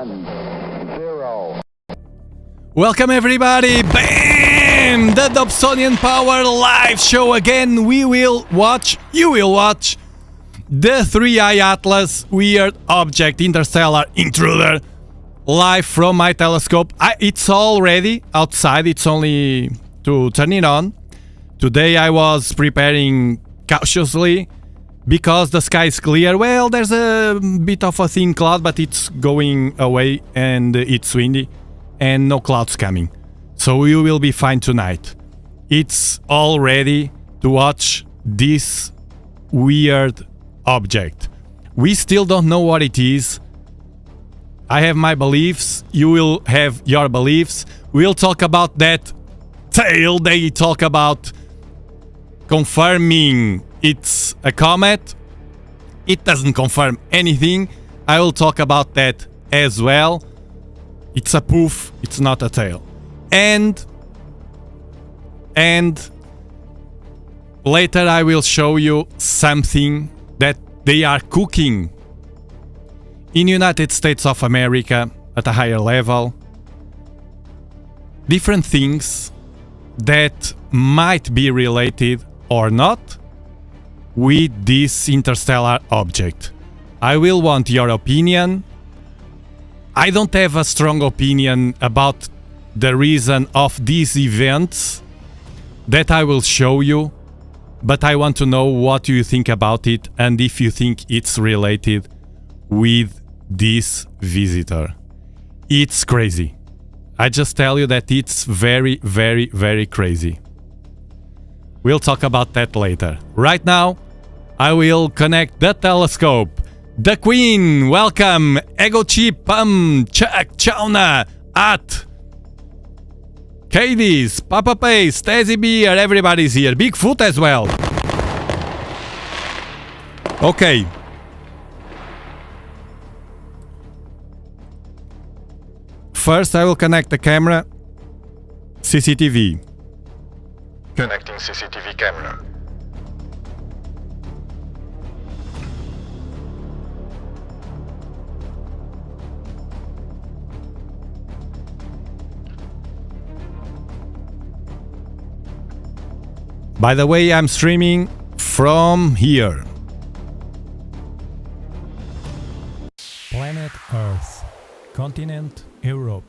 1, 0. Welcome everybody! BAM! The Dobsonian Power live show again. You will watch the 3i Atlas Weird Object Interstellar Intruder live from my telescope. It's all ready outside, it's only to turn it on. Today I was preparing cautiously because the sky is clear. Well, there's a bit of a thin cloud, but it's going away and it's windy and no clouds coming. So we will be fine tonight. It's all ready to watch this weird object. We still don't know what it is. I have my beliefs, you will have your beliefs. We'll talk about that tale they talk about confirming it's a comet. It doesn't confirm anything. I will talk about that as well. It's a poof, it's not a tale. And later I will show you something that they are cooking in United States of America at a higher level. Different things that might be related or not with this interstellar object. I will want your opinion. I don't have a strong opinion about the reason of these events that I will show you, but I want to know what you think about it and if you think it's related with this visitor. It's crazy. I just tell you that it's very, very, very crazy. We'll talk about that later. Right now, I will connect the telescope. The Queen, welcome. Ego Chip, Chuck, Chauna, at Cadiz, Papa Pace, Stazzy Beer, everybody's here. Bigfoot as well. Okay. First, I will connect the camera. CCTV. Connecting CCTV camera. By the way, I'm streaming from here. Planet Earth. Continent Europe.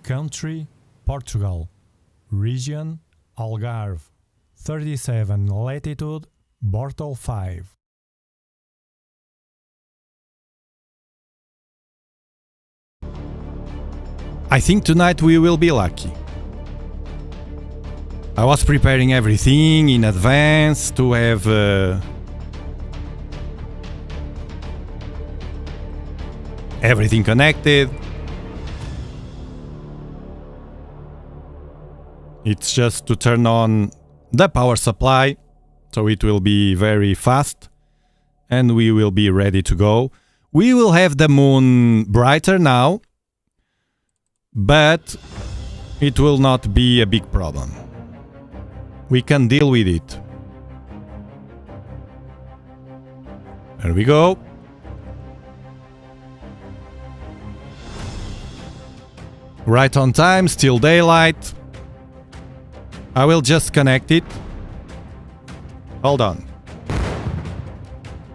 Country Portugal. Region Algarve. 37 latitude Bortle 5. I think tonight we will be lucky. I was preparing everything in advance to have everything connected. It's just to turn on the power supply, so it will be very fast and we will be ready to go. We will have the moon brighter now, but it will not be a big problem. We can deal with it. There we go. Right on time, still daylight. I will just connect it. Hold on.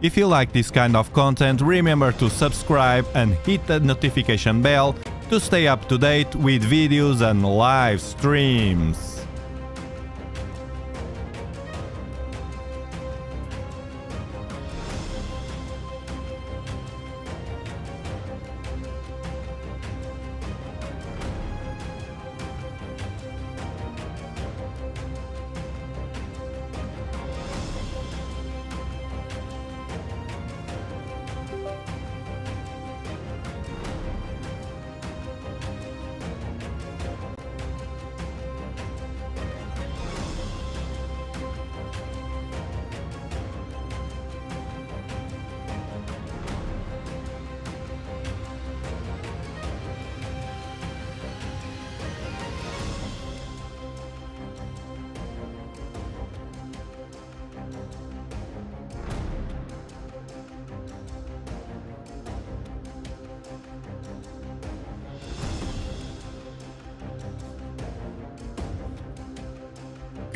If you like this kind of content, remember to subscribe and hit the notification bell to stay up to date with videos and live streams.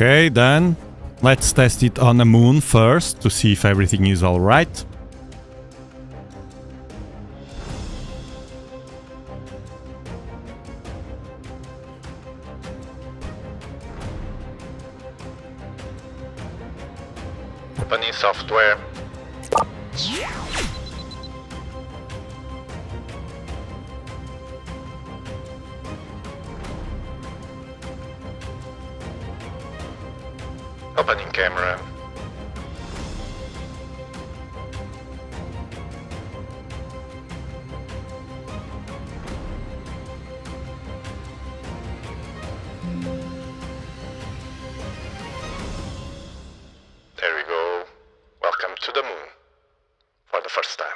Okay, then let's test it on the moon first to see if everything is alright. Opening software. Opening camera. There we go. Welcome to the moon. For the first time.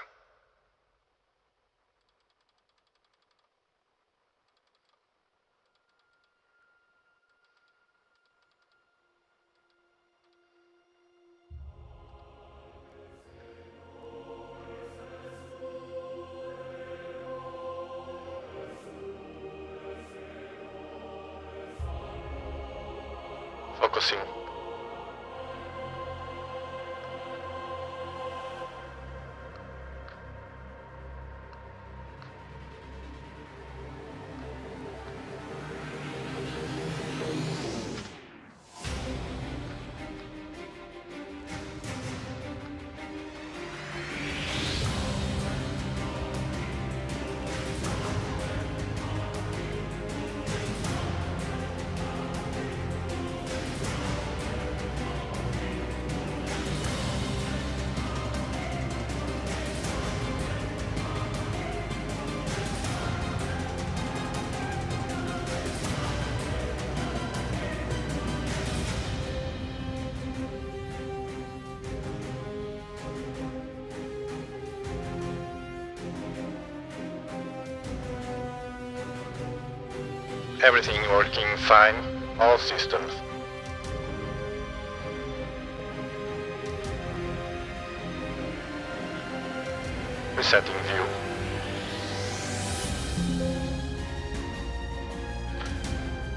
Focusing. Everything working fine, all systems. Resetting view.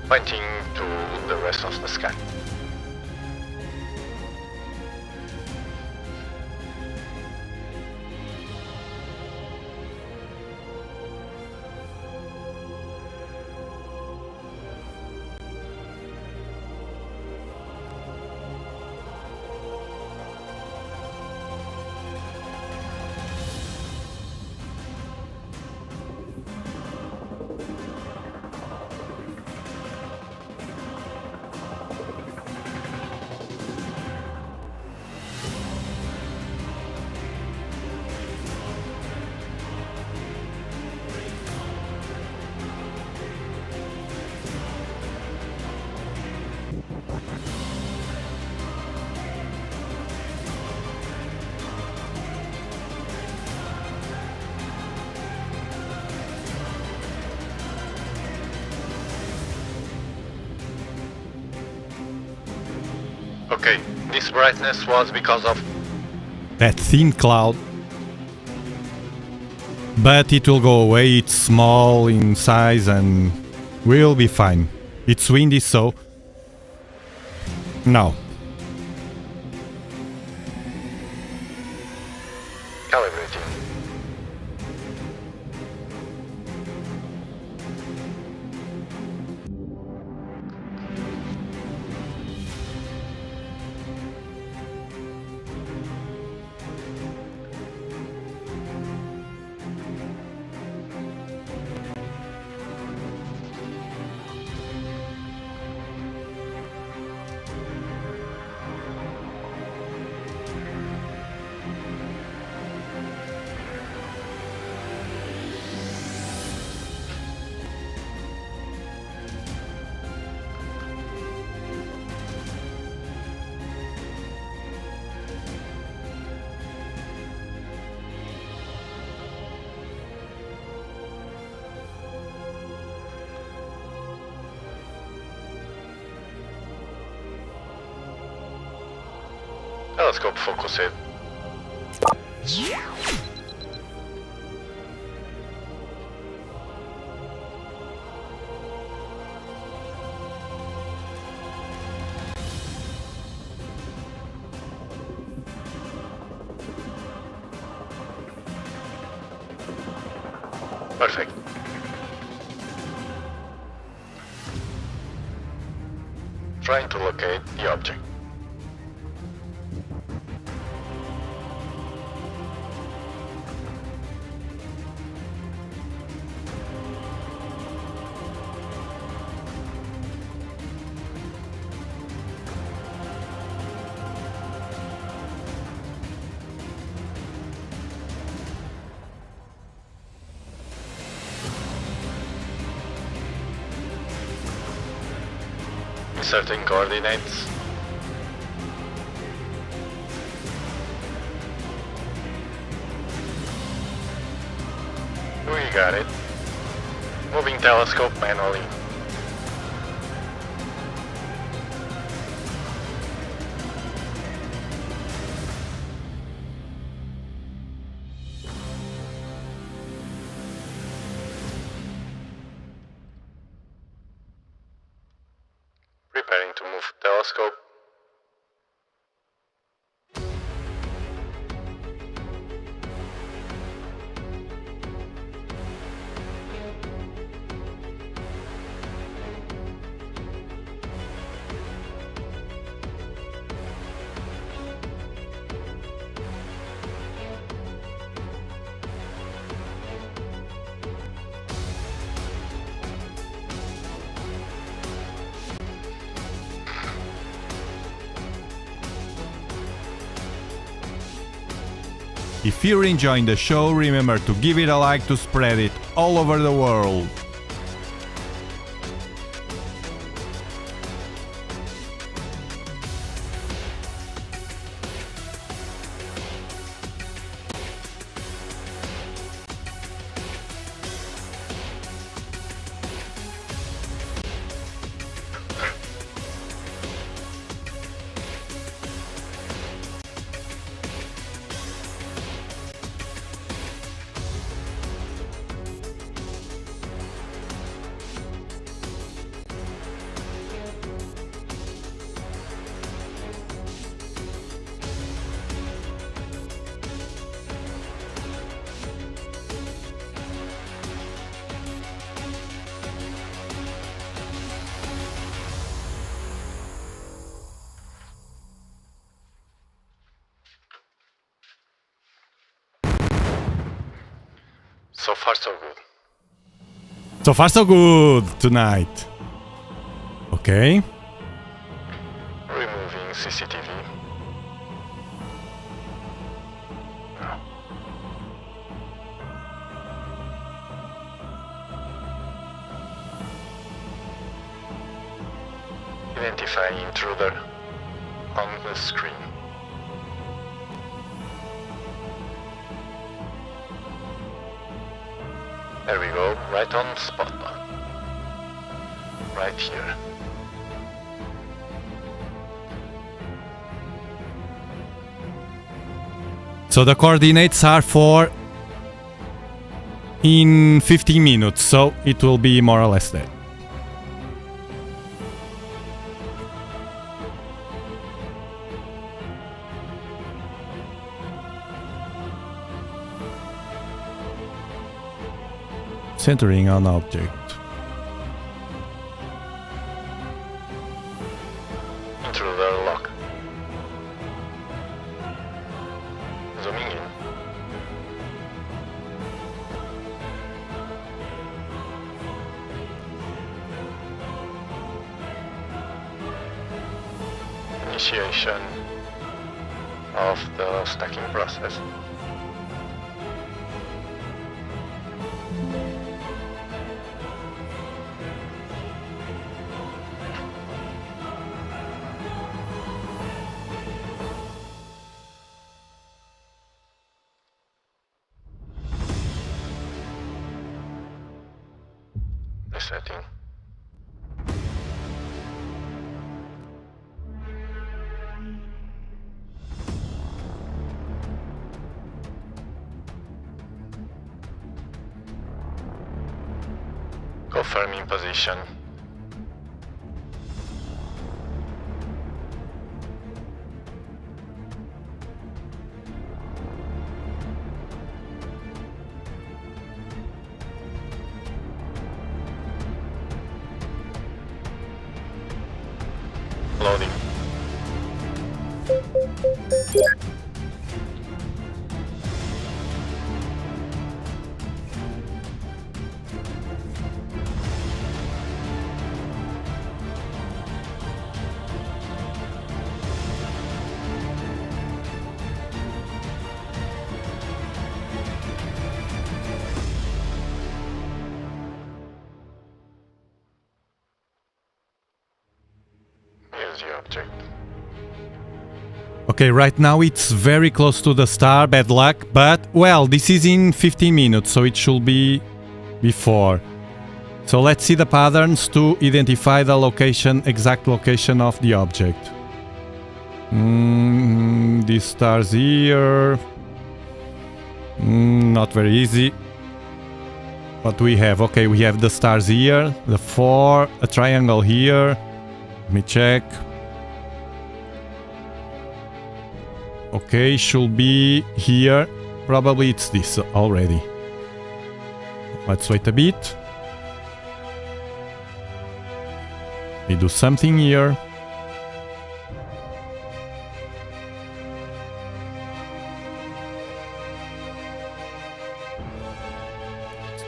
Pointing to the rest of the sky. Okay, this brightness was because of... That thin cloud. But it will go away, it's small in size and we'll be fine. It's windy, so... Now. Calibrating. Telescope focus it. Perfect. Trying to locate the object. Inserting coordinates. We got it. Moving telescope manually. Preparing to move telescope. If you're enjoying the show, remember to give it a like to spread it all over the world. So far so good. So far so good tonight. Okay. Removing CCTV. Identify intruder on the screen. There we go, right on spot. Right here. So the coordinates are for in 15 minutes, so it will be more or less that. Centering on object. Intruder lock. Zooming in. Initiation of the stacking process. Resetting. Confirming position. Loading. Here's the object. Okay, right now it's very close to the star, bad luck, but, well, this is in 15 minutes, so it should be before. So let's see the patterns to identify the location, exact location of the object. These stars here... not very easy. What we have? Okay, we have the stars here, the 4, a triangle here. Let me check. Okay, should be here. Probably it's this already. Let's wait a bit. We do something here.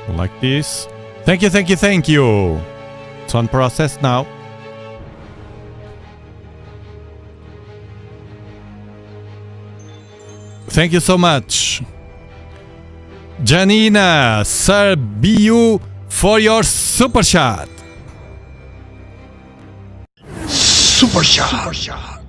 Like this. Thank you, thank you, thank you. It's on process now. Thank you so much. Janina, Sir BU, for your super shot. Super shot.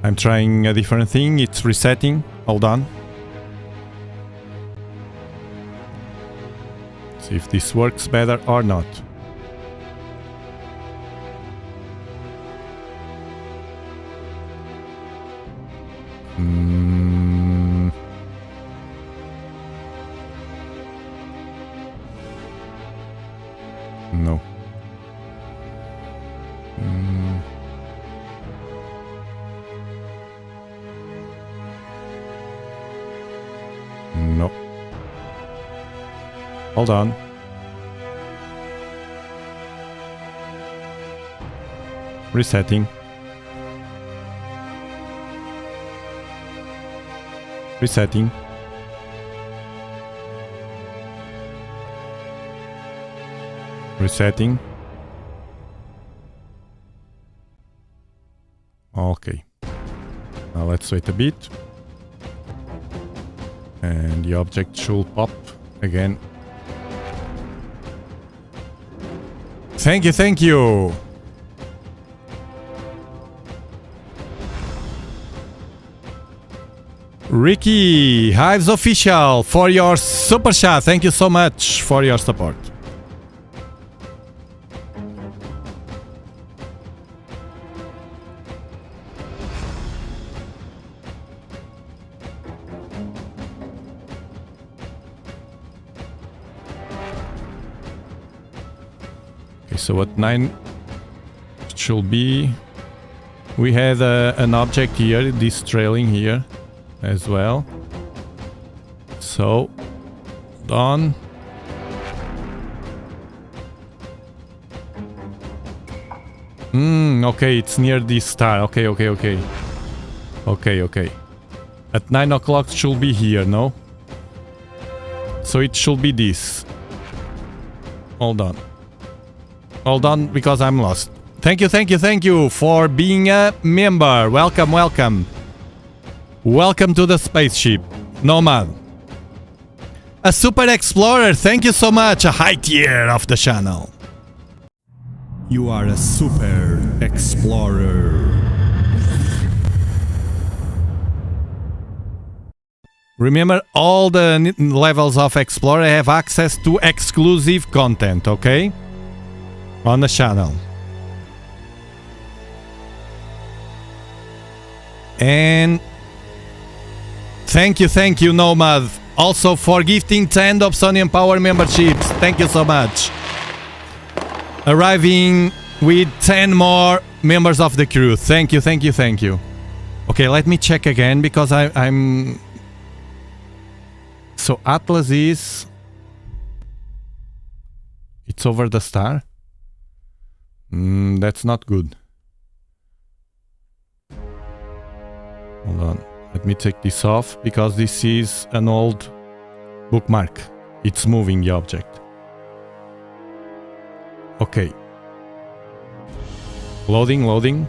I'm trying a different thing. It's resetting. Hold on. See if this works better or not. No. No. Hold on. Resetting. Resetting. Resetting. Okay. Now let's wait a bit. And the object should pop again. Thank you, thank you. Ricky, Hives Official, for your super chat. Thank you so much for your support. Okay, so at 9 it should be. We had an object here, this trailing here as well. So, done. Okay, it's near this star. Okay. Okay. At 9 o'clock should be here, no? So it should be this. Hold on, because I'm lost. Thank you for being a member. Welcome. Welcome to the spaceship, Nomad. A super explorer, thank you so much. A high tier of the channel. You are a super explorer. Remember, all the levels of explorer have access to exclusive content, okay? On the channel. And thank you, Nomad, also for gifting 10 Dobsonian Power memberships. Thank you so much. Arriving with 10 more members of the crew. Thank you. Okay, let me check again because I'm... So Atlas is... It's over the star? That's not good. Hold on. Let me take this off, because this is an old bookmark. It's moving the object. Okay. Loading, loading.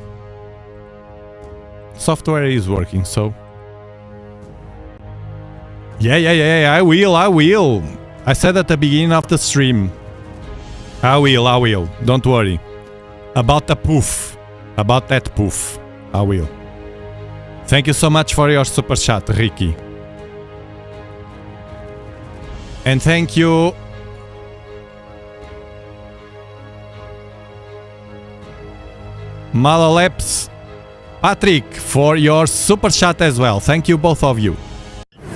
Software is working, so... Yeah, I will. I said at the beginning of the stream. I will. Don't worry. About the poof. About that poof. I will. Thank you so much for your super chat, Ricky. And thank you... Malaleps Patrick for your super chat as well. Thank you, both of you.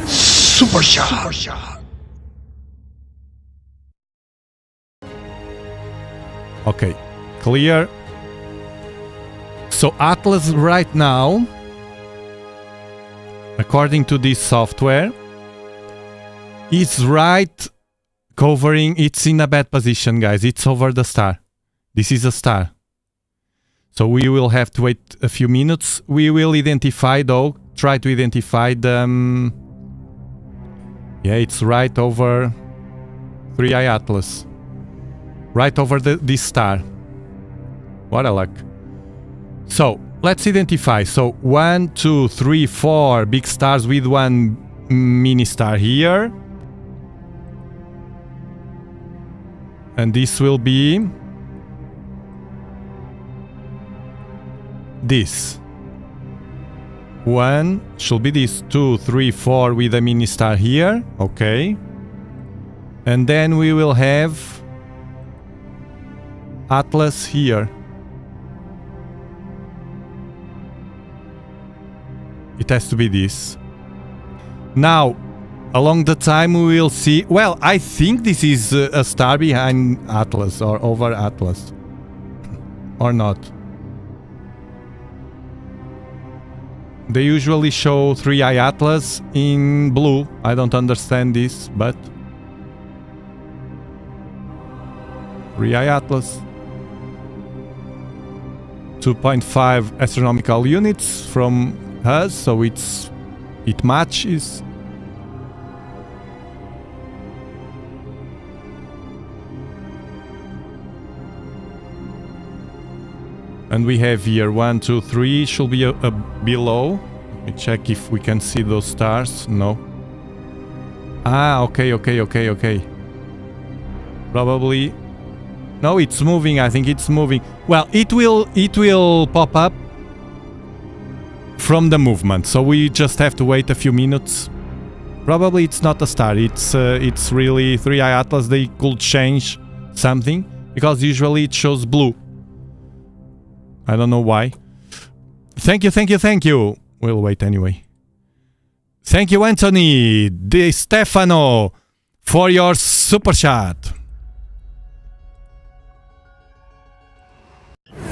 Super shot. Okay, clear. So Atlas right now, according to this software, is right covering. It's in a bad position, guys. It's over the star. This is a star. So we will have to wait a few minutes. We will identify, though, try to identify the... yeah, it's right over 3i Atlas. Right over this star. What a luck. So, let's identify. So, 1, 2, 3, 4 big stars with one mini star here. And this will be... this. 1 should be this. 2, 3, 4 with a mini star here. Okay. And then we will have Atlas here. It has to be this. Now, along the time we will see... well, I think this is a star behind Atlas or over Atlas. Or not. They usually show 3i Atlas in blue. I don't understand this, but... 3i Atlas. 2.5 astronomical units from us, so it matches. And we have here 1, 2, 3 should be below. Let me check if we can see those stars. No. Ah, okay. Probably. No, it's moving. I think it's moving. Well, it will pop up from the movement. So we just have to wait a few minutes. Probably it's not a star. It's really 3i Atlas. They could change something because usually it shows blue. I don't know why. Thank you. We'll wait anyway. Thank you, Anthony Di Stefano, for your super chat.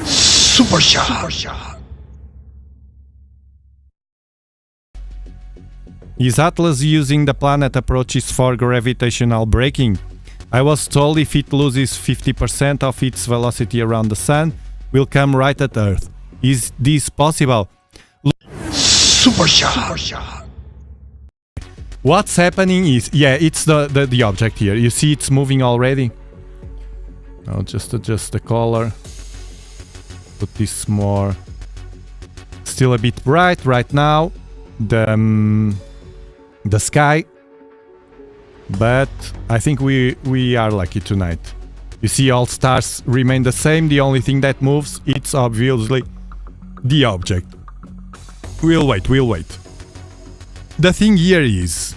Super shot. Is Atlas using the planet approaches for gravitational braking? I was told if it loses 50% of its velocity around the sun, will come right at Earth. Is this possible? Super shot. What's happening is... yeah, it's the object here. You see it's moving already. I'll just adjust the color. Put this more... still a bit bright right now. The sky. But I think we are lucky tonight. You see all stars remain the same. The only thing that moves, it's obviously the object. We'll wait. The thing here is,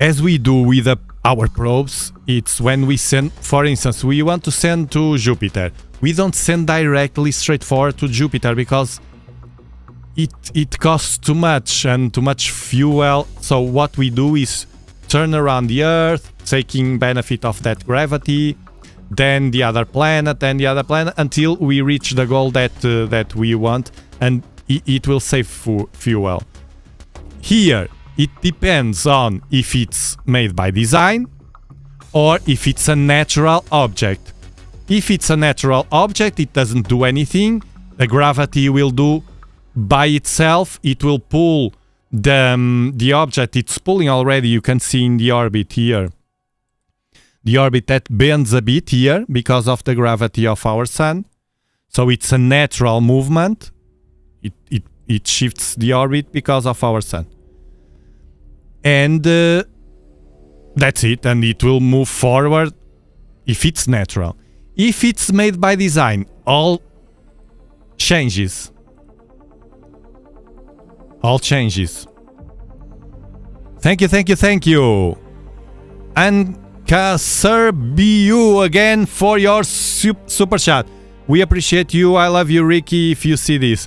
as we do with our probes, it's when we send, for instance, we want to send to Jupiter. We don't send directly straightforward to Jupiter because it costs too much and too much fuel. So what we do is turn around the Earth, taking benefit of that gravity, then the other planet, until we reach the goal that we want, and it will save fuel. Here, it depends on if it's made by design or if it's a natural object. If it's a natural object, it doesn't do anything. The gravity will do by itself. It will pull the object it's pulling already. You can see in the orbit here. The orbit that bends a bit here because of the gravity of our sun. So it's a natural movement. It shifts the orbit because of our sun. And that's it. And it will move forward if it's natural. If it's made by design, all changes. All changes. Thank you, thank you, thank you. And Sir BU again for your super chat. We appreciate you. I love you, Ricky, if you see this.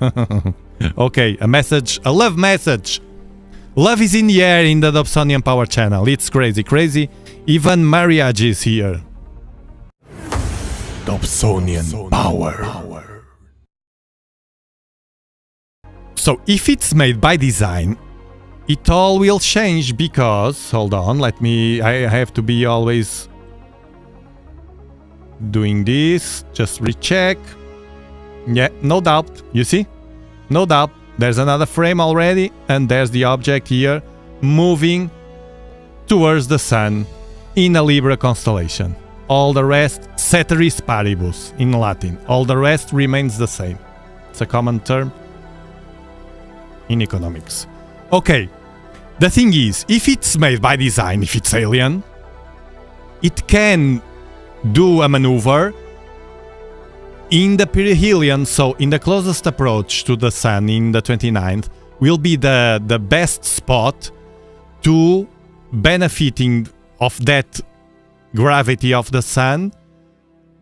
Okay, a message, a love message. Love is in the air in the Dobsonian Power channel. It's crazy, crazy. Even Mariage is here. Dobsonian Power. So if it's made by design, it all will change because, hold on, I have to be always doing this, just recheck. Yeah, no doubt, you see? No doubt, there's another frame already, and there's the object here moving towards the sun in a Libra constellation. All the rest, ceteris paribus in Latin. All the rest remains the same. It's a common term in economics. Okay, the thing is, if it's made by design, if it's alien, it can do a maneuver in the perihelion, so in the closest approach to the sun in the 29th, will be the best spot to benefiting of that gravity of the sun.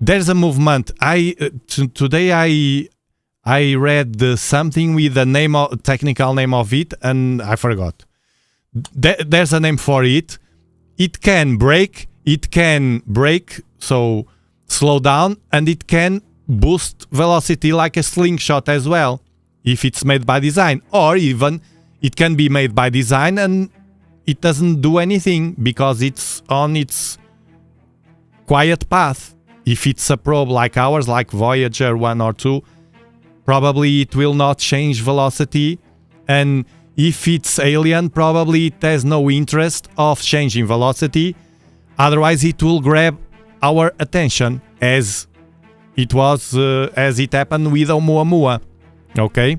There's a movement. Today I read something with the technical name of it, and I forgot. There's a name for it. It can brake, so slow down, and it can boost velocity like a slingshot as well, if it's made by design. Or even it can be made by design and it doesn't do anything because it's on its quiet path. If it's a probe like ours, like Voyager 1 or 2, probably it will not change velocity. And if it's alien, probably it has no interest of changing velocity. Otherwise, it will grab our attention as it happened with Oumuamua. Okay?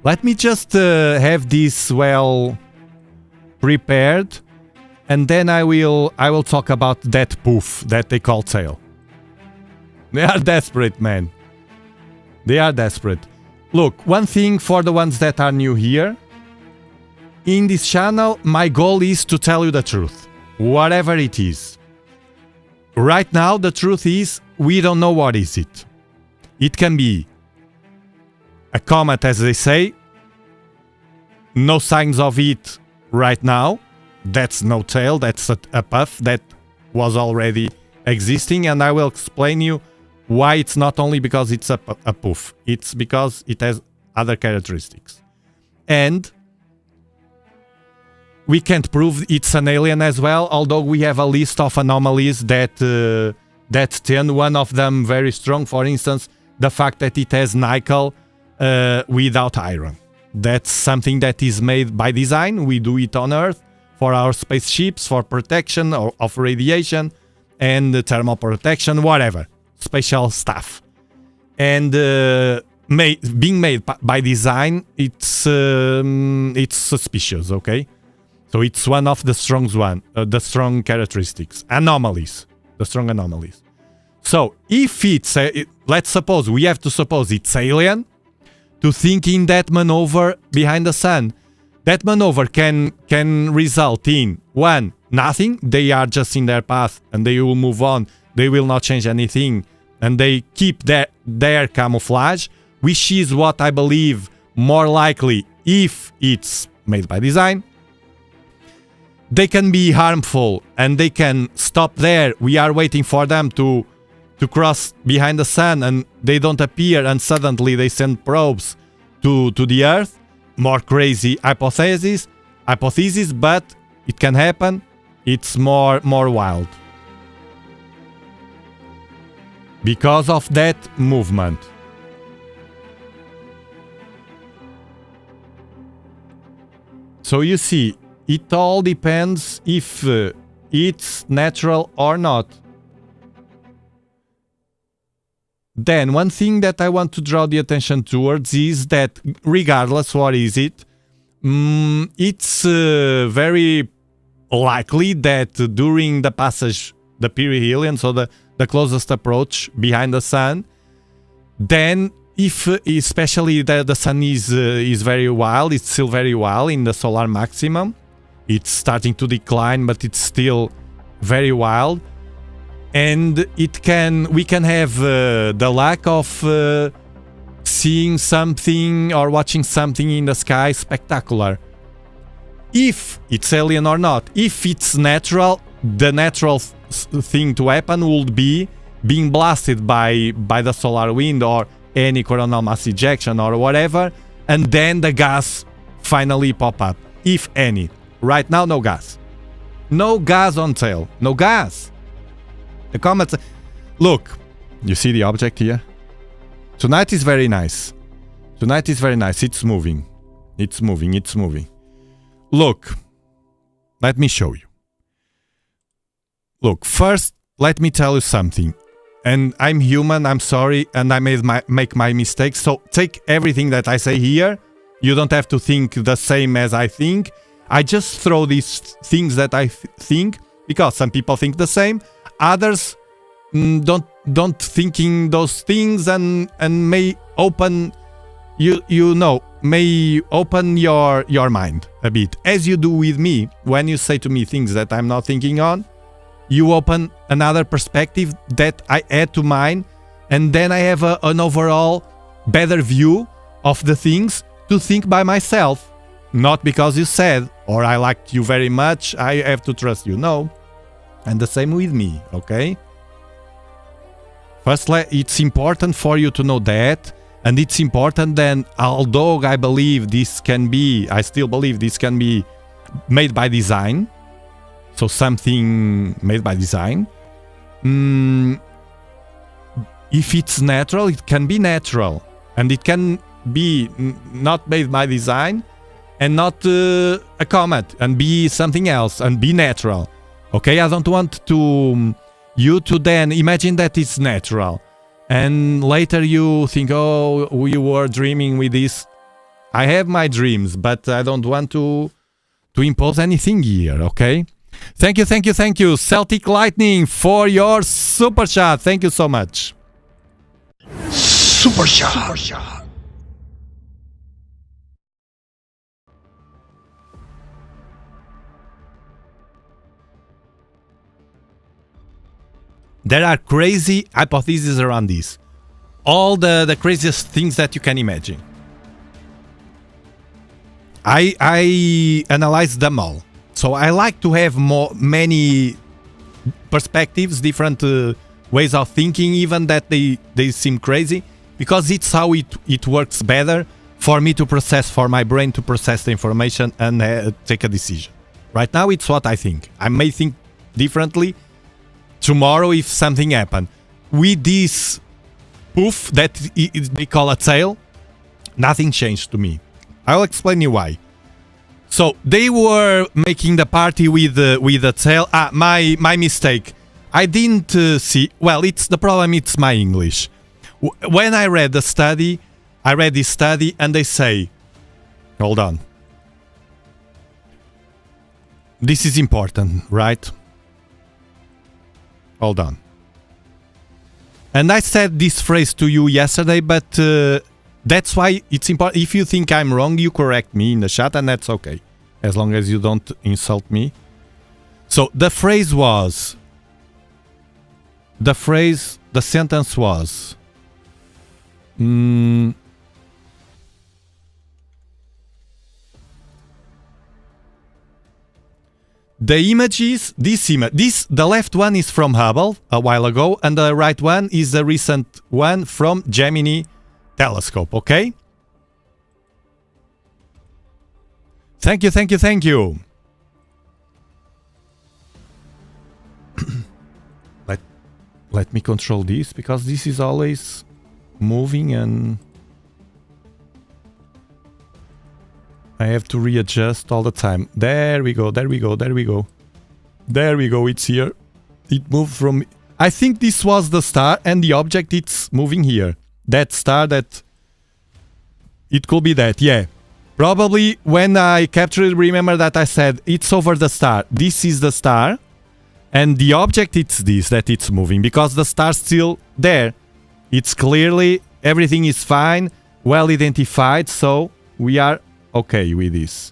Let me just have this well prepared, and then I will talk about that poof that they call tail. They are desperate, man. They are desperate. Look, one thing for the ones that are new here. In this channel, my goal is to tell you the truth. Whatever it is. Right now, the truth is, we don't know what is it. It can be a comet, as they say. No signs of it right now. That's no tail, that's a puff that was already existing, and I will explain you why it's not only because it's a poof. It's because it has other characteristics. And we can't prove it's an alien as well, although we have a list of anomalies that tend, one of them very strong, for instance, the fact that it has nickel without iron. That's something that is made by design. We do it on Earth for our spaceships, for protection of radiation and thermal protection, whatever. Special stuff. And being made by design, it's suspicious, okay? So it's one of the the strong characteristics. Anomalies. The strong anomalies. So if it's, let's suppose, we have to suppose it's alien, to think in that maneuver behind the sun. That maneuver can result in, one, nothing. They are just in their path and they will move on. They will not change anything. And they keep their camouflage, which is what I believe more likely if it's made by design. They can be harmful and they can stop there. We are waiting for them to cross behind the sun and they don't appear and suddenly they send probes to the Earth. More crazy hypothesis, but it can happen. it's more wild. Because of that movement. So you see, it all depends if it's natural or not. Then one thing that I want to draw the attention towards is that regardless what is it, it's very likely that during the passage, the perihelion, so the closest approach behind the sun, then if especially the sun is very wild, it's still very wild in the solar maximum, it's starting to decline, but it's still very wild, and we can have the lack of seeing something or watching something in the sky spectacular. If it's alien or not, if it's natural, the natural thing to happen would be being blasted by the solar wind or any coronal mass ejection or whatever, and then the gas finally pop up, if any. Right now, no gas. No gas on tail. No gas. The comets... Look, you see the object here? Tonight is very nice. Tonight is very nice. It's moving. It's moving. It's moving. Look. Let me show you. Look, first, let me tell you something. And I'm human, I'm sorry, and I make my mistakes. So take everything that I say here. You don't have to think the same as I think. I just throw these things that I think, because some people think the same. Others don't thinking those things and may open may open your mind a bit, as you do with me. When you say to me things that I'm not thinking on, you open another perspective that I add to mine, and then I have an overall better view of the things to think by myself. Not because you said, or I liked you very much, I have to trust you. No. And the same with me, okay? First, it's important for you to know that, and it's important then, although I still believe this can be made by design, so something made by design. If it's natural, it can be natural. And it can be not made by design and not a comet and be something else and be natural. Okay, I don't want you to then imagine that it's natural. And later you think, oh, we were dreaming with this. I have my dreams, but I don't want to impose anything here, okay? Thank you, Celtic Lightning, for your super chat. Thank you so much. Super shot. There are crazy hypotheses around this. All the craziest things that you can imagine. I analyzed them all. So I like to have many perspectives, different ways of thinking, even that they seem crazy, because it's how it works better for me to process, for my brain to process the information and take a decision. Right now, it's what I think. I may think differently tomorrow if something happened. With this poof that they call a tail, nothing changed to me. I'll explain you why. So they were making the party with the tail. My mistake. I didn't see. Well, it's the problem. It's my English. When I read this study, and they say, hold on. This is important, right? Hold on. And I said this phrase to you yesterday, but that's why it's important. If you think I'm wrong, you correct me in the chat, and that's okay, as long as you don't insult me. So the sentence was, the images, the left one is from Hubble a while ago, and the right one is a recent one from Gemini telescope, okay? Thank you. let me control this, because this is always moving and I have to readjust all the time. There we go, there we go, there we go. There we go, it's here. It moved from... I think this was the star and the object, it's moving here. That star, that... It could be that, yeah. Probably when I captured it, remember that I said it's over the star. This is the star. And the object, it's this, that it's moving. Because the star's still there. It's clearly, everything is fine, well identified, so we are okay with this.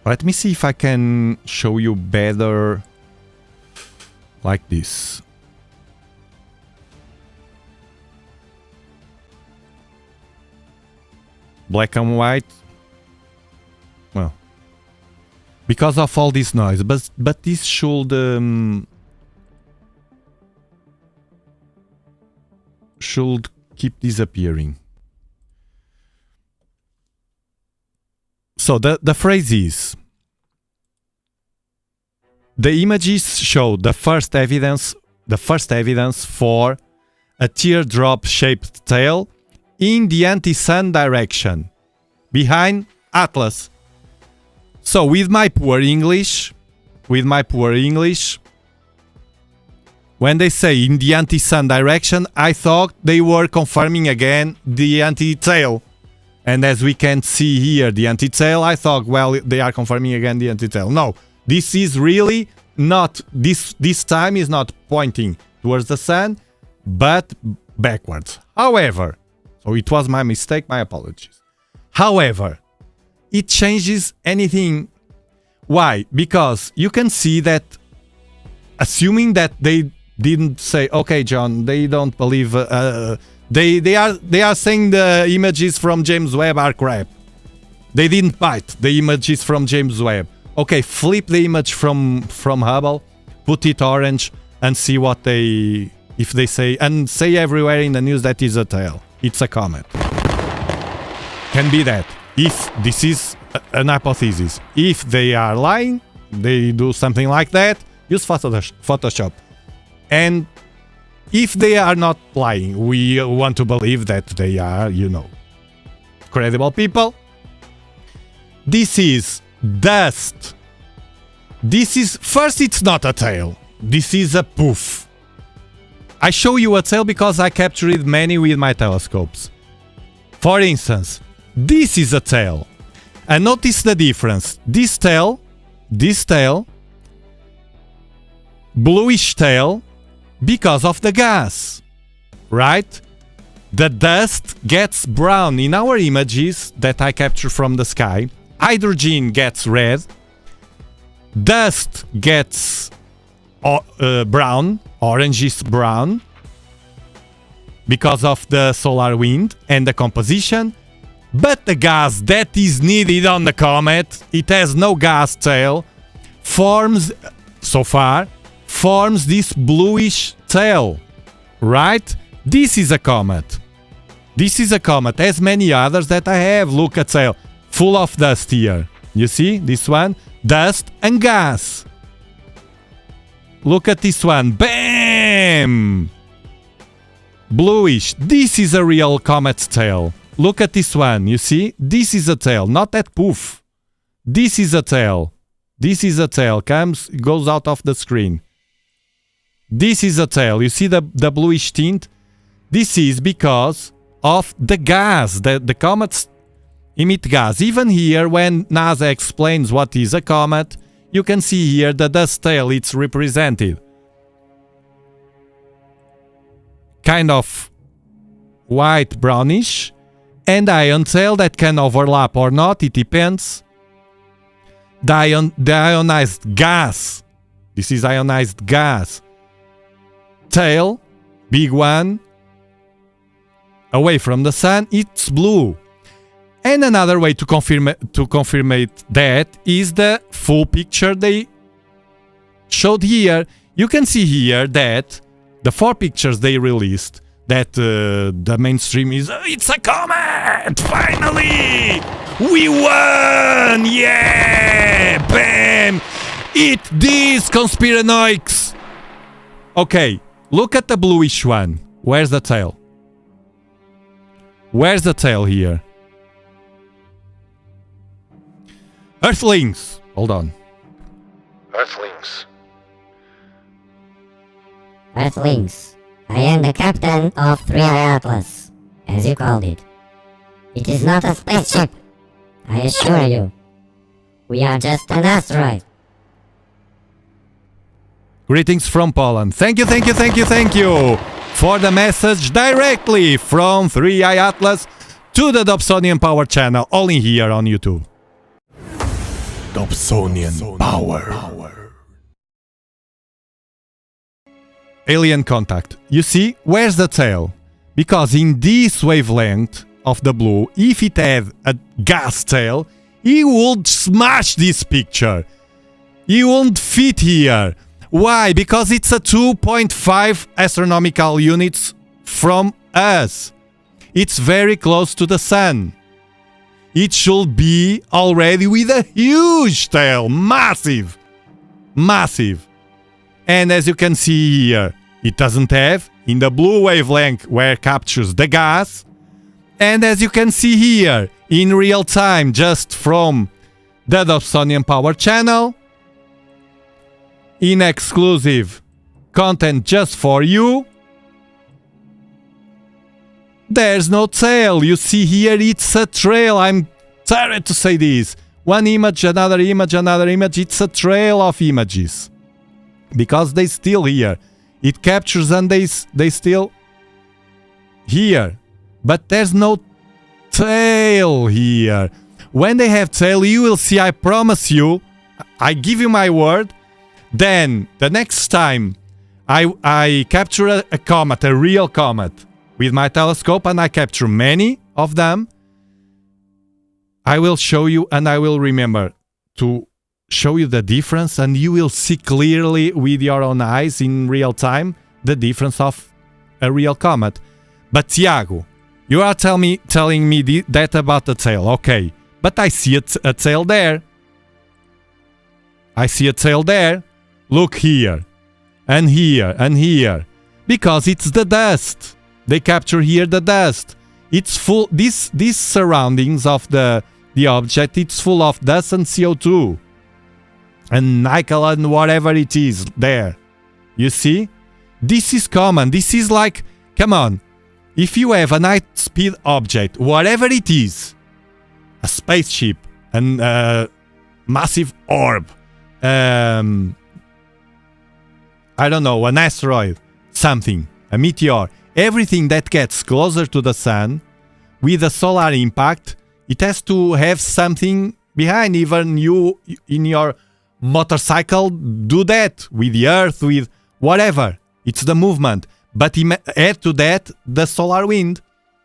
Let me see if I can show you better like this. Black and white. Well, because of all this noise, but this should keep disappearing. So the phrase is: the images show the first evidence for a teardrop-shaped tail in the anti-sun direction, behind Atlas. So with my poor English, when they say in the anti-sun direction, I thought they were confirming again the anti-tail. And as we can see here, the anti-tail, I thought, well, they are confirming again the anti-tail. No, this is really not, this time is not pointing towards the sun, but backwards. However, so it was my mistake, my apologies. However, it changes anything. Why? Because you can see that, assuming that they didn't say, okay, John, they don't believe, they are saying the images from James Webb are crap. They didn't bite the images from James Webb. Okay, flip the image from Hubble, put it orange, and see what if they say, and say everywhere in the news that is a tail. It's a comet. Can be that. If this is an hypothesis. If they are lying, they do something like that, use Photoshop. And if they are not lying, we want to believe that they are, credible people. This is dust. This is, first, it's not a tail. This is a poof. I show you a tail because I captured many with my telescopes. For instance, this is a tail. And notice the difference. This tail, bluish tail, because of the gas, right? The dust gets brown. In our images that I capture from the sky, hydrogen gets red, dust gets brown, orangish brown, because of the solar wind and the composition. But the gas that is needed on the comet, it has no gas tail, forms this bluish tail, right? This is a comet. This is a comet, as many others that I have. Look at tail, full of dust here. You see this one? Dust and gas. Look at this one. Bam! Bluish. This is a real comet's tail. Look at this one. You see? This is a tail, not that poof. This is a tail. This is a tail. Goes out of the screen. This is a tail. You see the bluish tint? This is because of the gas. The comets emit gas. Even here, when NASA explains what is a comet, you can see here the dust tail, it's represented. Kind of white, brownish. And ion tail that can overlap or not, it depends. The ionized gas. This is ionized gas. Tail, big one. Away from the sun, it's blue. And another way to confirm that is the full picture they showed here. You can see here that the 4 pictures they released, that the mainstream is, it's a comet! Finally! We won! Yeah! Bam! Eat these, conspiranoics! Okay, look at the bluish one. Where's the tail? Where's the tail here? Earthlings! Hold on. Earthlings. Earthlings, I am the captain of 3i Atlas, as you called it. It is not a spaceship, I assure you. We are just an asteroid. Greetings from Poland. Thank you for the message directly from 3i Atlas to the Dobsonian Power channel, only here on YouTube. Dobsonian power. Alien contact. You see, where's the tail? Because in this wavelength of the blue, if it had a gas tail, it would smash this picture. It won't fit here. Why? Because it's a 2.5 astronomical units from us. It's very close to the sun. It should be already with a huge tail. Massive. Massive. And as you can see here, it doesn't have in the blue wavelength where it captures the gas. And as you can see here, in real time, just from the Dobsonian Power channel, in exclusive content just for you, there's no tail. You see here, it's a trail. I'm tired to say this. One image, another image, another image. It's a trail of images. Because they still here. It captures and they still here. But there's no tail here. When they have tail, you will see, I promise you, I give you my word, then the next time I capture a comet, a real comet, with my telescope, and I capture many of them, I will show you and I will remember to show you the difference, and you will see clearly with your own eyes in real time the difference of a real comet. But Tiago, you are telling me that about the tail, okay, but I see a tail there. I see a tail there. Look here, and here, and here, because it's the dust. They capture here the dust. It's full. These surroundings of the object, it's full of dust and CO2 and nickel and whatever it is there. You see? This is common. This is like, come on, if you have a night speed object, whatever it is, a spaceship, and a massive orb, I don't know, an asteroid, something, a meteor, everything that gets closer to the sun with a solar impact, it has to have something behind. Even you in your motorcycle do that with the earth, with whatever. It's the movement. But add to that the solar wind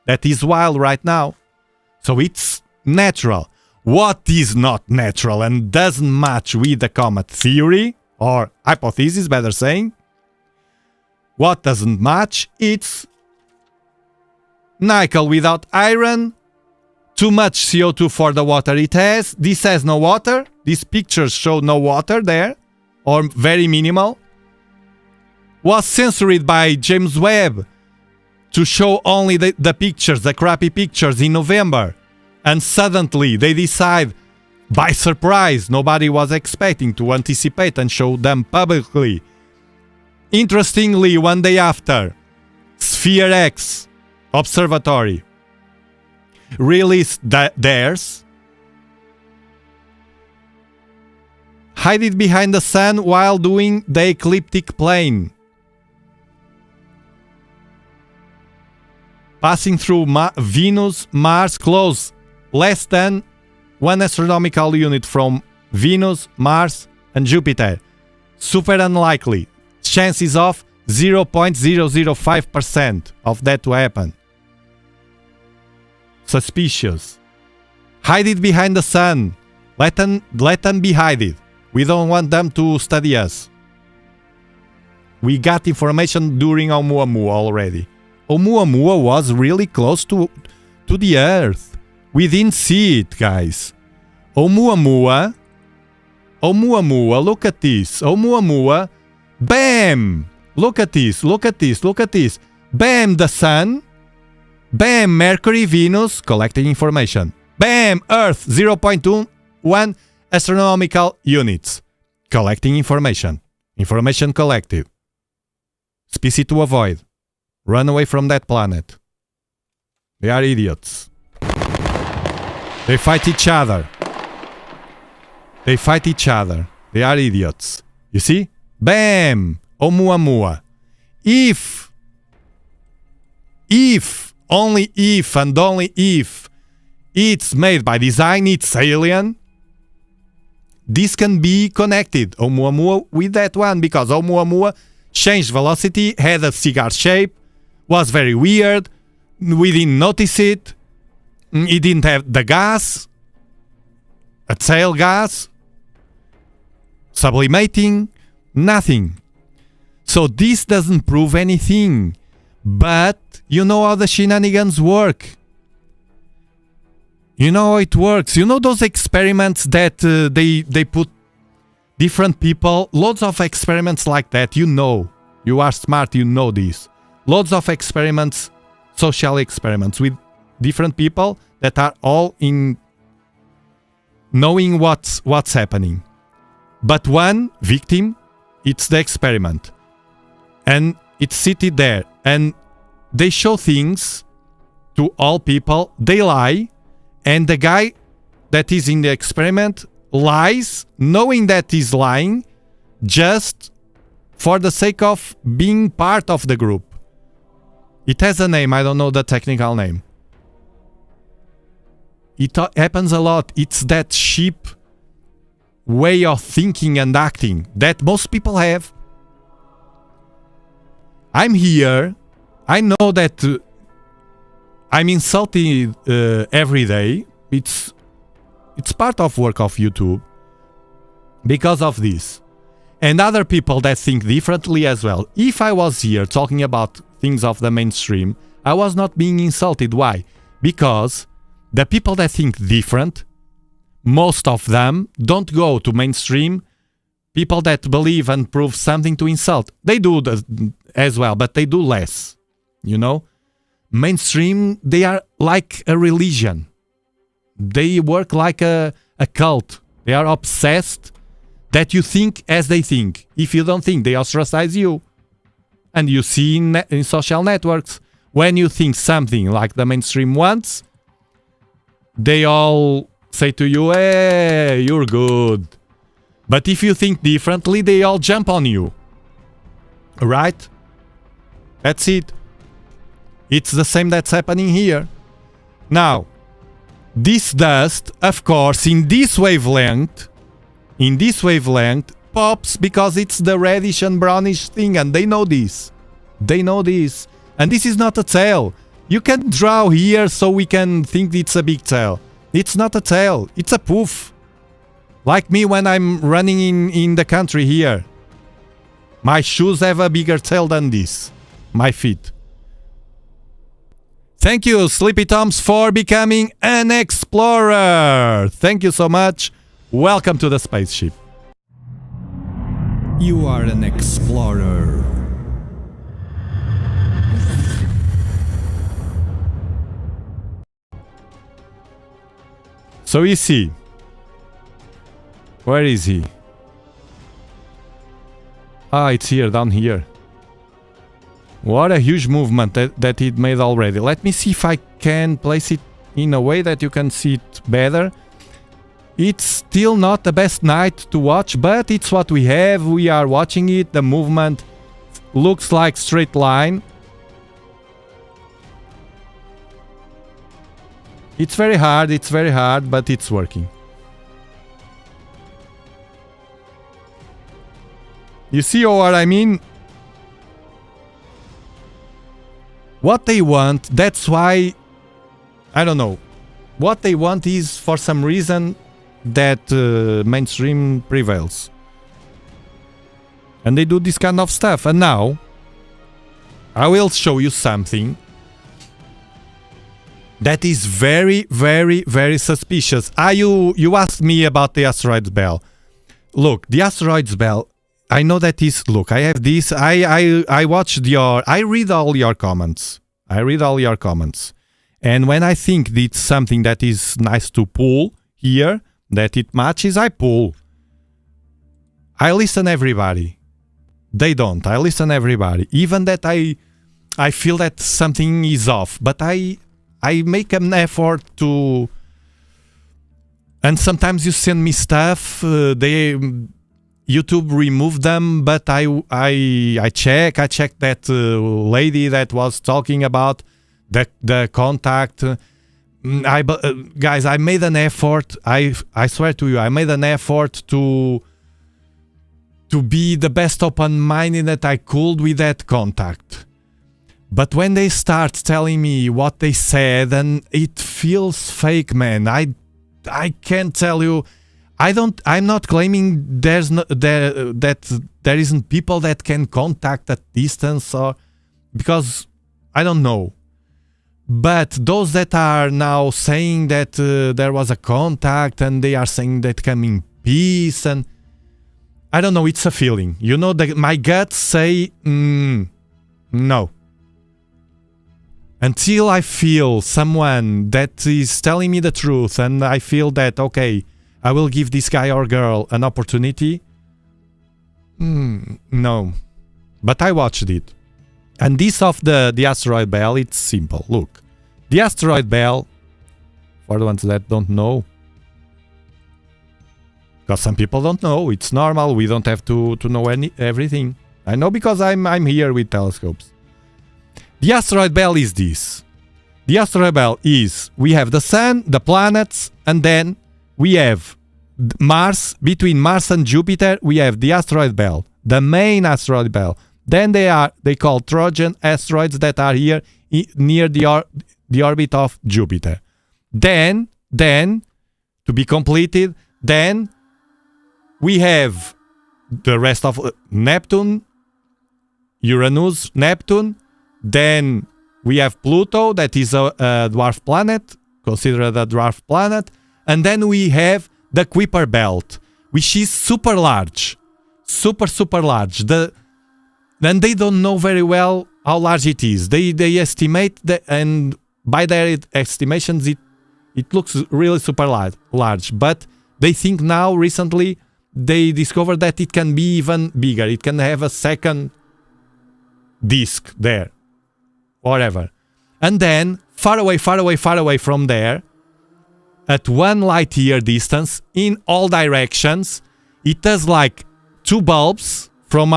that is wild right now. So it's natural. What is not natural and doesn't match with the comet theory, or hypothesis, better saying, what doesn't match? It's nickel without iron, too much CO2 for the water it has. This has no water. These pictures show no water there, or very minimal. Was censored by James Webb to show only the pictures, the crappy pictures in November. And suddenly they decide, by surprise, nobody was expecting to anticipate and show them publicly. Interestingly, one day after, Sphere X Observatory released theirs, hide it behind the sun while doing the ecliptic plane, passing through Venus, Mars, close, less than 1 astronomical unit from Venus, Mars, and Jupiter. Super unlikely. Chances of 0.005% of that to happen. Suspicious. Hide it behind the sun. Let them be hidden. We don't want them to study us. We got information during Oumuamua already. Oumuamua was really close to the Earth. We didn't see it, guys. Oumuamua Oumuamua, look at this. Oumuamua, bam! Look at this, look at this, look at this. Bam, the Sun. Bam, Mercury, Venus, collecting information. Bam, Earth, 0.21 astronomical units. Collecting information. Information collective. Species to avoid. Run away from that planet. They are idiots. They fight each other. They fight each other. They are idiots. You see? Bam! Oumuamua. If, only if and only if it's made by design, it's alien, this can be connected, Oumuamua, with that one, because Oumuamua changed velocity, had a cigar shape, was very weird, we didn't notice it, it didn't have the gas, a tail gas, sublimating, nothing. So this doesn't prove anything, but you know how the shenanigans work. You know how it works. You know those experiments that they put different people, loads of experiments like that, you know. You are smart, you know this. Loads of experiments, social experiments with different people that are all in knowing what's happening. But one victim, it's the experiment. And it's seated there. And they show things to all people. They lie. And the guy that is in the experiment lies, knowing that he's lying, just for the sake of being part of the group. It has a name, I don't know the technical name. It happens a lot. It's that sheep way of thinking and acting that most people have. I'm here. I know that I'm insulted every day. It's part of work of YouTube because of this. And other people that think differently as well. If I was here talking about things of the mainstream, I was not being insulted. Why? Because the people that think different, most of them don't go to mainstream. People that believe and prove something to insult. They do as well, but they do less. You know? Mainstream, they are like a religion. They work like a cult. They are obsessed that you think as they think. If you don't think, they ostracize you. And you see in social networks, when you think something like the mainstream wants, they all say to you, hey, you're good. But if you think differently, they all jump on you. Right? That's it. It's the same that's happening here. Now, this dust, of course, in this wavelength, pops because it's the reddish and brownish thing, and they know this. They know this. And this is not a tail. You can draw here so we can think it's a big tail. It's not a tail. It's a poof. Like me when I'm running in the country here. My shoes have a bigger tail than this. My feet. Thank you, Sleepy Toms, for becoming an explorer. Thank you so much. Welcome to the spaceship. You are an explorer. So is he? Where is he? Ah, it's here, down here. What a huge movement that it made already. Let me see if I can place it in a way that you can see it better. It's still not the best night to watch, but it's what we have. We are watching it. The movement looks like straight line. It's very hard, but it's working. You see what I mean? What they want, that's why, I don't know. What they want is, for some reason, that mainstream prevails. And they do this kind of stuff. And now, I will show you something that is very, very, very suspicious. You asked me about the asteroid belt. look, the asteroid's belt. I know that is. Look, I have this. I watched your. I read all your comments. And when I think it's something that is nice to pull here, that it matches, I pull. I listen everybody. They don't. I listen everybody. Even that I feel that something is off, but I make an effort to. And sometimes you send me stuff. YouTube removed them, but I check that lady that was talking about the contact. Guys, I made an effort. I swear to you, I made an effort to be the best open-minded that I could with that contact. But when they start telling me what they said, and it feels fake, man. I can't tell you. I'm not claiming that there isn't people that can contact at distance, or because I don't know. But those that are now saying that there was a contact and they are saying that come in peace, and I don't know, it's a feeling. You know, my guts say no. Until I feel someone that is telling me the truth and I feel that, okay, I will give this guy or girl an opportunity. No. But I watched it. And this of the asteroid belt, it's simple. Look. The asteroid belt, for the ones that don't know, because some people don't know, it's normal. We don't have to know everything. I know because I'm here with telescopes. The asteroid belt is this. The asteroid belt is, we have the sun, the planets, and then we have Mars. Between Mars and Jupiter, we have the asteroid belt, the main asteroid belt. Then they call Trojan asteroids that are here near the orbit of Jupiter. Then, to be completed, then we have the rest of Neptune, Uranus, Neptune. Then we have Pluto, that is a dwarf planet, considered a dwarf planet. And then we have the Kuiper belt, which is super large. Super large. Then they don't know very well how large it is. They estimate that, and by their estimations, it looks really super large. But they think now, recently, they discovered that it can be even bigger. It can have a second disk there. Whatever. And then, far away from there, at 1 light year distance, in all directions, it has like 2 bulbs from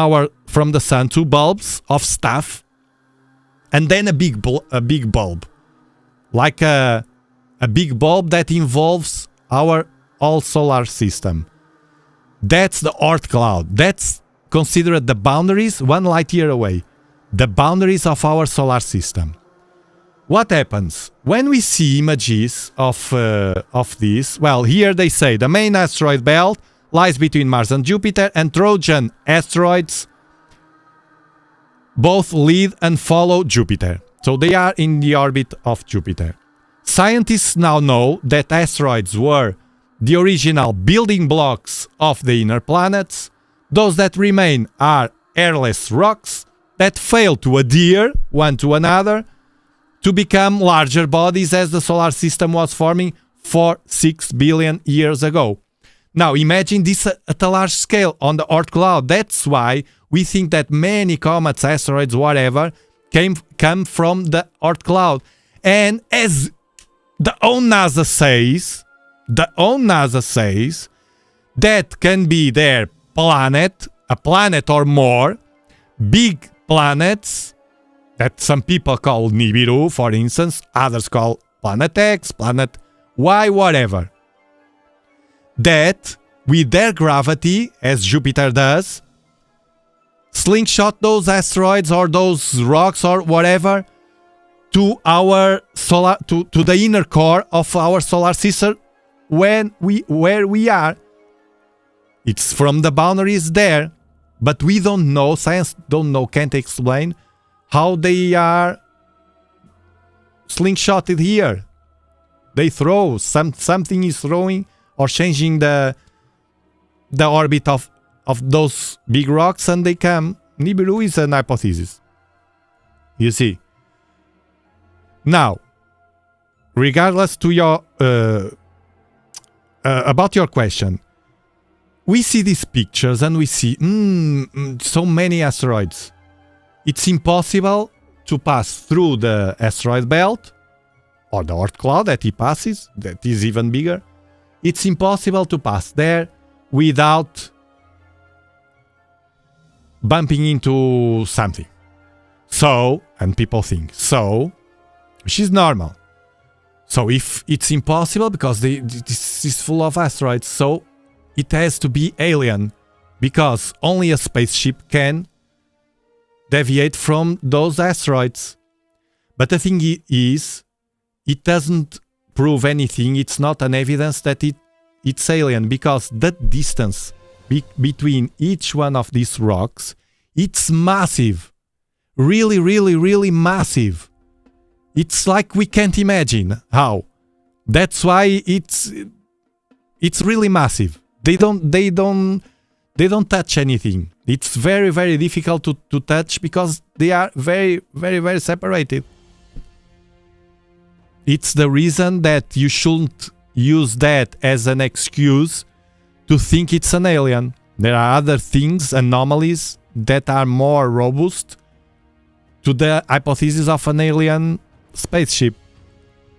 the sun, 2 bulbs of stuff, and then a big bulb, like a big bulb that involves our all solar system. That's the Oort cloud. That's considered the boundaries 1 light year away, the boundaries of our solar system. What happens when we see images of this? Well, here they say the main asteroid belt lies between Mars and Jupiter, and Trojan asteroids both lead and follow Jupiter. So they are in the orbit of Jupiter. Scientists now know that asteroids were the original building blocks of the inner planets. Those that remain are airless rocks that fail to adhere one to another to become larger bodies as the solar system was forming 6 billion years ago. Now imagine this at a large scale on the Oort cloud. That's why we think that many comets, asteroids, whatever, come from the Oort cloud. And as the own NASA says, that can be their planet, a planet or more, big planets that some people call Nibiru, for instance, others call Planet X, Planet Y, whatever. That, with their gravity, as Jupiter does, slingshot those asteroids or those rocks or whatever to our to the inner core of our solar system where we are. It's from the boundaries there, but we don't know, science don't know, can't explain how they are slingshotted here. They throw, something is throwing or changing the the orbit of those big rocks and they come. Nibiru is an hypothesis. You see. Now, regardless to your about your question, we see these pictures and we see so many asteroids. It's impossible to pass through the asteroid belt or the Oort cloud that he passes, that is even bigger. It's impossible to pass there without bumping into something. So, and people think, so, which is normal. So if it's impossible because this is full of asteroids, so it has to be alien because only a spaceship can deviate from those asteroids. But the thing is, it doesn't prove anything. It's not an evidence that it's alien because the distance between each one of these rocks, it's massive. Really, really, really massive. It's like we can't imagine how. That's why it's really massive. They don't touch anything. It's very, very difficult to touch because they are very, very, very separated. It's the reason that you shouldn't use that as an excuse to think it's an alien. There are other things, anomalies, that are more robust to the hypothesis of an alien spaceship.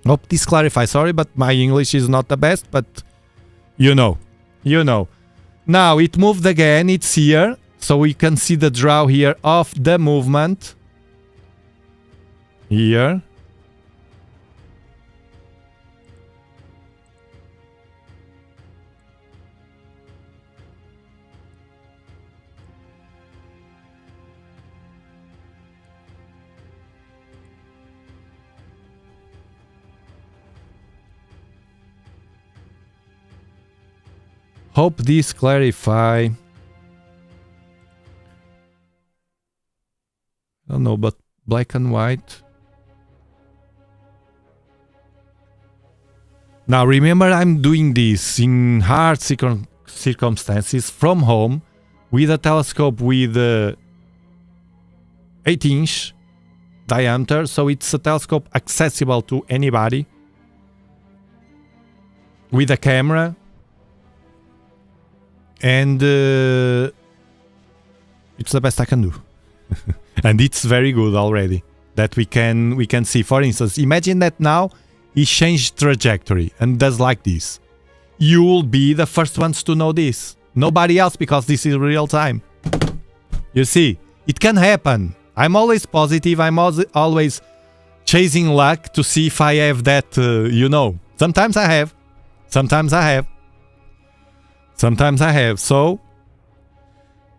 Hope this clarifies. Sorry, but my English is not the best, but you know. Now it moved again, it's here, so we can see the draw here of the movement. Here. Hope this clarify. I don't know, but black and white. Now remember, I'm doing this in hard circumstances from home with a telescope with 8-inch diameter, so it's a telescope accessible to anybody with a camera. And it's the best I can do. And it's very good already that we can see. For instance, imagine that now he changed trajectory and does like this. You will be the first ones to know this. Nobody else, because this is real time. You see, it can happen. I'm always positive. I'm always chasing luck to see if I have that, Sometimes I have. Sometimes I have, so...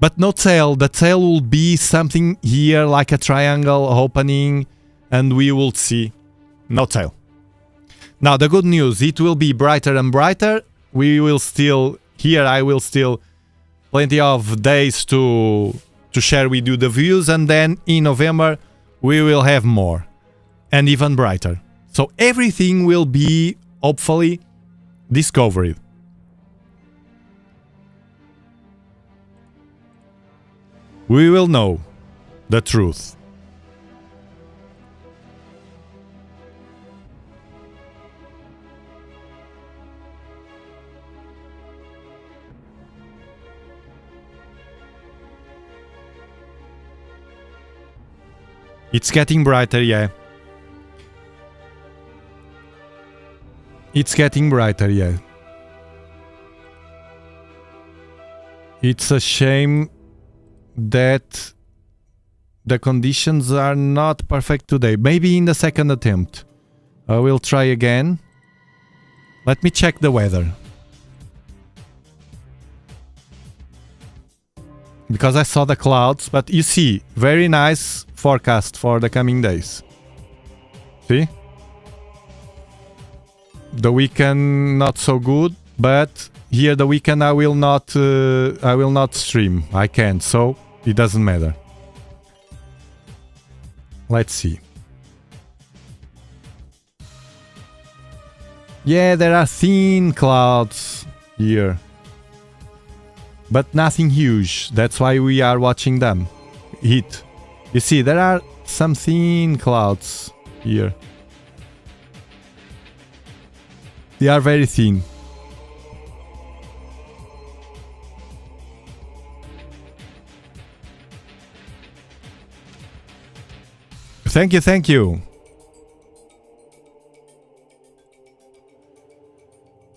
But no tail. The tail will be something here like a triangle opening and we will see. No tail. Now the good news, it will be brighter and brighter. We will still... Here I will still... Plenty of days to share with you the views, and then in November we will have more. And even brighter. So everything will be, hopefully, discovered. We will know the truth. It's getting brighter, yeah. It's getting brighter, yeah. It's a shame that the conditions are not perfect today. Maybe in the second attempt. I will try again. Let me check the weather. Because I saw the clouds, but you see, very nice forecast for the coming days. See? The weekend not so good, but here the weekend I will not stream. I can't, so it doesn't matter. Let's see. Yeah, there are thin clouds here. but nothing huge. That's why we are watching them hit. You see, there are some thin clouds here. They are very thin. Thank you, thank you.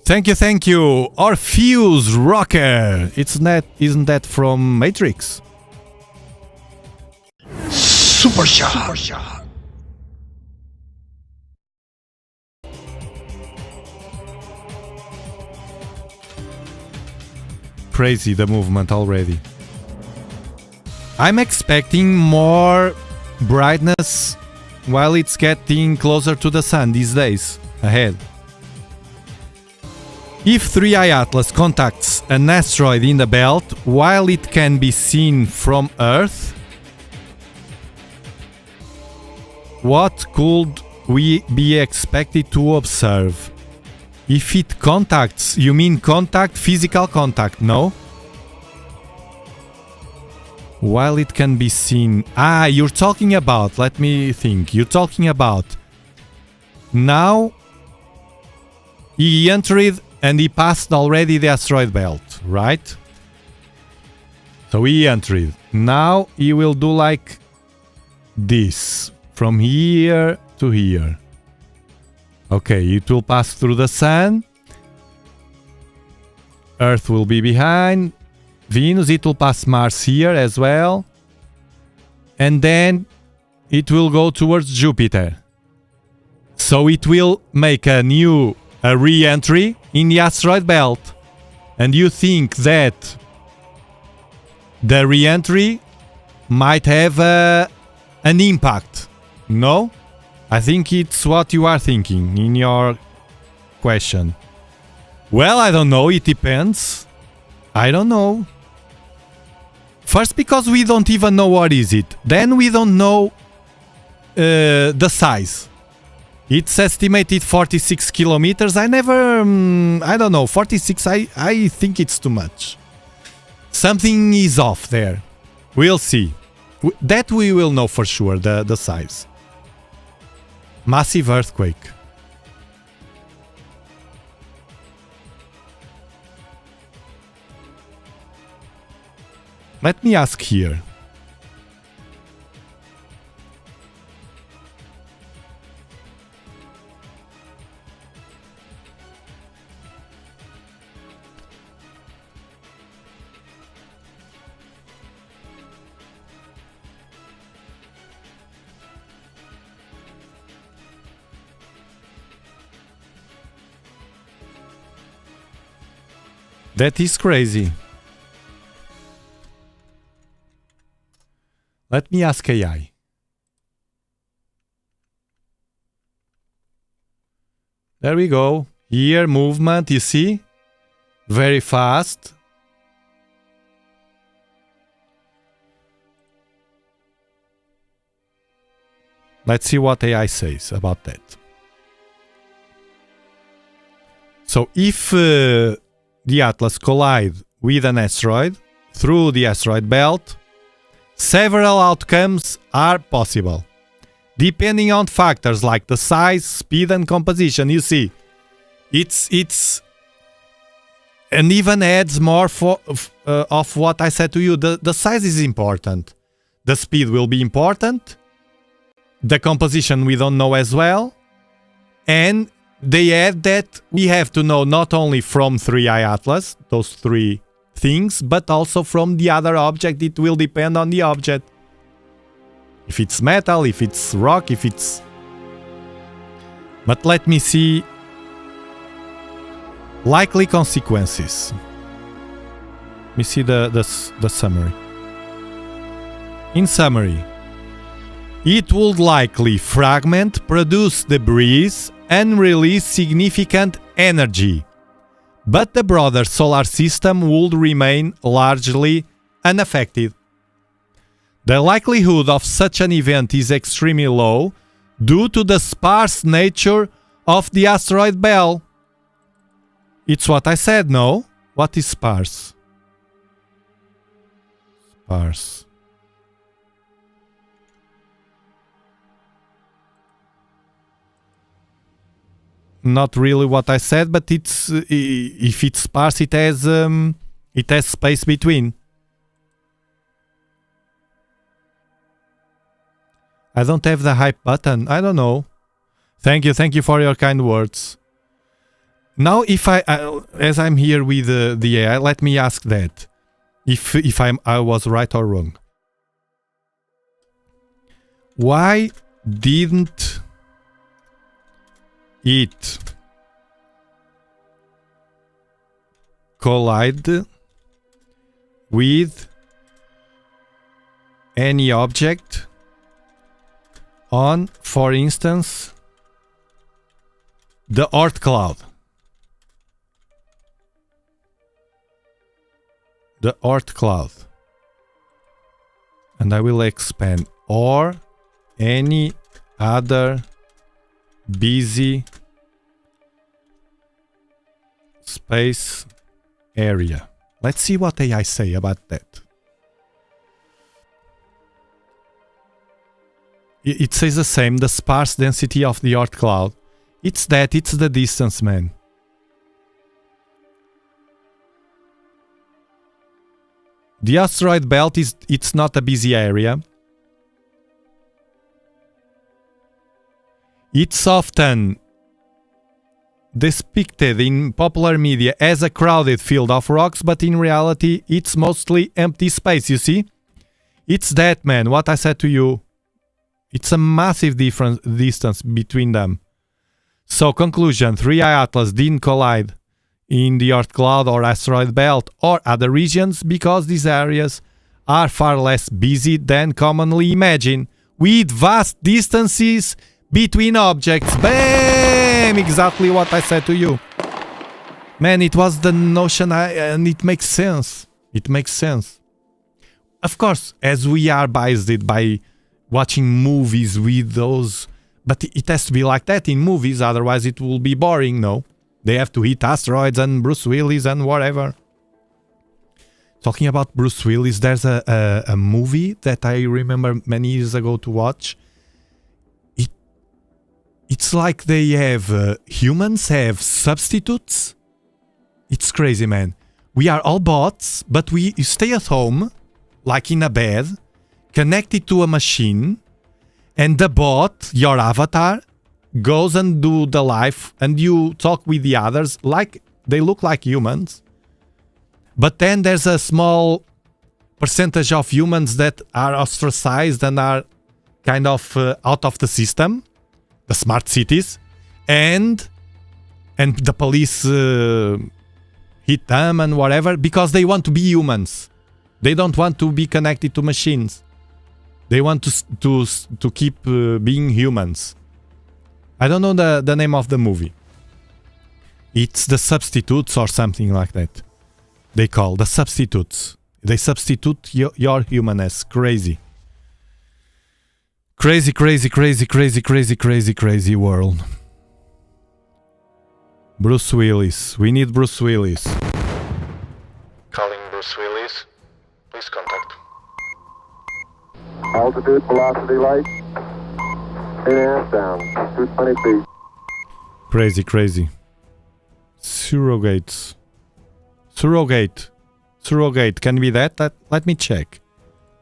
Thank you, thank you. Orpheus Rocker. Isn't that from Matrix? Super shot. Crazy the movement already. I'm expecting more brightness while it's getting closer to the sun these days ahead. If 3i Atlas contacts an asteroid in the belt while it can be seen from Earth, what could we be expected to observe? If it contacts, you mean contact, physical contact, no? While it can be seen... Ah, you're talking about... Let me think. You're talking about... Now... He entered and he passed already the asteroid belt, right? So he entered. Now he will do like... this. From here to here. Okay, it will pass through the sun. Earth will be behind. Venus, it will pass Mars here as well. And then it will go towards Jupiter. So it will make a re-entry in the asteroid belt. And you think that the re-entry might have an impact? No? I think it's what you are thinking in your question. Well, I don't know. It depends. I don't know. First, because we don't even know what is it. Then we don't know the size. It's estimated 46 kilometers. I don't know. 46, I think it's too much. Something is off there. We'll see. That we will know for sure, the size. Massive earthquake. Let me ask here. That is crazy. Let me ask AI. There we go. Here, movement, you see? Very fast. Let's see what AI says about that. So if the Atlas collide with an asteroid through the asteroid belt, several outcomes are possible, depending on factors like the size, speed, and composition. You see, it's and even adds more of what I said to you. The size is important. The speed will be important. The composition we don't know as well. And they add that we have to know not only from 3i Atlas, those three things, but also from the other object. It will depend on the object. If it's metal, if it's rock, if it's... But let me see. Likely consequences. Let me see the summary. In summary, it would likely fragment, produce debris, and release significant energy. But the broader solar system would remain largely unaffected. The likelihood of such an event is extremely low due to the sparse nature of the asteroid belt. It's what I said, no? What is sparse? Sparse. Not really what I said, but it's if it's sparse, it has space between. I don't have the hype button. I don't know. Thank you for your kind words. Now, if as I'm here with the AI, let me ask that. If I was right or wrong. Why didn't it collide with any object on, for instance, the Oort cloud? The Oort cloud. And I will expand. Or any other busy space area. Let's see what AI say about that. It says the same, the sparse density of the Oort cloud. It's that, it's the distance, man. The asteroid belt it's not a busy area. It's often depicted in popular media as a crowded field of rocks, but in reality it's mostly empty space, you see? It's that, man, what I said to you. It's a massive distance between them. So, conclusion, 3i Atlas didn't collide in the Oort cloud or asteroid belt or other regions because these areas are far less busy than commonly imagined, with vast distances between objects. Bam! Exactly what I said to you. Man, it was the notion and it makes sense. It makes sense. Of course, as we are biased by watching movies with those, but it has to be like that in movies, otherwise it will be boring, no? They have to hit asteroids and Bruce Willis and whatever. Talking about Bruce Willis, there's a movie that I remember many years ago to watch. It's like they have, humans have substitutes. It's crazy, man. We are all bots, but we stay at home, like in a bed, connected to a machine, and the bot, your avatar, goes and do the life, and you talk with the others like they look like humans. But then there's a small percentage of humans that are ostracized and are kind of out of the system, the smart cities, and the police hit them and whatever because they want to be humans. They don't want to be connected to machines. They want to keep being humans. I don't know the name of the movie. It's The Substitutes or something like that. They call The Substitutes. They substitute your humanness. Crazy. Crazy, crazy, crazy, crazy, crazy, crazy, crazy world. Bruce Willis. We need Bruce Willis. Calling Bruce Willis. Please contact. Altitude, velocity, light. 8.5 down. 220 feet. Crazy, crazy. Surrogates. Surrogate. Can be that? Let me check.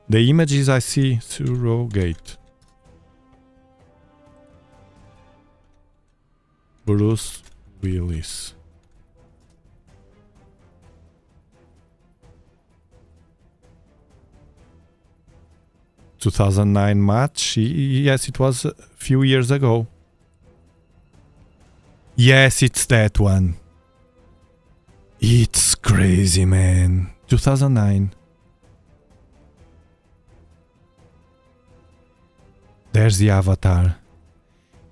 The images I see. Surrogate. Bruce Willis. ...2009 match. Yes, it was a few years ago. Yes, it's that one. It's crazy, man. 2009. There's the avatar.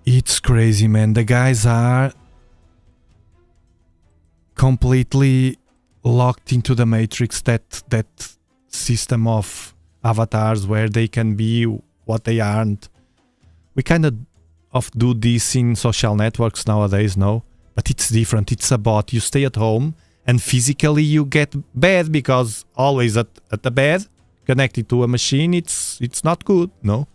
It's crazy, man. The guys are completely locked into the matrix, that system of avatars where they can be what they aren't. We kind of do this in social networks nowadays, no? But it's different. It's a bot. You stay at home and physically you get bad because always at the bed, connected to a machine, it's not good, no?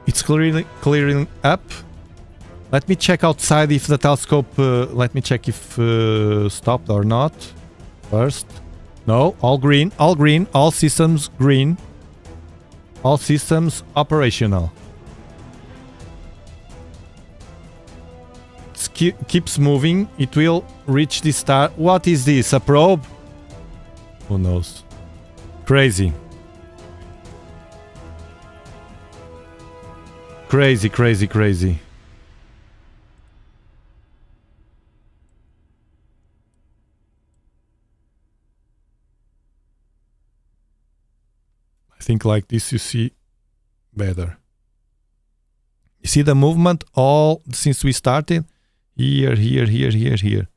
It's clearing up. Let me check outside if the telescope, let me check if stopped or not. First. No, all green, all systems green. All systems operational. It keeps moving. It will reach the star. What is this? A probe? Who knows? Crazy. Crazy, crazy, crazy. I think like this you see better. You see the movement all since we started? Here, here, here, here, here.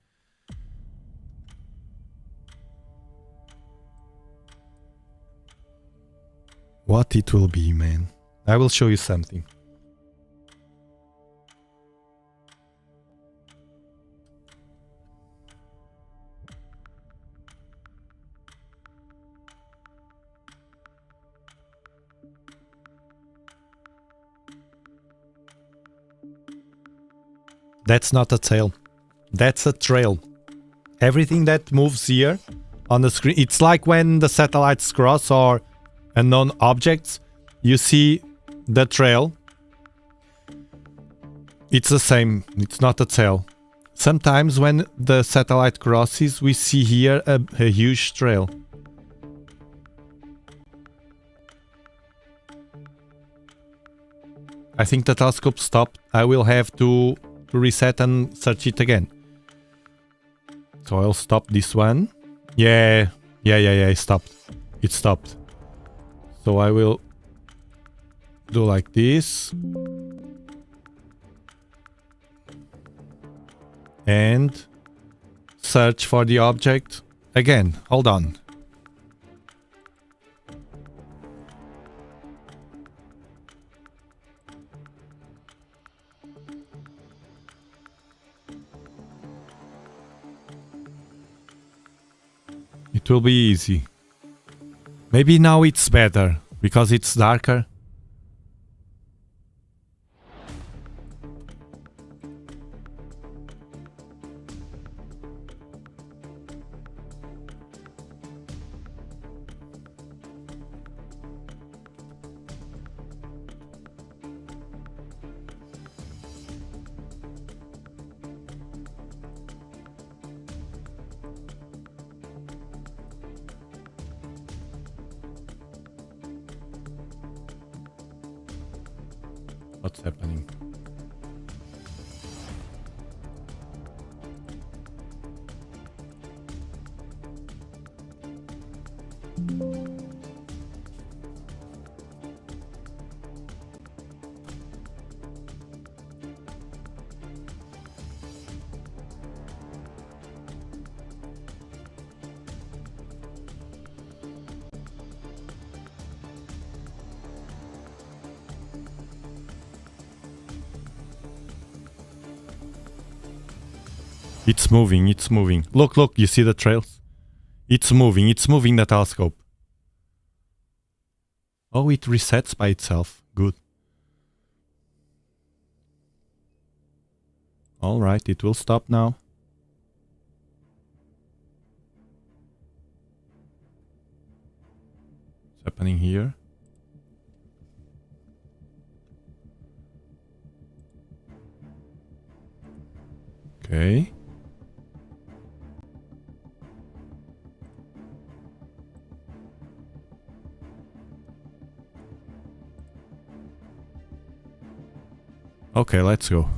What it will be, man. I will show you something. That's not a tail. That's a trail. Everything that moves here on the screen, it's like when the satellites cross or unknown objects, you see the trail. It's the same. It's not a tail. Sometimes when the satellite crosses, we see here a huge trail. I think the telescope stopped. I will have to reset and search it again. So I'll stop this one. Yeah, it stopped. It stopped. So I will do like this. And search for the object again. Hold on. It will be easy. Maybe now it's better because it's darker. What's happening? It's moving, it's moving. Look, look, you see the trails? It's moving the telescope. Oh, it resets by itself. Good. Alright, it will stop now. What's happening here? Okay. Okay, let's go.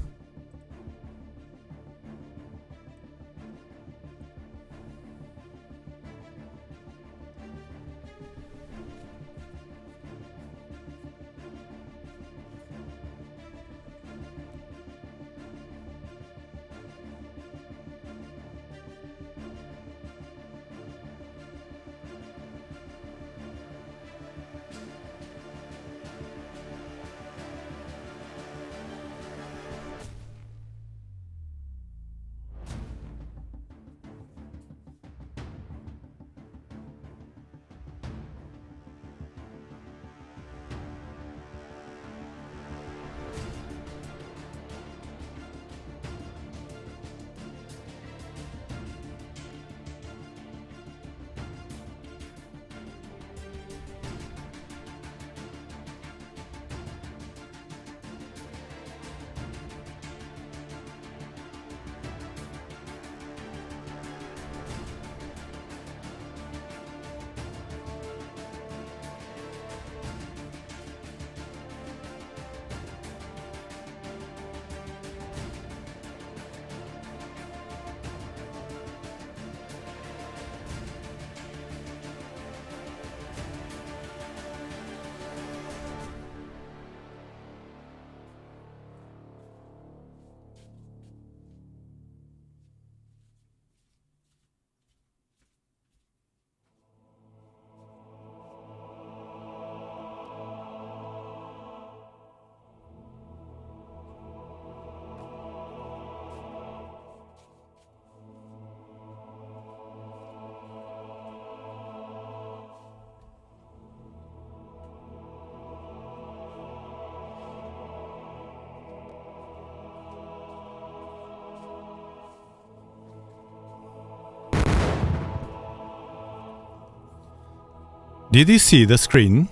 Did you see the screen?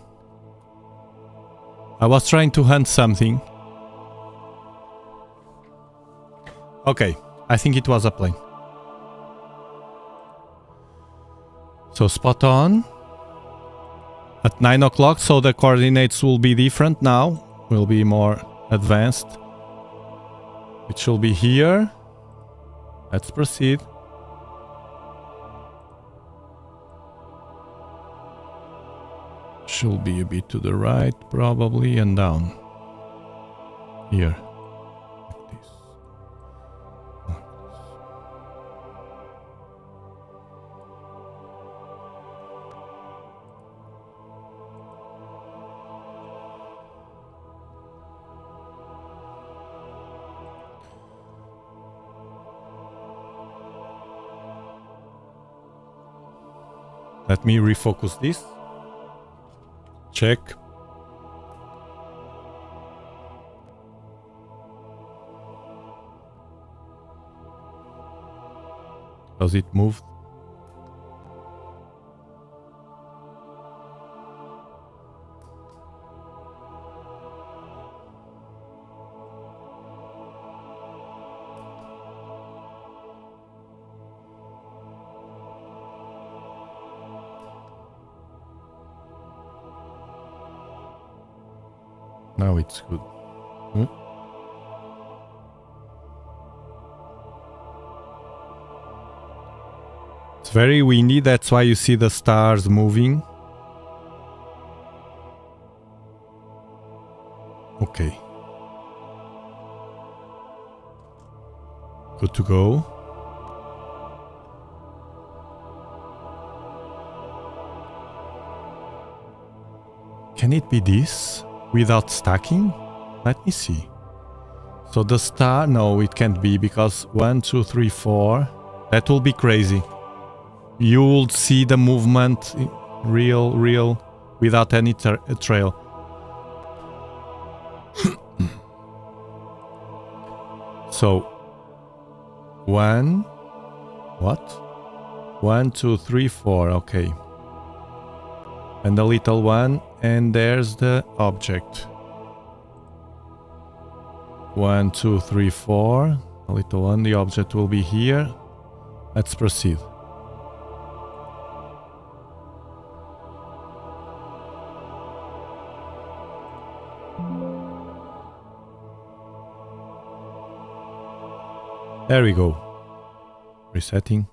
I was trying to hunt something. Okay, I think it was a plane. So spot on. At 9 o'clock, so the coordinates will be different now. Will be more advanced. It should be here. Let's proceed. Should be a bit to the right, probably, and down. Here. Like this. Let me refocus this. Check. Does it move? Now it's good. It's very windy, that's why you see the stars moving. Okay. Good to go. Can it be this? Without stacking? Let me see. So the star, no, it can't be because 1, 2, 3, 4. That will be crazy. You will see the movement real, without any trail. So 1, what? 1, 2, 3, 4, okay. And the little one, and there's the object. 1, 2, 3, 4. A little one, the object will be here. Let's proceed. There we go. Resetting.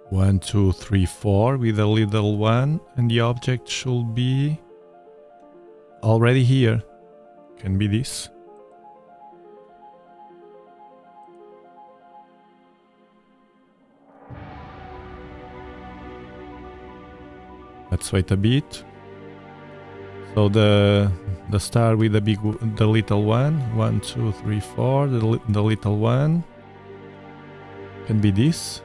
One, two, three, 4 with a little one, and the object should be already here. Can be this. Let's wait a bit. So the star with the little one. 1, 2, 3, 4. The little one can be this.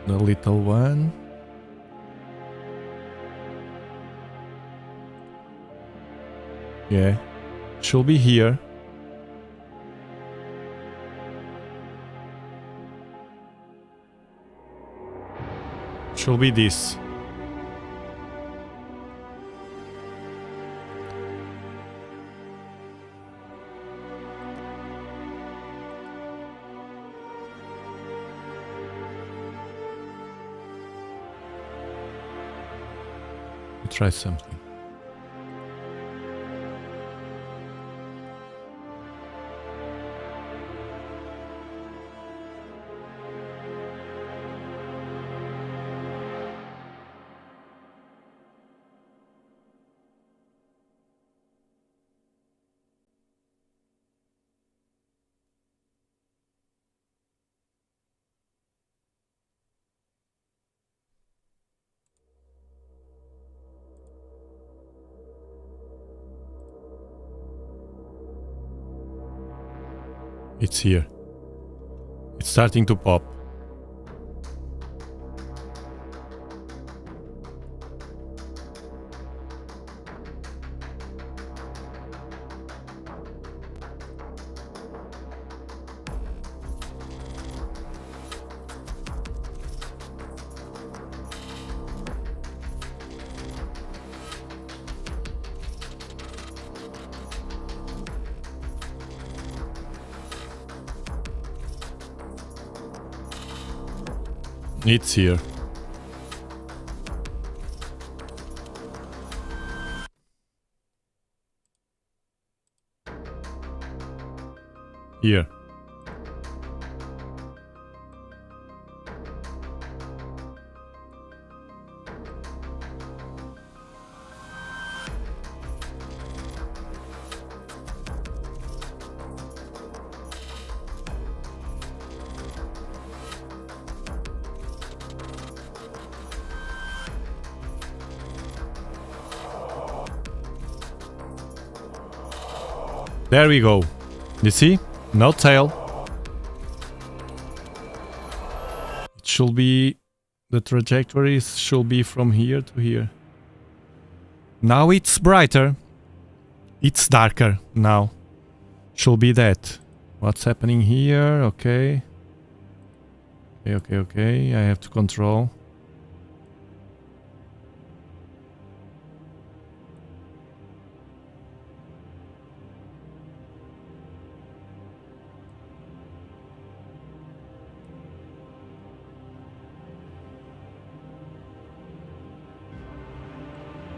The little one. Yeah, should be here. Should be this. Try something. It's here. It's starting to pop. It's here. Here. There we go. You see? No tail. It should be... The trajectories should be from here to here. Now it's brighter. It's darker now. Should be that. What's happening here? Okay. Okay. I have to control.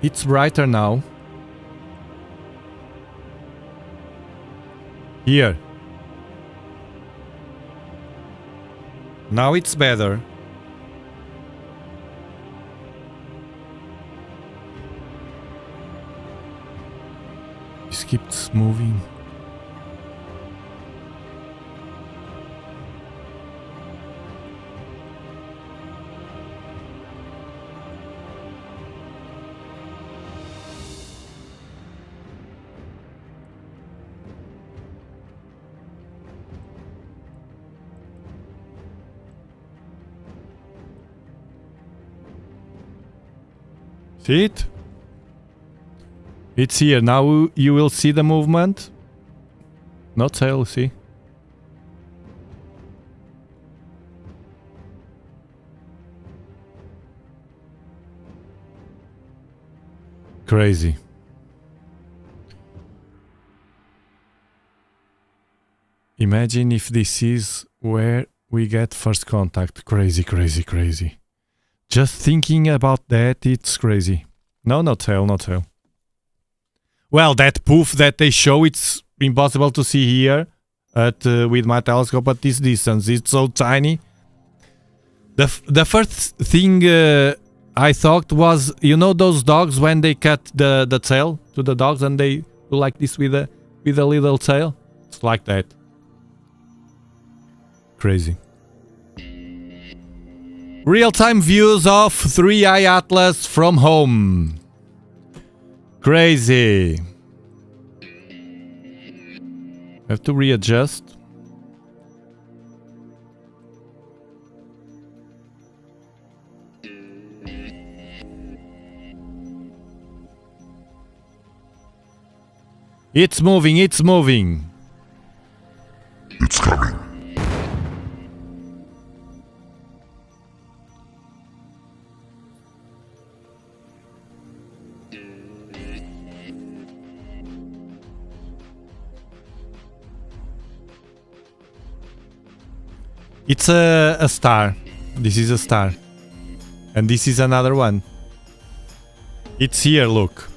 It's brighter now. Here. Now it's better. It keeps moving. See it? It's here. Now you will see the movement. Not tail, see? Crazy. Imagine if this is where we get first contact. Crazy, crazy, crazy. Just thinking about that, it's crazy. No, not tail, not tail. Well, that poof that they show, it's impossible to see here at with my telescope at this distance. It's so tiny. The first thing I thought was, you know those dogs when they cut the tail to the dogs and they do like this with a little tail? It's like that. Crazy. Real-time views of 3i Atlas from home. Crazy. Have to readjust. It's moving, it's moving. It's coming. It's a star. This is a star. And this is another one. It's here, look.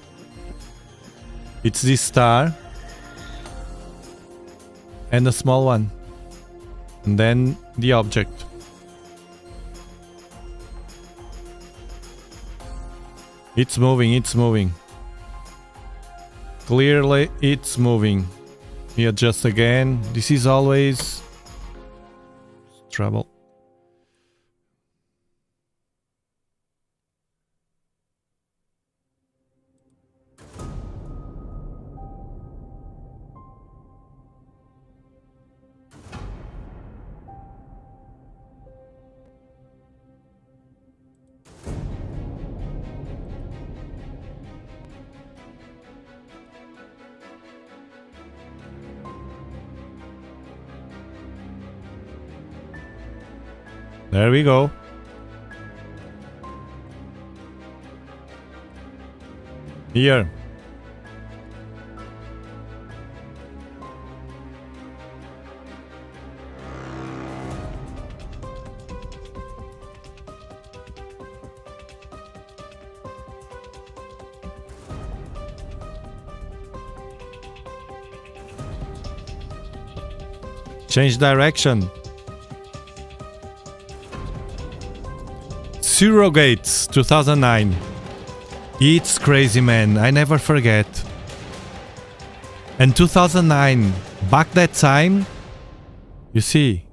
It's this star. And a small one. And then the object. It's moving, it's moving. Clearly, it's moving. We adjust again. This is always trouble. There we go. Here. Change direction. Surrogates 2009. It's crazy, man. I never forget. And 2009, back that time, you see,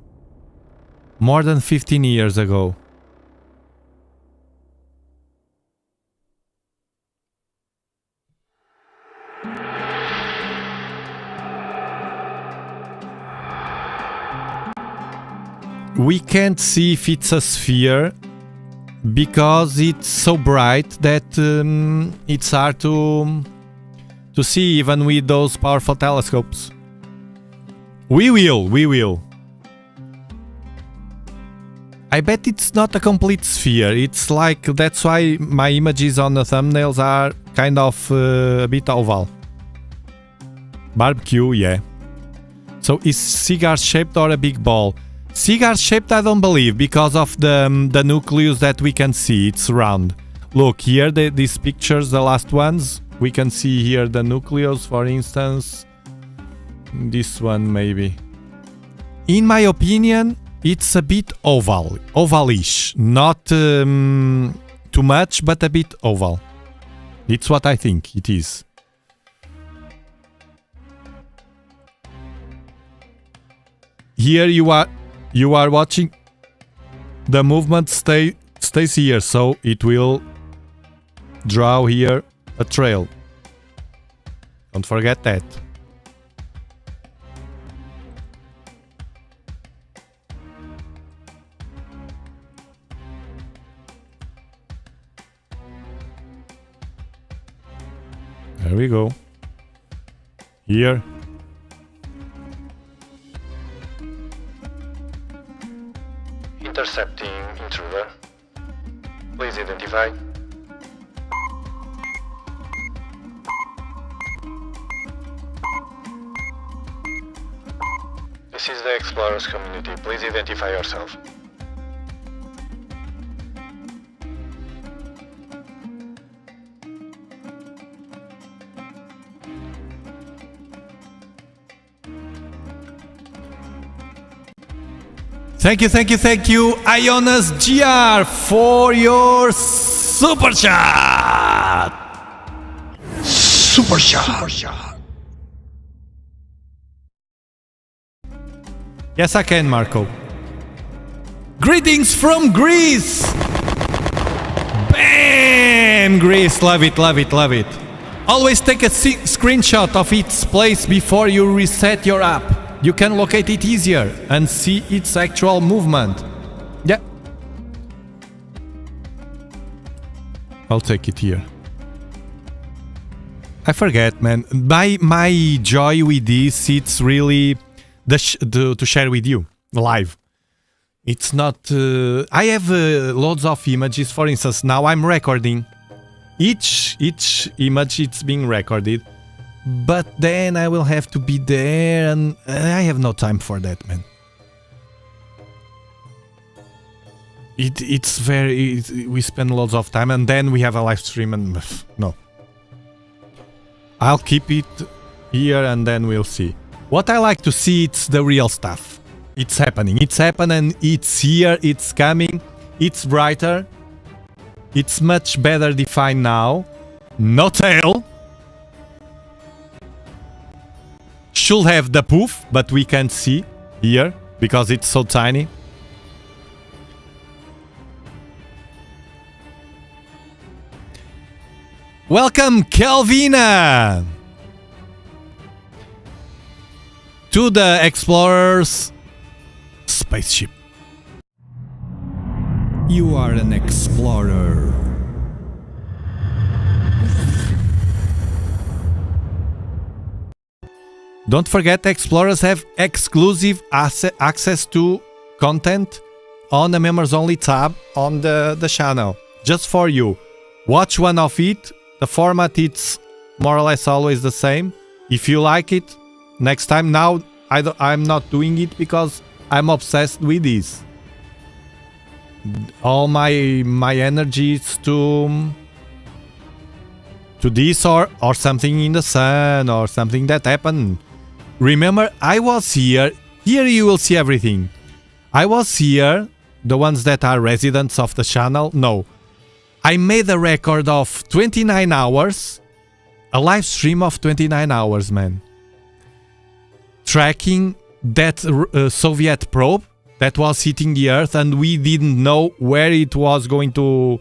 more than 15 years ago. We can't see if it's a sphere because it's so bright that it's hard to see even with those powerful telescopes. We will. I bet it's not a complete sphere. It's like, that's why my images on the thumbnails are kind of a bit oval. Barbecue, yeah. So is cigar shaped or a big ball? Cigar shaped, I don't believe, because of the nucleus that we can see. It's round. Look here, these pictures, the last ones, we can see here the nucleus, for instance. This one maybe. In my opinion, it's a bit ovalish. Not too much, but a bit oval. It's what I think it is. Here you are watching the movement stays here, so it will draw here a trail. Don't forget that. There we go. Here. Intercepting intruder. Please identify. This is the Explorers community. Please identify yourself. Thank you, Ionas GR, for your super chat. Super shot. Yes, I can, Marco. Greetings from Greece. Bam, Greece, love it. Always take a screenshot of its place before you reset your app. You can locate it easier and see its actual movement. Yeah. I'll take it here. I forget, man. My joy with this, it's really to share with you live. It's not... I have loads of images. For instance, now I'm recording. Each image, it's being recorded. But then I will have to be there and I have no time for that, man. It's very... we spend lots of time and then we have a live stream and... no. I'll keep it here and then we'll see. What I like to see, it's the real stuff. It's happening. It's happening. It's here. It's coming. It's brighter. It's much better defined now. No tail. Should have the poof, but we can't see here because it's so tiny. Welcome, Kelvina, to the Explorer's spaceship. You are an explorer. Don't forget, Explorers have exclusive access to content on the members only tab on the channel, just for you. Watch one of it. The format, it's more or less always the same. If you like it, next time. Now I'm not doing it because I'm obsessed with this. All my energy is to this or something in the sun or something that happened. Remember, I was here. Here you will see everything. I was here. The ones that are residents of the channel, no. I made a record of 29 hours. A live stream of 29 hours, man. Tracking that Soviet probe that was hitting the Earth, and we didn't know where it was going to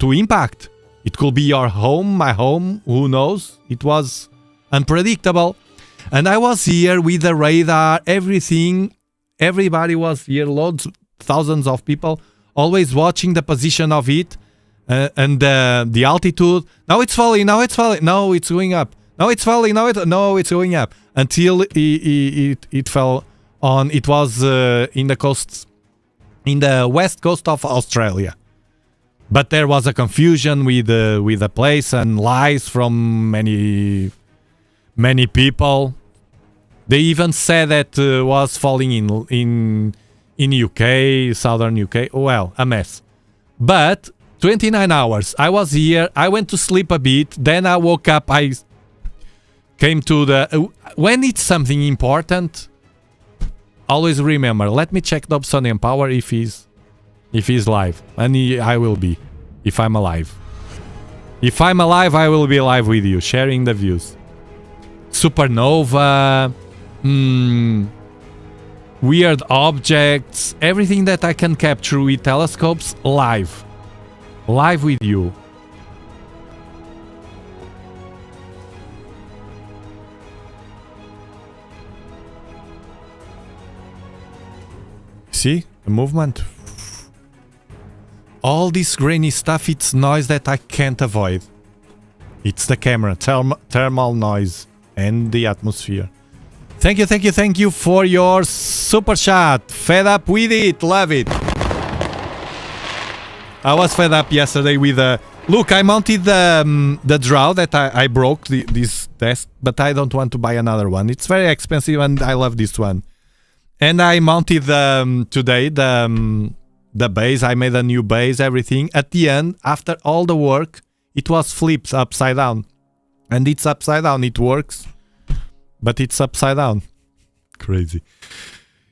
impact. It could be your home, my home, who knows? It was unpredictable. And I was here with the radar, everything. Everybody was here, loads, thousands of people, always watching the position of it and the altitude. Now it's falling, now it's falling, no, it's going up. Now it's falling, no, it's going up. Until it fell on, it was in the west coast of Australia. But there was a confusion with the place and lies from many people. They even said that was falling in UK, southern UK. Well, a mess. But 29 hours. I was here. I went to sleep a bit. Then I woke up. I came to the... when it's something important, always remember. Let me check Dobsonian Power if he's live. And I will be. If I'm alive. If I'm alive, I will be live with you. Sharing the views. Supernova... weird objects, everything that I can capture with telescopes, live with you. See the movement? All this grainy stuff, it's noise that I can't avoid. It's the camera, thermal noise and the atmosphere. Thank you for your super chat. Fed up with it, love it. I was fed up yesterday with look, I mounted the draw that I broke this desk, but I don't want to buy another one. It's very expensive and I love this one. And I mounted today the base. I made a new base, everything. At the end, after all the work, it was flipped upside down. And it's upside down, it works. But it's upside down. Crazy.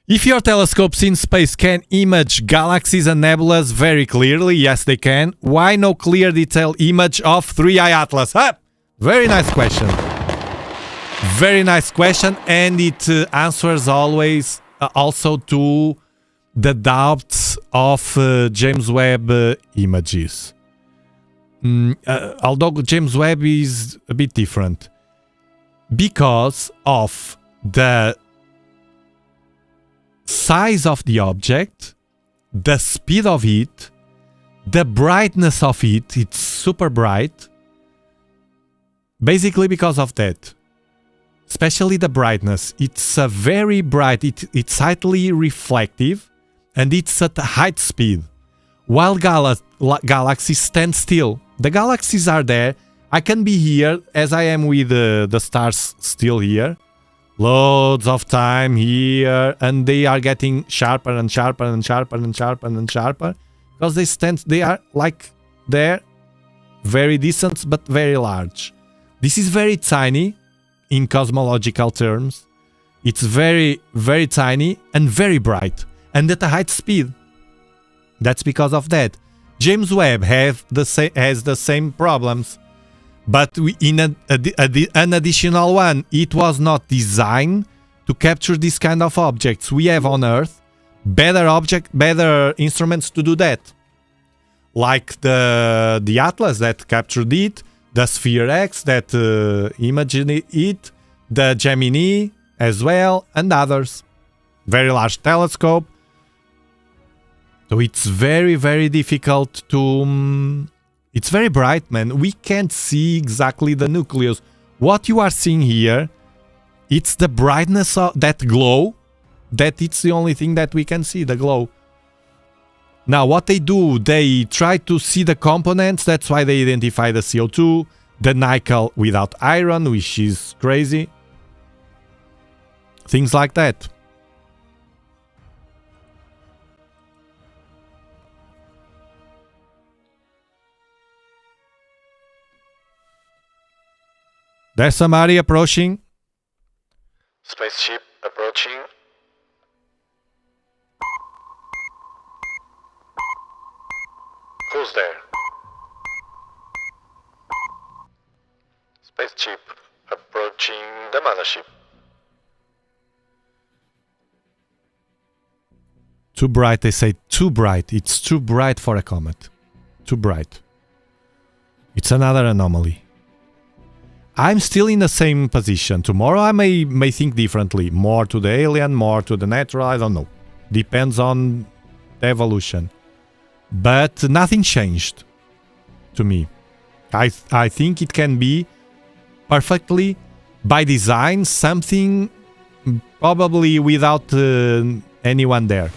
If your telescopes in space can image galaxies and nebulas very clearly, yes they can, why no clear detailed image of 3i Atlas? Huh? Very nice question. Very nice question, and it answers always also to the doubts of James Webb images. Although James Webb is a bit different. Because of the size of the object, the speed of it, the brightness of it, it's super bright. Basically because of that. Especially the brightness. It's a very bright, it's highly reflective and it's at a high speed. While galaxies stand still. The galaxies are there. I can be here as I am with the stars still here. Loads of time here, and they are getting sharper and sharper and sharper and sharper and sharper because they are like there, very distant but very large. This is very tiny in cosmological terms. It's very, very tiny and very bright and at a high speed. That's because of that. James Webb has the same problems. But in an additional one, it was not designed to capture this kind of objects. We have on Earth better instruments to do that. Like the Atlas that captured it, the Sphere X that imaged it, the Gemini as well, and others. Very large telescope. So it's very, very difficult to... It's very bright, man. We can't see exactly the nucleus. What you are seeing here, it's the brightness of that glow. That it's the only thing that we can see, the glow. Now, what they do, they try to see the components. That's why they identify the CO2, the nickel without iron, which is crazy. Things like that. There's somebody approaching. Spaceship approaching. Who's there? Spaceship approaching the mothership. Too bright, they say. Too bright. It's too bright for a comet. Too bright. It's another anomaly. I'm still in the same position. Tomorrow I may think differently. More to the alien, more to the natural, I don't know. Depends on the evolution. But nothing changed to me. I think it can be perfectly by design something probably without anyone there.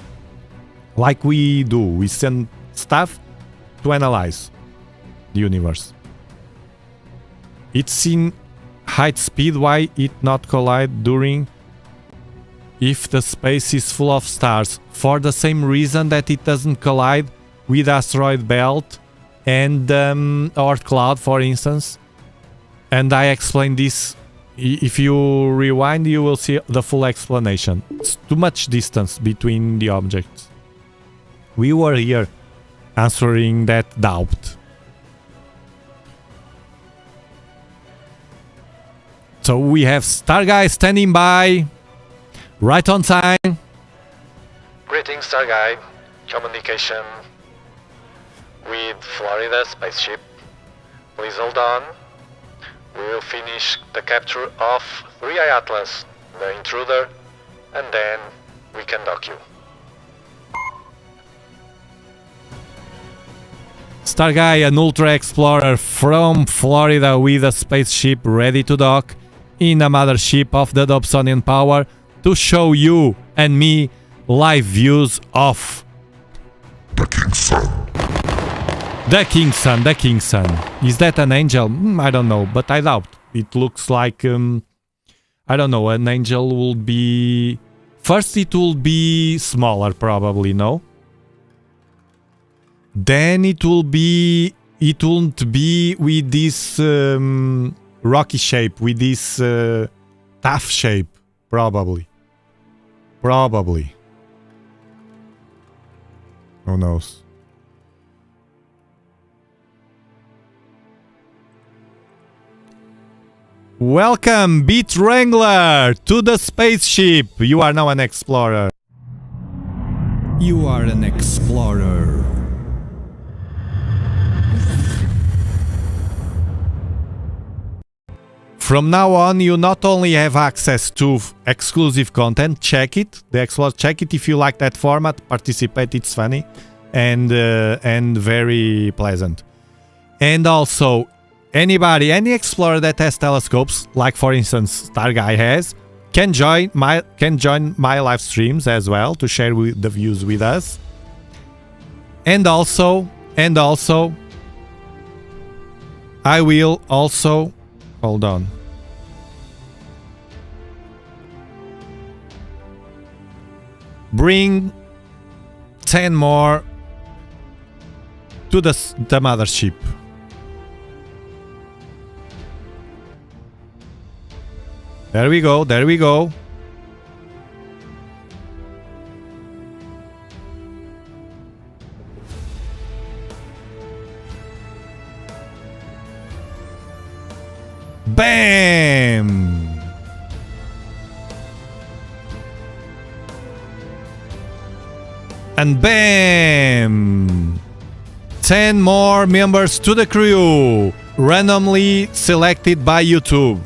Like we do. We send stuff to analyze the universe. It's in height speed, why it not collide during if the space is full of stars? For the same reason that it doesn't collide with asteroid belt and Oort cloud, for instance. And I explained this. If you rewind, you will see the full explanation. It's too much distance between the objects. We were here answering that doubt. So we have Starguy standing by, right on time. Greetings, Starguy. Communication with Florida spaceship. Please hold on. We will finish the capture of 3i Atlas, the intruder, and then we can dock you. Starguy, an Ultra Explorer from Florida with a spaceship ready to dock in a mothership of the Dobsonian power to show you and me live views of The King's Son. The King's Son. Is that an angel? I don't know, but I doubt. It looks like, I don't know, an angel will be... First it will be smaller probably, no? Then it won't be with this rocky shape, with this tough shape, probably. Probably. Who knows? Welcome, Beat Wrangler, to the spaceship. You are now an explorer. You are an explorer. From now on, you not only have access to exclusive content, check it, the Explorer, check it if you like that format, participate, it's funny and very pleasant. And also, anybody, any explorer that has telescopes, like for instance Starguy has, can join my live streams as well to share the views with us. And also, I will also, hold on. Bring 10 more to the mothership. There we go, there we go. Bam! And bam! 10 more members to the crew, randomly selected by YouTube.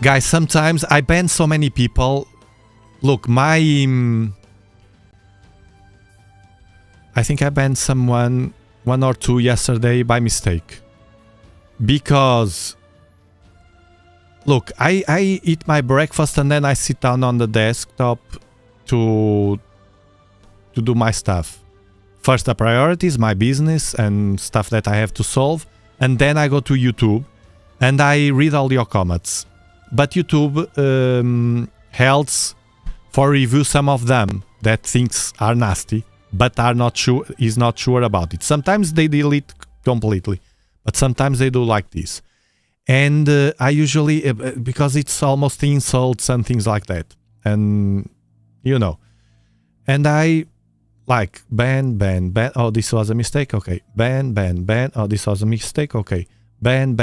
Guys, sometimes I ban so many people. Look, I think I banned someone, one or two yesterday by mistake. Because, look, I eat my breakfast and then I sit down on the desktop to to do my stuff. First the priorities, my business and stuff that I have to solve, and then I go to YouTube and I read all your comments. But YouTube helps for review some of them that things are nasty, but are not sure, is not sure about it. Sometimes they delete completely, but sometimes they do like this. And I usually, because it's almost insults and things like that, and you know, and I like ban, oh, this was a mistake, okay, ban, oh, this was a mistake, okay, ban,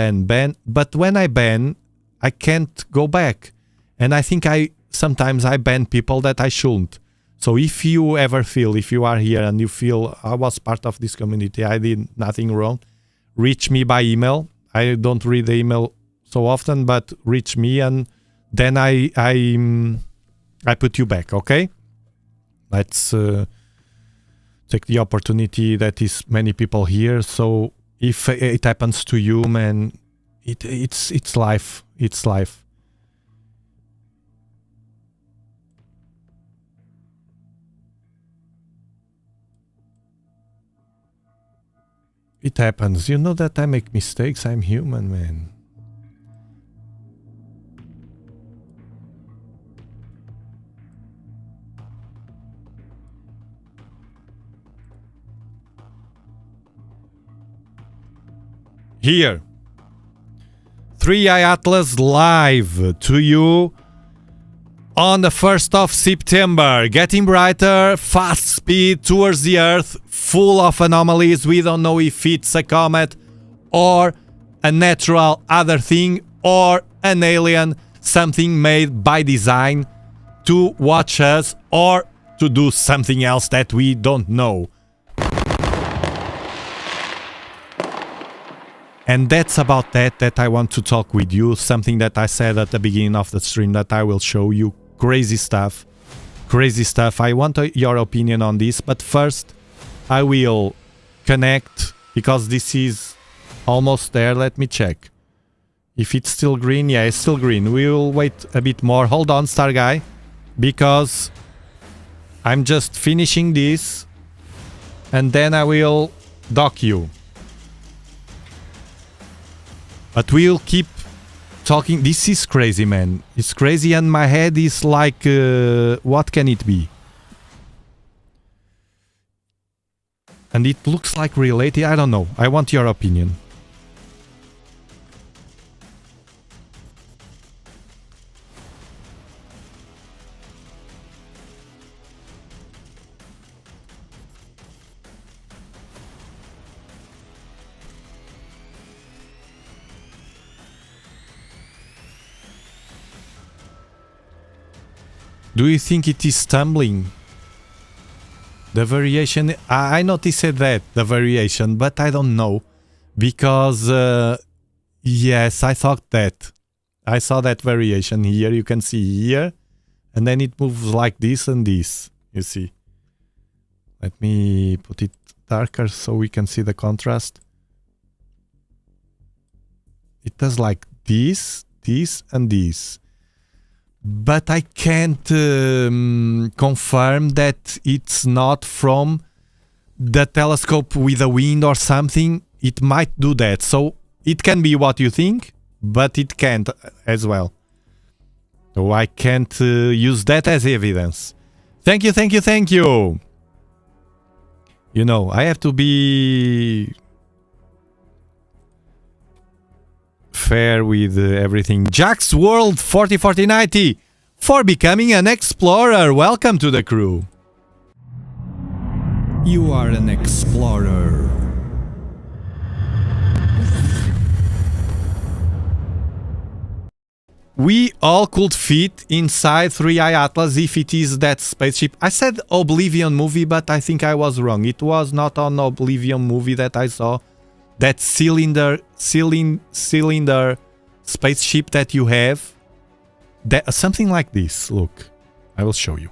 but when I ban, I can't go back, and I think sometimes I ban people that I shouldn't. So if you ever feel, if you are here and you feel I was part of this community, I did nothing wrong, reach me by email. I don't read the email so often, but reach me and then I put you back, okay? Let's take the opportunity that is many people here. So if it happens to you, man, it's life. It's life. It happens. You know that I make mistakes. I'm human, man. Here. 3i Atlas live to you on the 1st of September. Getting brighter, fast speed towards the Earth, full of anomalies. We don't know if it's a comet or a natural other thing or an alien, something made by design to watch us or to do something else that we don't know. And that's about that I want to talk with you. Something that I said at the beginning of the stream that I will show you. Crazy stuff. Crazy stuff. I want your opinion on this. But first, I will connect because this is almost there. Let me check. If it's still green. Yeah, it's still green. We will wait a bit more. Hold on, Star Guy. Because I'm just finishing this. And then I will dock you. But we'll keep talking. This is crazy, man. It's crazy and my head is like, what can it be? And it looks like related. I don't know. I want your opinion. Do you think it is tumbling? The variation, I noticed that, the variation, but I don't know. Because, yes, I thought that. I saw that variation here, you can see here. And then it moves like this and this, you see. Let me put it darker so we can see the contrast. It does like this, this and this. But I can't confirm that it's not from the telescope with the wind or something. It might do that. So it can be what you think, but it can't as well. So I can't use that as evidence. Thank you, thank you, thank you. You know, I have to be fair with everything. Jack's World 404090 for becoming an explorer. Welcome to the crew. You are an explorer. We all could fit inside 3i Atlas if it is that spaceship. I said Oblivion movie, but I think I was wrong. It was not on Oblivion movie that I saw. That cylinder spaceship that you have, that something like this. Look, I will show you.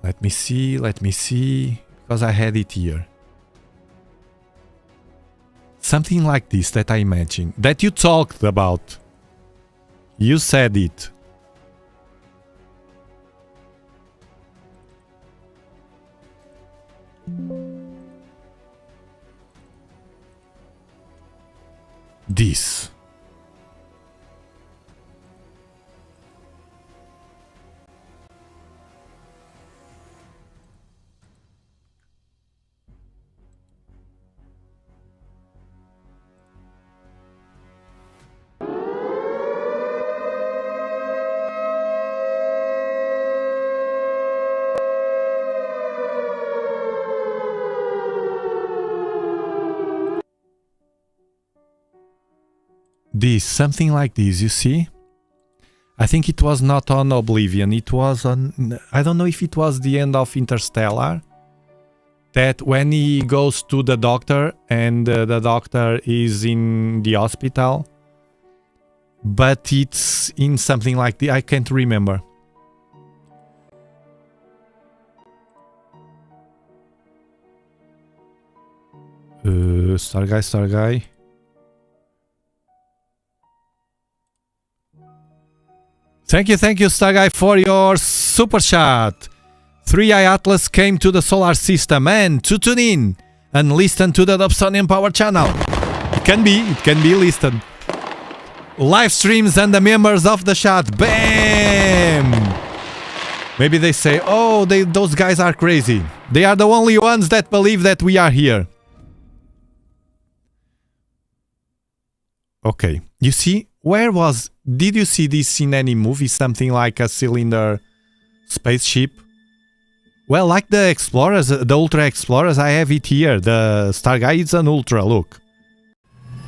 Let me see, because I had it here. Something like this that I imagine, that you talked about. You said it. This. This, something like this, you see? I think it was not on Oblivion, it was on... I don't know if it was the end of Interstellar. That when he goes to the doctor and the doctor is in the hospital. But it's in something like the... I can't remember. Starguy. Thank you, Starguy, for your super chat. 3i Atlas came to the solar system, and to tune in and listen to the Dobsonian Power channel. It can be listened. Live streams and the members of the chat. Bam! Maybe they say, oh, those guys are crazy. They are the only ones that believe that we are here. Okay, you see, did you see this in any movie? Something like a cylinder spaceship? Well, like the Explorers, the Ultra Explorers, I have it here. The Starguy is an Ultra, look.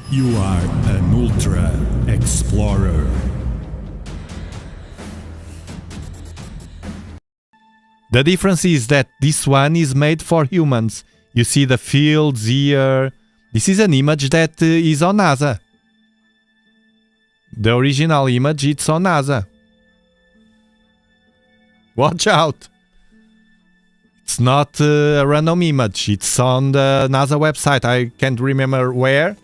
You are an Ultra Explorer. The difference is that this one is made for humans. You see the fields here. This is an image that is on NASA. The original image, it's on NASA. Watch out! It's not a random image. It's on the NASA website. I can't remember where.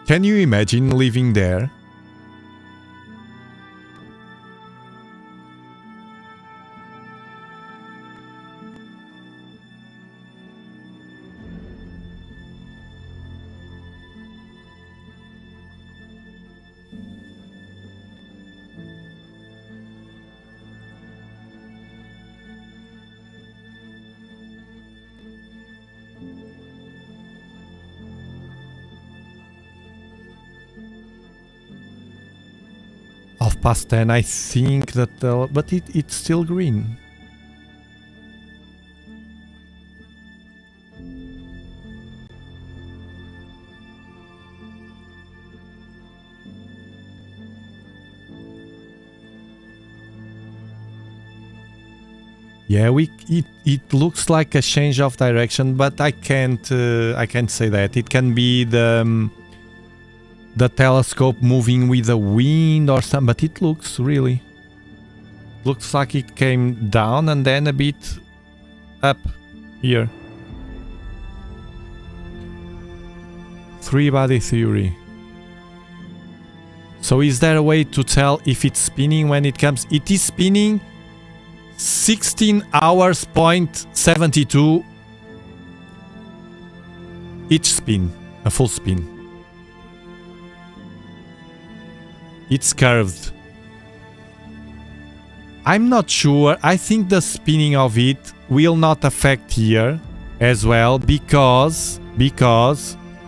Can you imagine living there? Past 10, I think that, but it's still green. Yeah, it looks like a change of direction, but I can't say that. It can be the telescope moving with the wind or something, but it looks like it came down and then a bit up here. Three-body theory. So is there a way to tell if it's spinning when it comes? It is spinning 16 hours point 72 each spin, a full spin. It's curved. I'm not sure. I think the spinning of it will not affect here as well because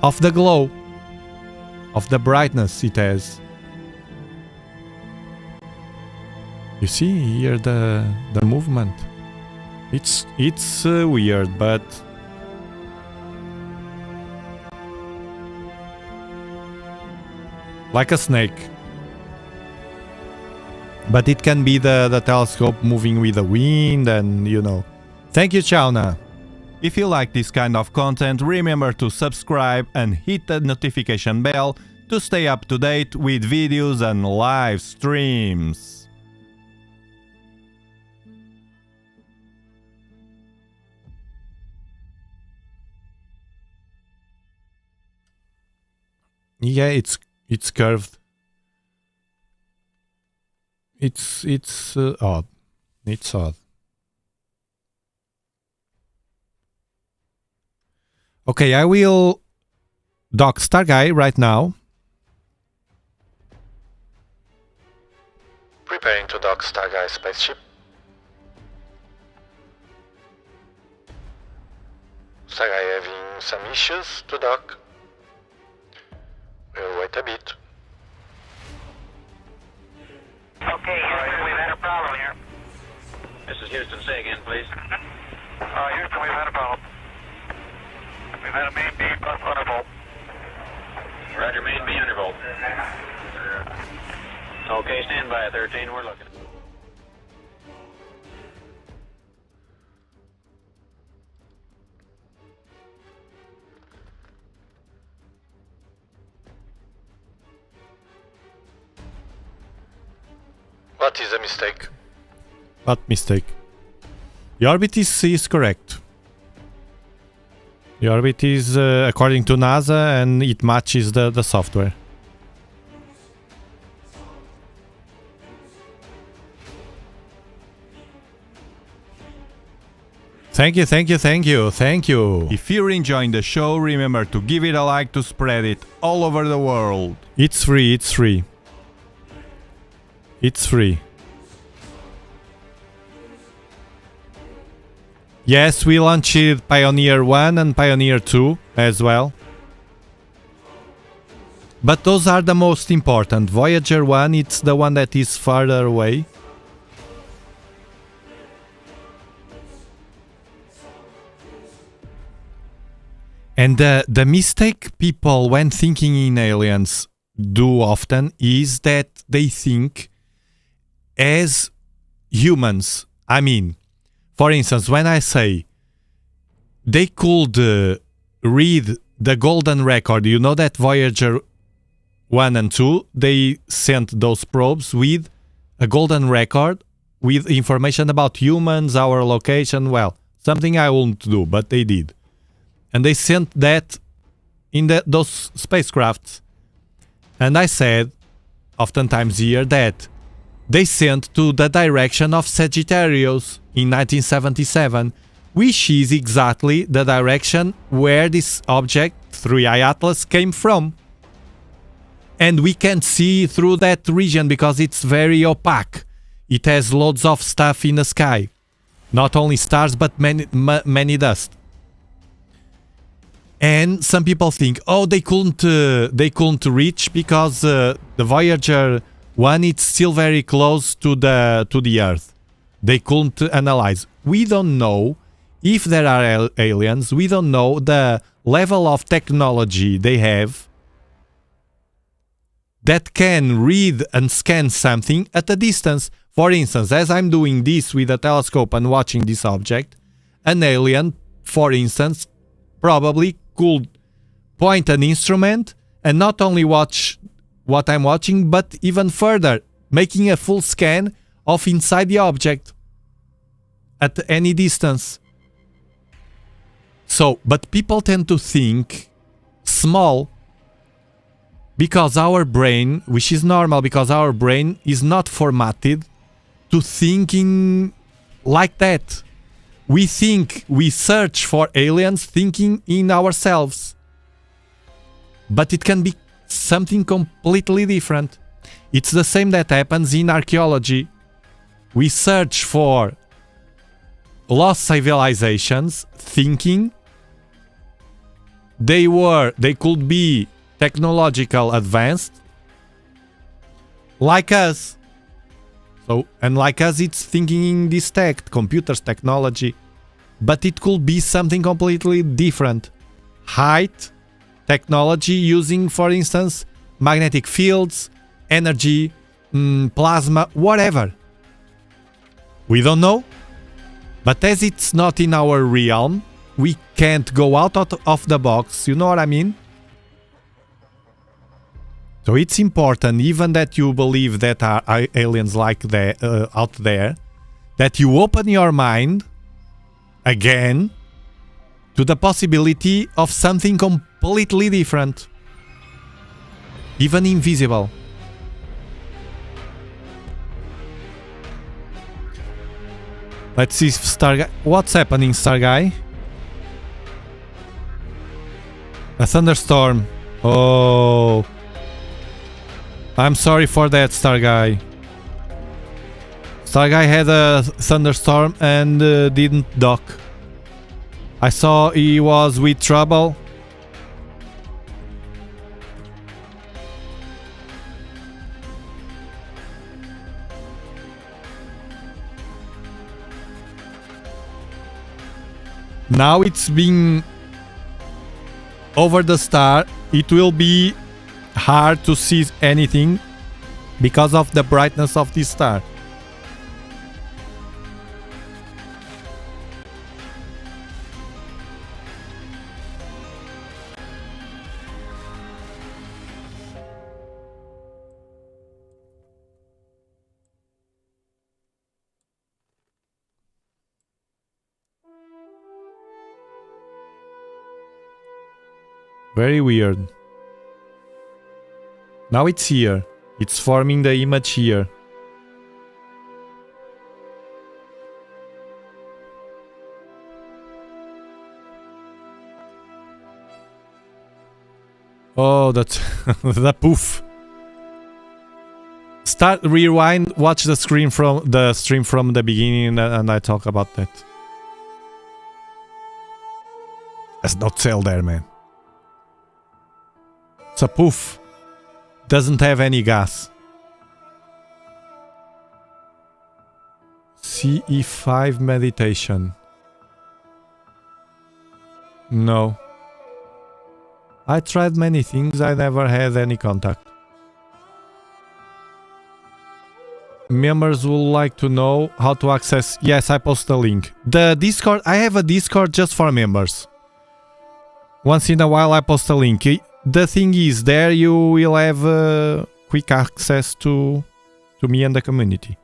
of the glow, of the brightness it has. You see here the movement. It's weird, but like a snake. But it can be the telescope moving with the wind and, you know. Thank you, Chauna. If you like this kind of content, remember to subscribe and hit the notification bell to stay up to date with videos and live streams. Yeah, it's curved. It's odd. It's odd. Okay, I will dock Starguy right now. Preparing to dock Starguy spaceship. Starguy having some issues to dock. We'll wait a bit. Okay, Houston, we've had a problem here. This is Houston. Say again, please. Houston, we've had a problem. We've had a main B plus undervolt. Roger, main B undervolt. Okay, stand by at 13. We're looking. What is a mistake? What mistake? The orbit is correct. The orbit is according to NASA, and it matches the software. Thank you, thank you, thank you, thank you. If you're enjoying the show, remember to give it a like to spread it all over the world. It's free, it's free. It's free. Yes, we launched Pioneer 1 and Pioneer 2 as well. But those are the most important. Voyager 1, it's the one that is farther away. And the mistake people, when thinking in aliens, do often is that they think as humans. I mean, for instance, when I say they could read the golden record, you know that Voyager 1 and 2, they sent those probes with a golden record with information about humans, our location, well, something I won't do, but they did. And they sent that in those spacecrafts. And I said, oftentimes here, that they sent to the direction of Sagittarius in 1977, which is exactly the direction where this object, 3i Atlas, came from. And we can't see through that region because it's very opaque. It has loads of stuff in the sky. Not only stars, but many dust. And some people think, oh, they couldn't reach because the Voyager 1 it's still very close to the Earth. They couldn't analyze. We don't know if there are aliens. We don't know the level of technology they have that can read and scan something at a distance. For instance, as I'm doing this with a telescope and watching this object, an alien, for instance, probably could point an instrument and not only watch what I'm watching, but even further, making a full scan of inside the object at any distance. So, but people tend to think small because our brain, which is normal because our brain is not formatted to thinking like that. We think, we search for aliens thinking in ourselves. But it can be something completely different. It's the same that happens in archaeology. We search for lost civilizations thinking they could be technological advanced like us. So, and like us, it's thinking in this tech, computers, technology, but it could be something completely different. Height, technology using, for instance, magnetic fields, energy, plasma, whatever. We don't know, but as it's not in our realm, we can't go out of the box, you know what I mean? So it's important, even that you believe that are aliens like that out there, that you open your mind again to the possibility of something completely different, even invisible. Let's see if Star Guy... What's happening, Star Guy? A thunderstorm. Oh. I'm sorry for that, Star Guy. Star Guy had a thunderstorm and didn't dock. I saw he was with trouble. Now it's being over the star. It will be hard to see anything because of the brightness of this star. Very weird. Now it's here. It's forming the image here. Oh, that's the poof. Start, rewind, watch the stream from the beginning, and I talk about that. There's no tail there, man. It's a poof. Doesn't have any gas. CE5 meditation. No. I tried many things, I never had any contact. Members would like to know how to access... Yes, I post a link. The Discord, I have a Discord just for members. Once in a while I post a link. The thing is, there you will have quick access to me and the community.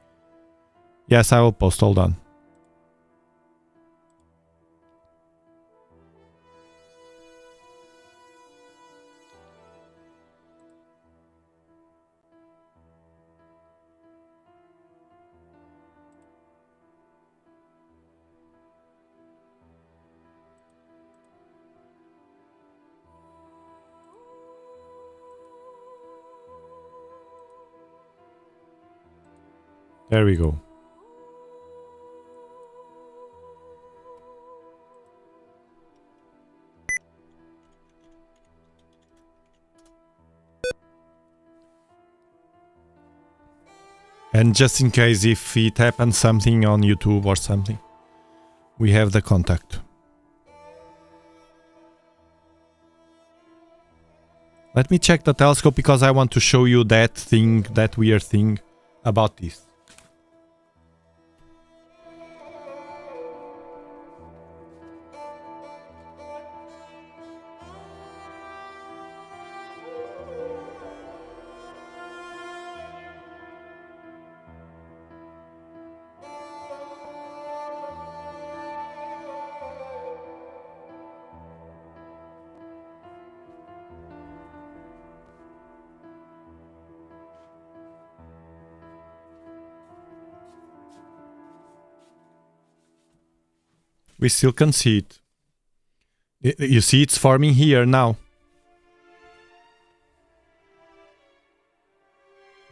Yes, I will post, hold on. There we go. And just in case if it happens something on YouTube or something, we have the contact. Let me check the telescope because I want to show you that thing, that weird thing about this. We still can see it. You see it's forming here now.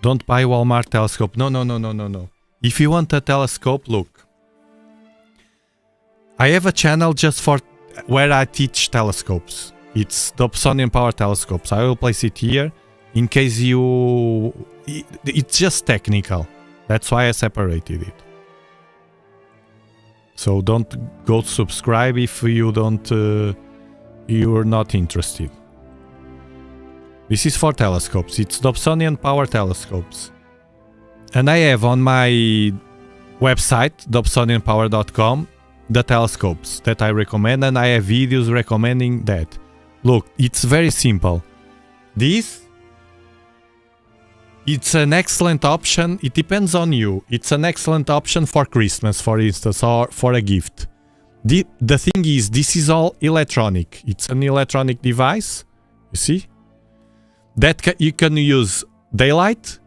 Don't buy Walmart telescope. No. If you want a telescope, look. I have a channel just for where I teach telescopes. It's Dobsonian power telescopes. I will place it here in case you... It's just technical. That's why I separated it. So don't go subscribe if you don't, you're not interested. This is for telescopes. It's Dobsonian power telescopes. And I have on my website, dobsonianpower.com, the telescopes that I recommend, and I have videos recommending that. Look, it's very simple. This, it's an excellent option. It depends on you. It's an excellent option for Christmas, for instance, or for a gift. The thing is, this is all electronic. It's an electronic device, you see? That you can use daylight.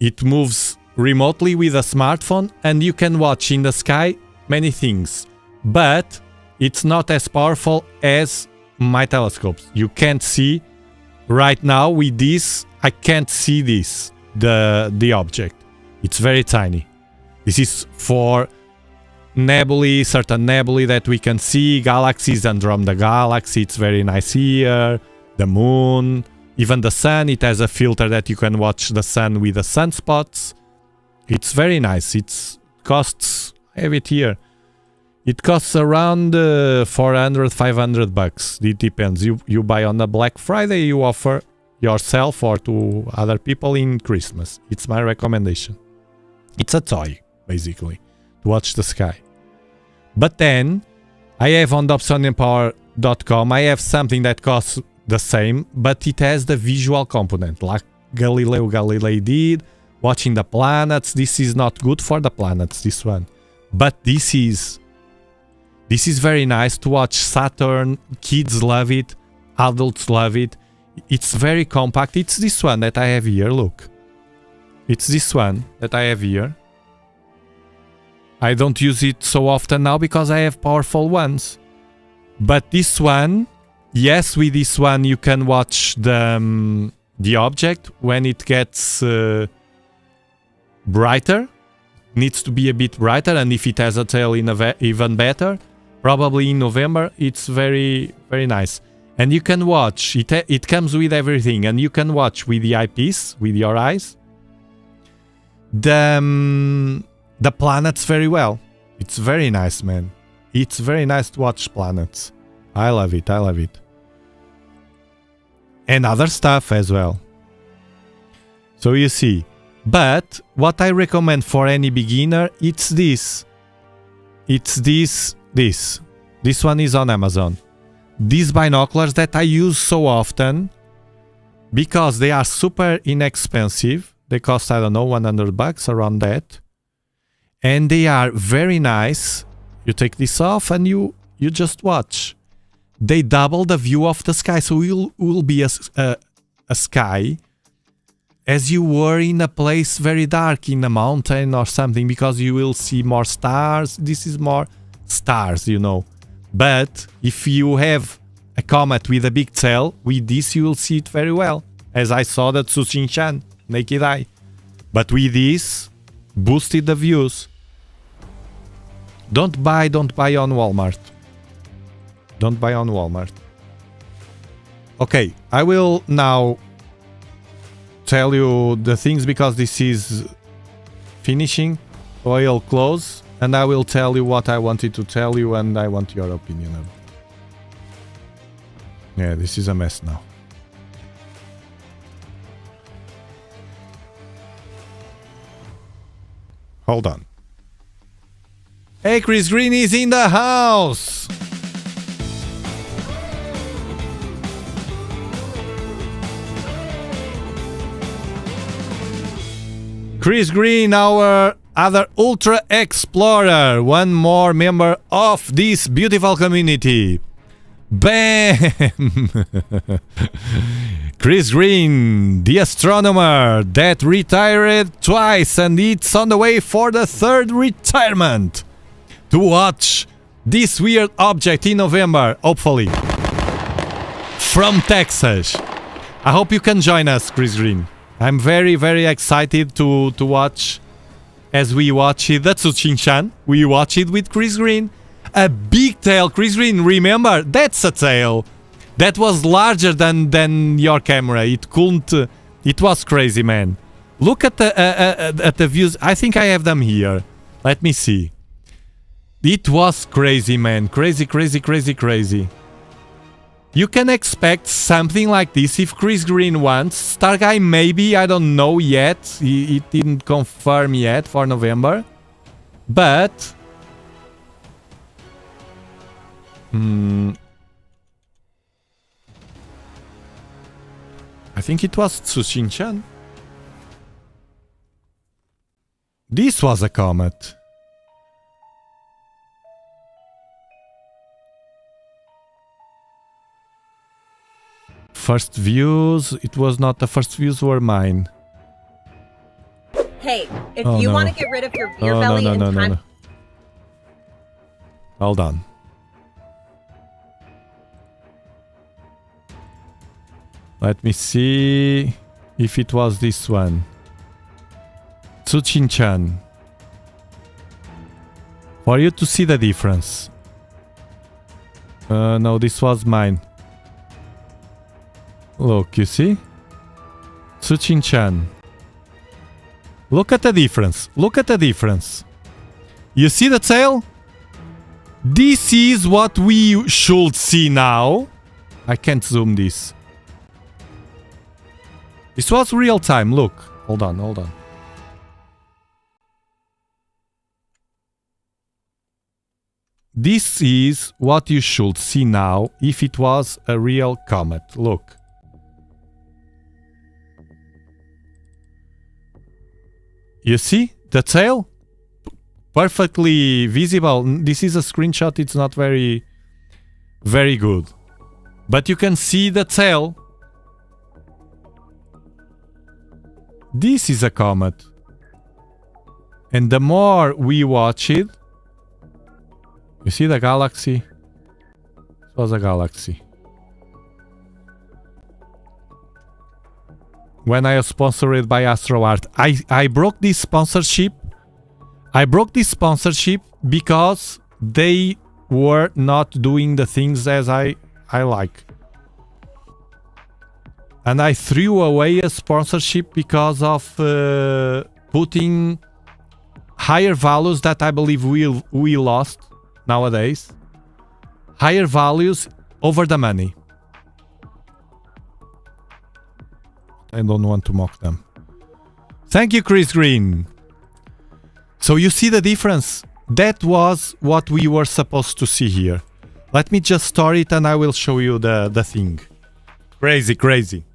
It moves remotely with a smartphone, and you can watch in the sky many things, but it's not as powerful as my telescopes. You can't see right now with this. I can't see this, the object. It's very tiny. This is for nebulae, certain nebulae that we can see, galaxies, Andromeda Galaxy. It's very nice here. The moon, even the sun. It has a filter that you can watch the sun with the sunspots. It's very nice. It costs, I have it here. It costs around 400, 500 bucks. It depends. You buy on a Black Friday, you offer yourself or to other people in Christmas. It's my recommendation. It's a toy, basically, to watch the sky. But then, I have on Dobsonianpower.com, I have something that costs the same, but it has the visual component, like Galileo Galilei did, watching the planets. This is not good for the planets, this one. But this is very nice to watch Saturn. Kids love it. Adults love it. It's very compact. It's this one that I have here, look. It's this one that I have here. I don't use it so often now because I have powerful ones. But this one, yes, with this one you can watch the object when it gets brighter. Needs to be a bit brighter, and if it has a tail, even better. Probably in November. It's very, very nice. And you can watch. It comes with everything, and you can watch with the eyepiece, with your eyes, the planets very well. It's very nice, man. It's very nice to watch planets. I love it. I love it. And other stuff as well. So you see. But what I recommend for any beginner, it's this. It's this. This one is on Amazon. These binoculars that I use so often because they are super inexpensive. They cost, I don't know, 100 bucks, around that. And they are very nice. You take this off and you just watch. They double the view of the sky. So you will be a sky as you were in a place very dark, in a mountain or something, because you will see more stars. This is more stars, you know. But if you have a comet with a big tail, with this you will see it very well, as I saw that Tsuchinshan, naked eye. But with this, boosted the views. Don't buy on Walmart. Don't buy on Walmart. Okay, I will now tell you the things because this is finishing. So I'll close and I will tell you what I wanted to tell you, and I want your opinion of it. Yeah, this is a mess now. Hold on. Hey, Chris Green is in the house! Chris Green, our other Ultra Explorer, one more member of this beautiful community. Bam! Chris Green, the astronomer that retired twice, and it's on the way for the third retirement to watch this weird object in November, hopefully, from Texas. I hope you can join us, Chris Green. I'm very, very excited to watch as we watch it. That's Tsuchinshan. We watch it with Chris Green. A big tail, Chris Green, remember? That's a tail. That was larger than your camera. It couldn't... it was crazy, man. Look at the views. I think I have them here. Let me see. It was crazy, man. Crazy, crazy, crazy, crazy. You can expect something like this if Chris Green wants. Starguy maybe, I don't know yet. He didn't confirm yet for November. But... I think it was Tsuchinshan. This was a comet. First views, it was not the first views were mine. Hey, if you want to get rid of your beer belly in time... Hold on. Let me see if it was this one. Tsuchinchan. For you to see the difference. No, this was mine. Look, you see? Tsuchinchan. Look at the difference. Look at the difference. You see the tail? This is what we should see now. I can't zoom this. This was real time. Look. Hold on, hold on. This is what you should see now if it was a real comet. Look. You see the tail? Perfectly visible. This is a screenshot. It's not very good. But you can see the tail. This is a comet. And the more we watch it, you see the galaxy? It was a galaxy. When I was sponsored by Asteroid, I broke this sponsorship. I broke this sponsorship because they were not doing the things as I like. And I threw away a sponsorship because of putting higher values that I believe we lost nowadays. Higher values over the money. I don't want to mock them. Thank you, Chris Green. So you see the difference? That was what we were supposed to see here. Let me just store it and I will show you the thing. Crazy, crazy.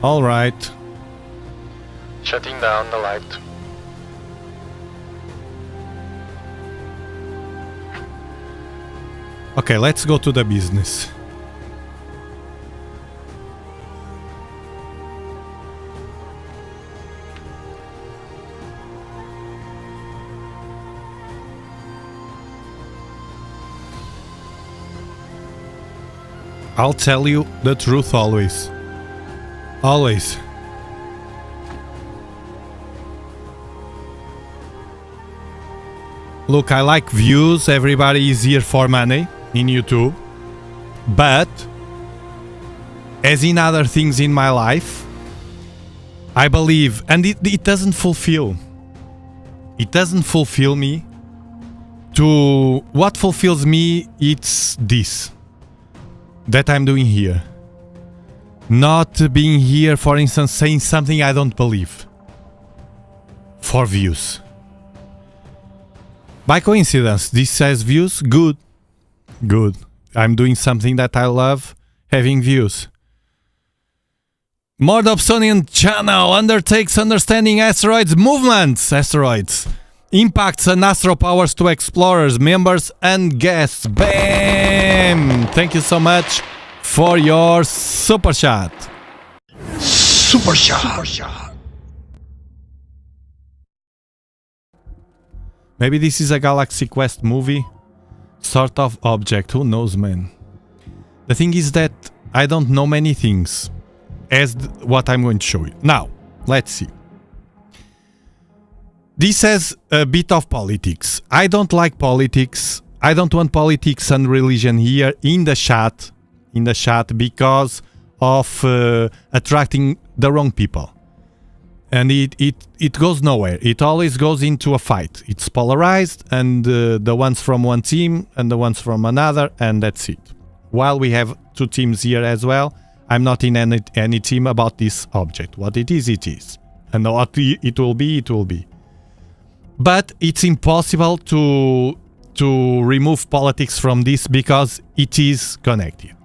All right. Shutting down the light. Okay, let's go to the business. I'll tell you the truth always. Always. Look, I like views. Everybody is here for money in YouTube. But, as in other things in my life, I believe, and it doesn't fulfill. It doesn't fulfill me. What fulfills me, it's this. That I'm doing here. Not being here, for instance, saying something I don't believe. For views. By coincidence, this has views. Good. Good. I'm doing something that I love, having views. More Dobsonian channel undertakes understanding asteroids' movements. Asteroids. Impacts and astro powers to explorers, members and guests. Bam! Thank you so much for your super chat. Super shot. Maybe this is a Galaxy Quest movie? Sort of object, who knows, man. The thing is that I don't know many things, as what I'm going to show you. Now, let's see. This has a bit of politics. I don't like politics. I don't want politics and religion here in the chat because of attracting the wrong people. And it goes nowhere. It always goes into a fight. It's polarized, and the ones from one team and the ones from another, and that's it. While we have two teams here as well, I'm not in any team about this object. What it is, it is. And what it will be, it will be. But it's impossible to remove politics from this because it is connected.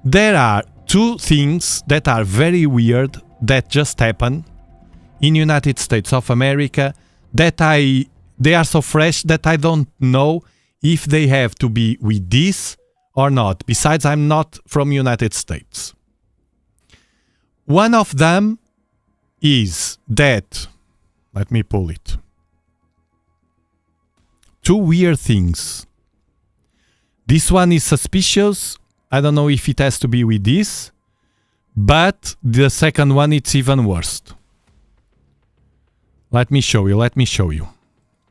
There are two things that are very weird that just happen in United States of America that they are so fresh that I don't know if they have to be with this or not. Besides, I'm not from United States. One of them is that, let me pull it. Two weird things. This one is suspicious. I don't know if it has to be with this, but the second one, it's even worse. Let me show you.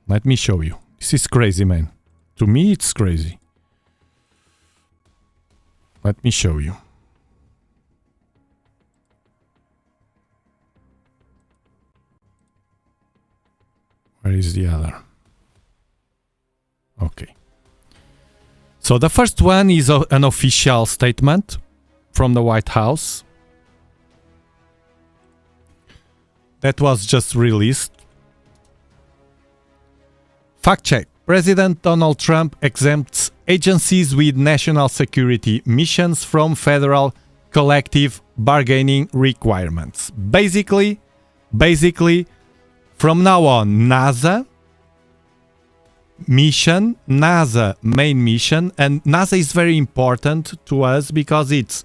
This is crazy, man. To me, it's crazy. Let me show you. Where is the other? Okay. So the first one is an official statement from the White House that was just released. Fact check. President Donald Trump exempts agencies with national security missions from federal collective bargaining requirements. Basically, from now on, NASA main mission, and NASA is very important to us because it's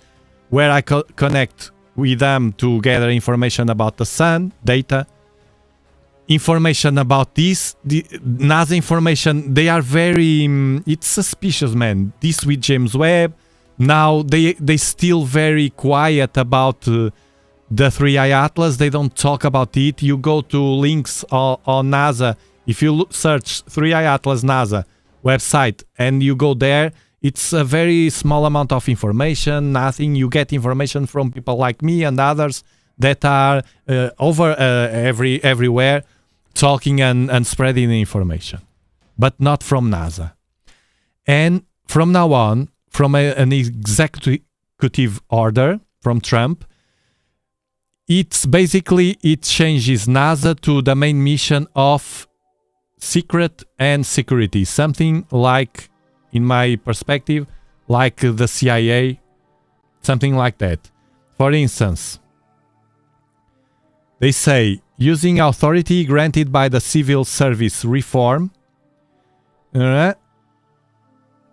where I connect with them to gather information about the sun, data, information about this, the NASA information. They are very, it's suspicious, man. This with James Webb. Now they still very quiet about the 3i Atlas. They don't talk about it. You go to links on NASA. If you search 3i Atlas NASA website and you go there, it's a very small amount of information, nothing. You get information from people like me and others that are everywhere talking and spreading the information, but not from NASA. And from now on, from an executive order from Trump, it's basically, it changes NASA to the main mission of secret and security, something like, in my perspective, like the CIA, something like that. For instance, They say, using authority granted by the civil service reform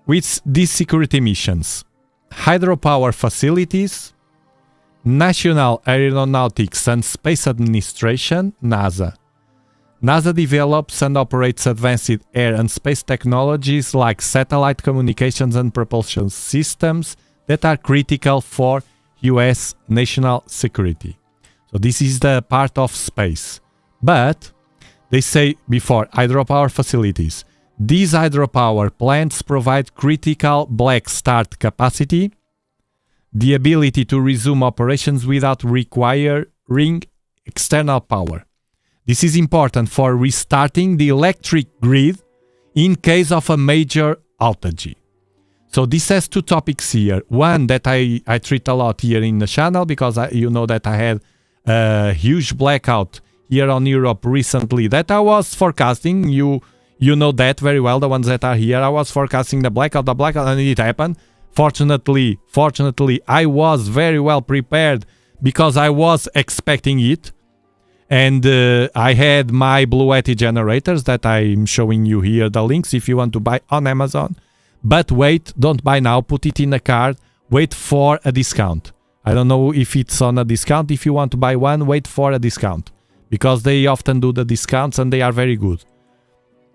with these security missions: hydropower facilities, National Aeronautics and Space Administration, NASA. NASA develops and operates advanced air and space technologies like satellite communications and propulsion systems that are critical for US national security. So this is the part of space. But they say before, hydropower facilities. These hydropower plants provide critical black start capacity, the ability to resume operations without requiring external power. This is important for restarting the electric grid in case of a major outage. So this has two topics here. One that I treat a lot here in the channel, because you know that I had a huge blackout here on Europe recently that I was forecasting. You know that very well, the ones that are here. I was forecasting the blackout, and it happened. Fortunately, I was very well prepared because I was expecting it. And I had my Bluetti generators that I'm showing you here, the links if you want to buy on Amazon. But wait, don't buy now, put it in a card, wait for a discount. I don't know if it's on a discount. If you want to buy one, wait for a discount, because they often do the discounts and they are very good.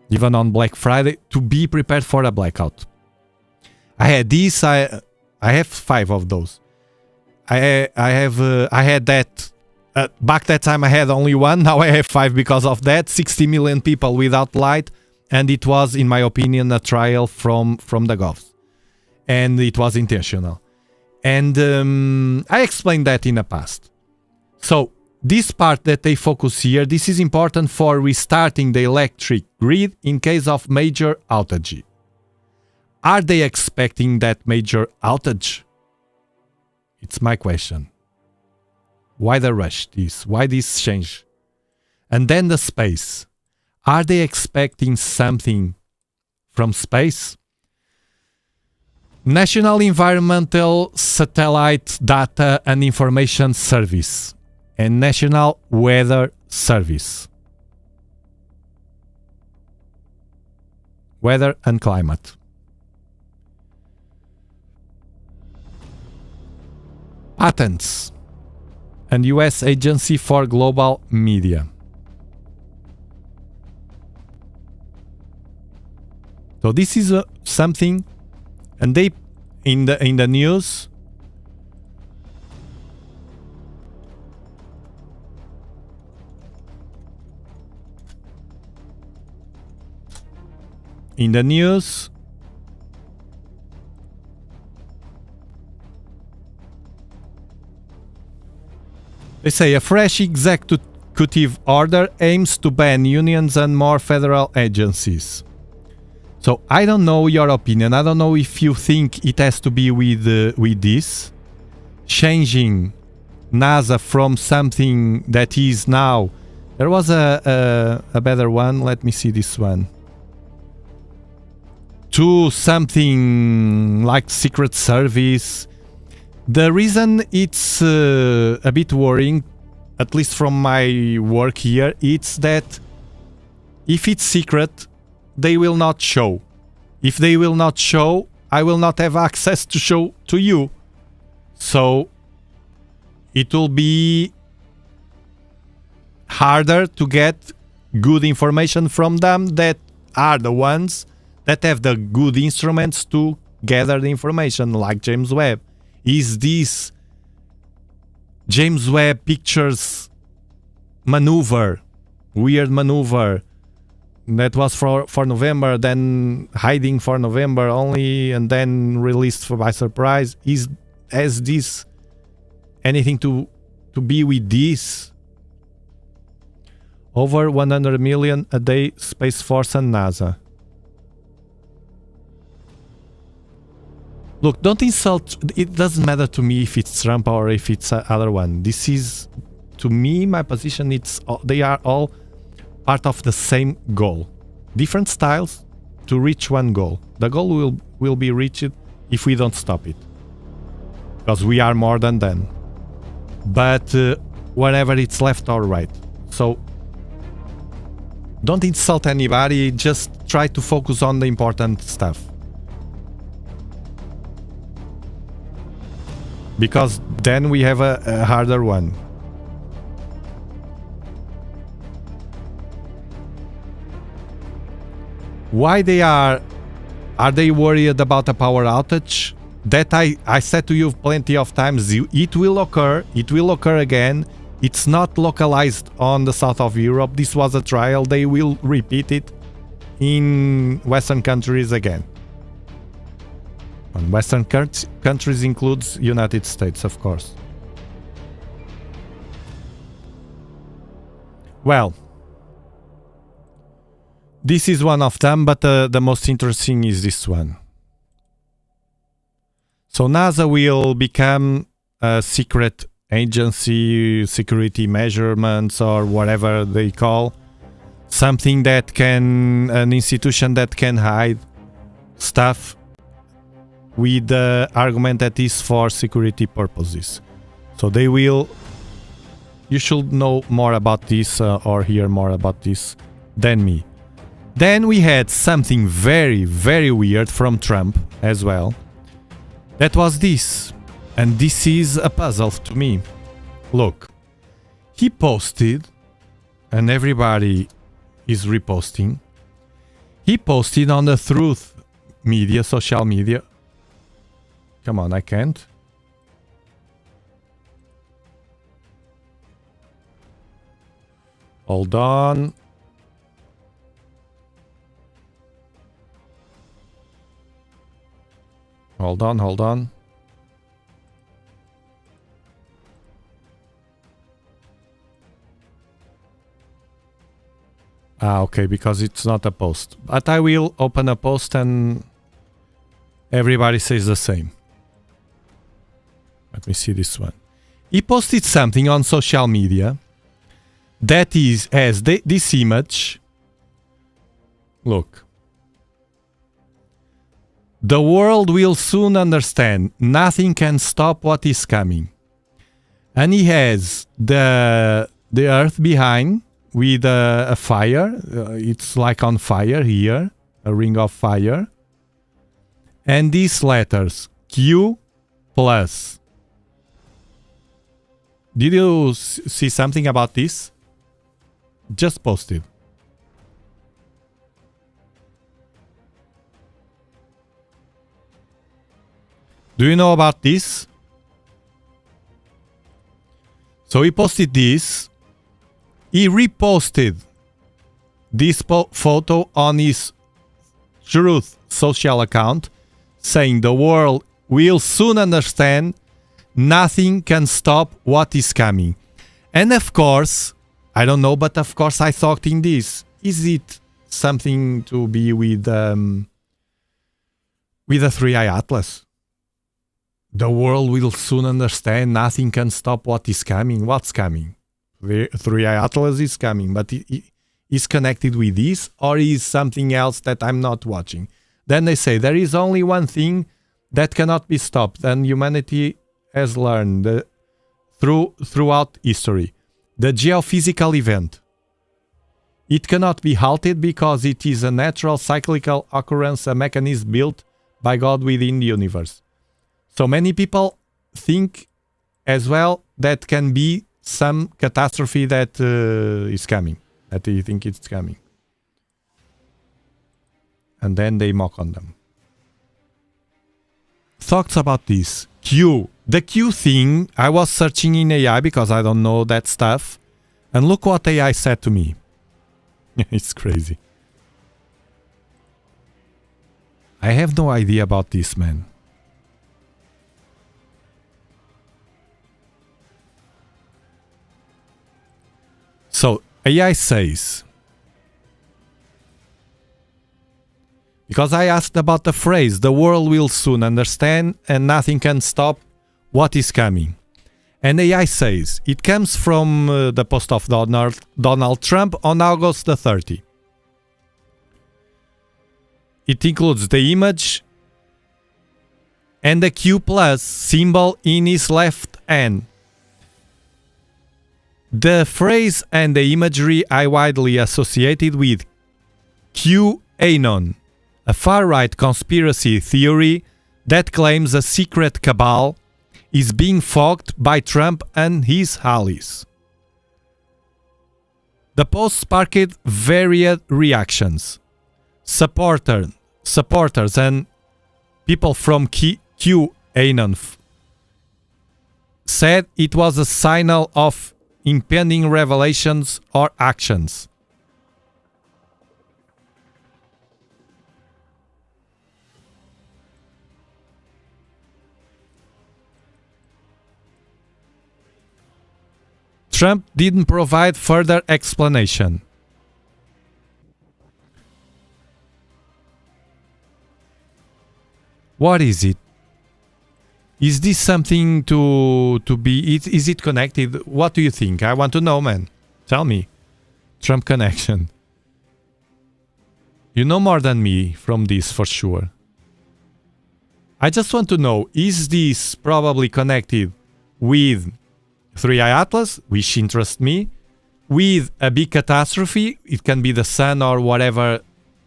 Even on Black Friday, to be prepared for a blackout. I had these, I have 5 of those. I had that, back that time I had only one, now I have 5 because of that. 60 million people without light, and it was, in my opinion, a trial from the govs. And it was intentional. And I explained that in the past. So, this part that they focus here, this is important for restarting the electric grid in case of major outage. Are they expecting that major outage? It's my question. Why the rush? Why this change? And then the space. Are they expecting something from space? National Environmental Satellite Data and Information Service and National Weather Service. Weather and climate. Patents and US Agency for Global Media. So this is something, and they in the news. In the news, they say a fresh executive order aims to ban unions and more federal agencies. So I don't know your opinion. I don't know if you think it has to be with this changing NASA from something that is now. There was a better one. Let me see this one. To something like Secret Service. The reason it's a bit worrying, at least from my work here, it's that if it's secret, they will not show. If they will not show, I will not have access to show to you. So it will be harder to get good information from them that are the ones that have the good instruments to gather the information, like James Webb. Is this James Webb Pictures maneuver, weird maneuver, that was for November, then hiding for November only, and then released by surprise? Has this anything to be with this? Over 100 million a day, Space Force and NASA. Look, don't insult. It doesn't matter to me if it's Trump or if it's other one. This is, to me, my position. They are all part of the same goal. Different styles to reach one goal. The goal will be reached if we don't stop it, because we are more than them. But wherever it's left or right. So don't insult anybody, just try to focus on the important stuff. Because then we have a harder one. Why are they worried about a power outage? That I said to you plenty of times, it will occur again. It's not localized on the south of Europe. This was a trial. They will repeat it in Western countries again. And Western countries includes United States, of course. Well, this is one of them, but the most interesting is this one. So NASA will become a secret agency, security measurements or whatever they call, something that can, an institution that can hide stuff with the argument that is for security purposes. So they will, you should know more about this or hear more about this than me. Then we had something very, very weird from Trump as well. That was this. And this is a puzzle to me. Look, he posted, and everybody is reposting. He posted on the Truth media, social media. Come on, I can't. Hold on. Hold on. Okay, because it's not a post. But I will open a post and everybody says the same. Let me see this one. He posted something on social media that has this image. Look. The world will soon understand. Nothing can stop what is coming. And he has the earth behind with a fire. It's like on fire here. A ring of fire. And these letters. Q plus. Did you see something about this? Just posted. Do you know about this? So he posted this. He reposted this photo on his Truth social account, saying the world will soon understand. Nothing can stop what is coming. And of course, I don't know, but of course I thought in this. Is it something to be with the 3i Atlas? The world will soon understand. Nothing can stop what is coming. What's coming? The 3i Atlas is coming, but it is connected with this, or is something else that I'm not watching? Then they say there is only one thing that cannot be stopped, and humanity has learned throughout history: the geophysical event. It cannot be halted because it is a natural cyclical occurrence, a mechanism built by God within the universe. So many people think as well that can be some catastrophe that is coming, that they think it's coming. And then they mock on them. Thoughts about this? Q. The Q thing, I was searching in AI because I don't know that stuff. And look what AI said to me. It's crazy. I have no idea about this, man. So AI says, because I asked about the phrase, the world will soon understand and nothing can stop what is coming. And AI says, it comes from the post of Donald Trump on August the 30th. It includes the image and the Q plus symbol in his left hand. The phrase and the imagery are widely associated with QAnon, a far-right conspiracy theory that claims a secret cabal is being fought by Trump and his allies. The post sparked varied reactions. Supporters and people from QAnon said it was a signal of impending revelations or actions. Trump didn't provide further explanation. What is it? Is this something to be... Is it connected? What do you think? I want to know, man. Tell me. Trump connection. You know more than me from this for sure. I just want to know, is this probably connected with 3i Atlas, which interests me, with a big catastrophe? It can be the sun or whatever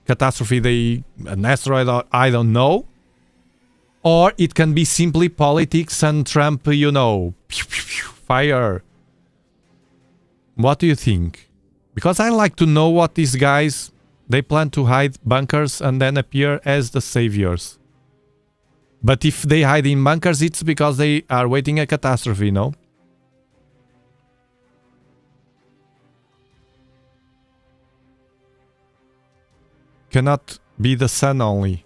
catastrophe, an asteroid, or I don't know. Or it can be simply politics and Trump, you know, fire. What do you think? Because I like to know what these guys, they plan to hide bunkers and then appear as the saviors. But if they hide in bunkers, it's because they are waiting a catastrophe, no? Cannot be the sun only.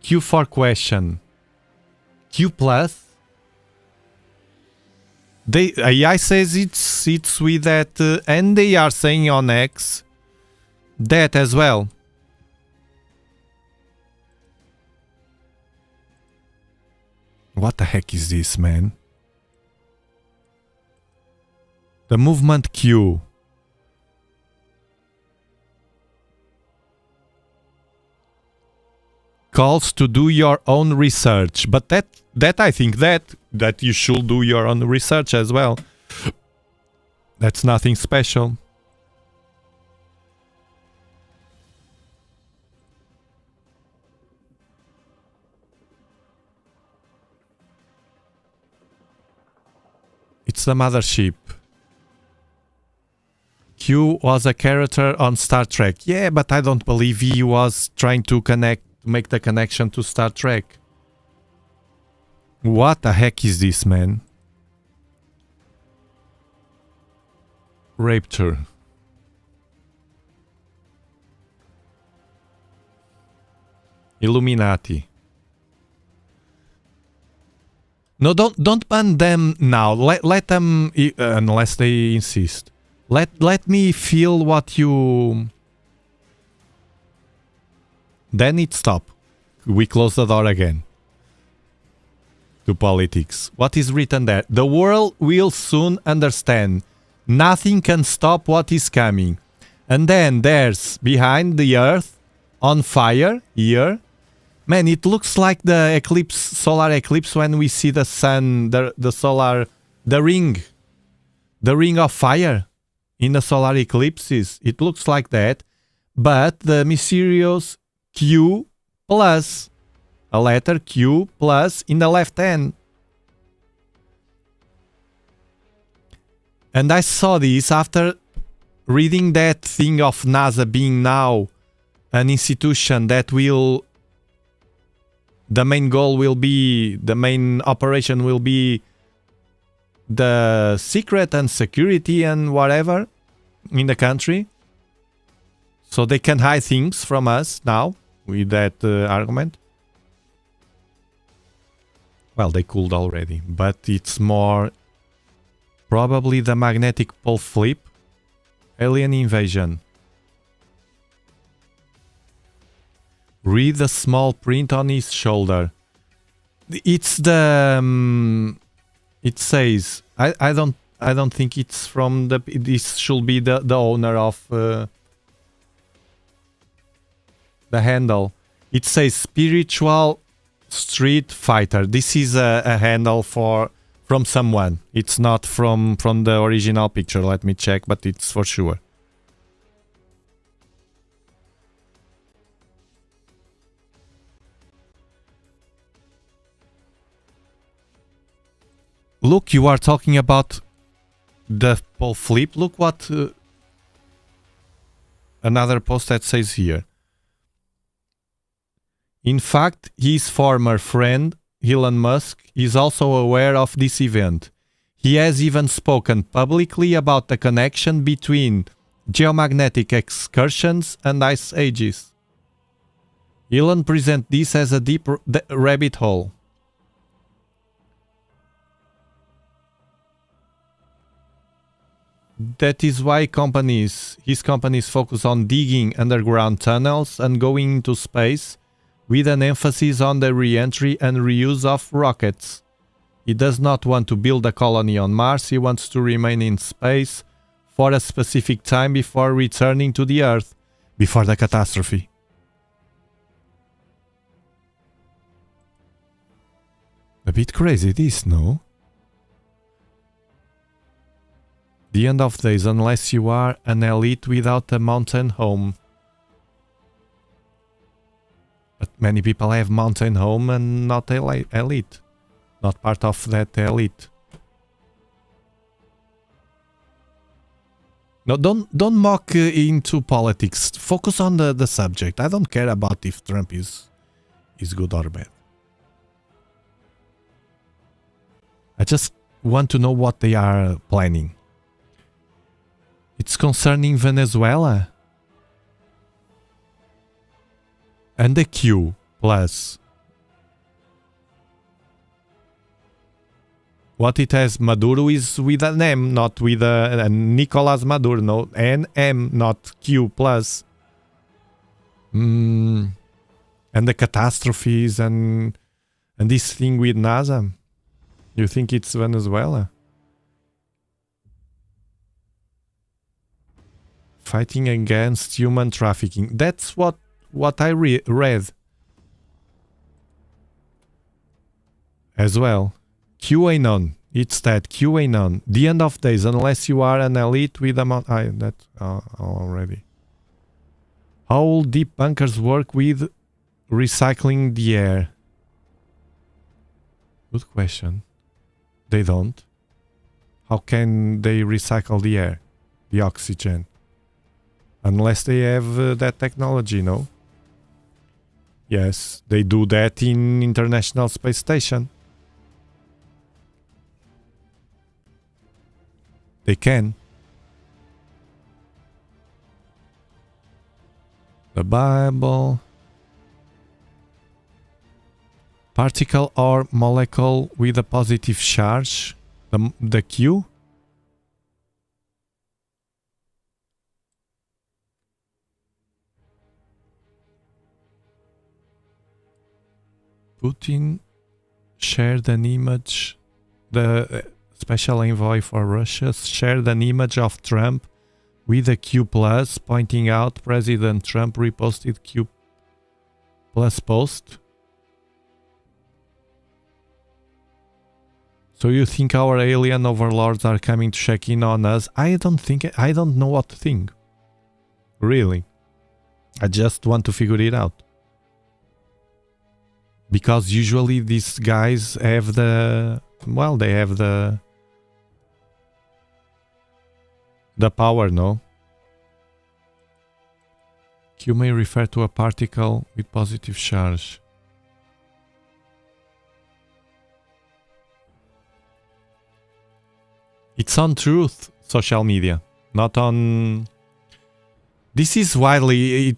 Q4 question. Q plus? AI says it's with that, and they are saying on X that as well. What the heck is this, man? The movement Q. Calls to do your own research, but that I think that you should do your own research as well. That's nothing special. It's the mothership. Q was a character on Star Trek. Yeah, but I don't believe he was trying to make the connection to Star Trek. What the heck is this, man? Rapture. Illuminati. No, don't ban them now. Let them, unless they insist. Let me feel what you... Then it stopped. We close the door again. To politics. What is written there? The world will soon understand. Nothing can stop what is coming. And then there's behind the earth on fire here. Man, it looks like the eclipse, solar eclipse, when we see the sun, the ring of fire in the solar eclipses. It looks like that. But the mysterious Q plus, a letter Q plus in the left hand. And I saw this after reading that thing of NASA being now an institution that will, the main goal will be, the main operation will be the secret and security and whatever in the country. So they can hide things from us now with that argument. Well, they could already, but it's more probably the magnetic pole flip, alien invasion. Read the small print on his shoulder. It's the it says I don't think it's from the, this should be the owner of the handle. It says Spiritual Street Fighter. This is a handle for from someone. It's not from the original picture. Let me check, but it's for sure. Look, you are talking about the Paul flip. Look what another post that says here. In fact, his former friend Elon Musk is also aware of this event. He has even spoken publicly about the connection between geomagnetic excursions and ice ages. Elon presents this as a deep rabbit hole. That is why his companies focus on digging underground tunnels and going into space, with an emphasis on the re-entry and reuse of rockets. He does not want to build a colony on Mars. He wants to remain in space for a specific time before returning to the Earth, before the catastrophe. A bit crazy this, no? The end of days, unless you are an elite without a mountain home. But many people have mountain home and not elite. Not part of that elite. No, don't mock into politics. Focus on the subject. I don't care about if Trump is good or bad. I just want to know what they are planning. It's concerning Venezuela. And the Q plus. What it has, Maduro is with an M, not with a Nicolas Maduro, no, an M, not Q plus. And the catastrophes and this thing with NASA. You think it's Venezuela? Fighting against human trafficking. That's what I read. As well. QAnon. It's that QAnon. The end of days, unless you are an elite with a that already. How will deep bunkers work with recycling the air? Good question. They don't. How can they recycle the air? The oxygen? Unless they have that technology, no? Yes, they do that in International Space Station. They can. The Bible. Particle or molecule with a positive charge. The Q. Putin shared an image. The special envoy for Russia shared an image of Trump with a Q plus, pointing out President Trump reposted Q plus post. So you think our alien overlords are coming to check in on us? I don't know what to think. Really. I just want to figure it out. Because usually these guys have the power, no? Q may refer to a particle with positive charge. It's on Truth social media, not on... This is widely...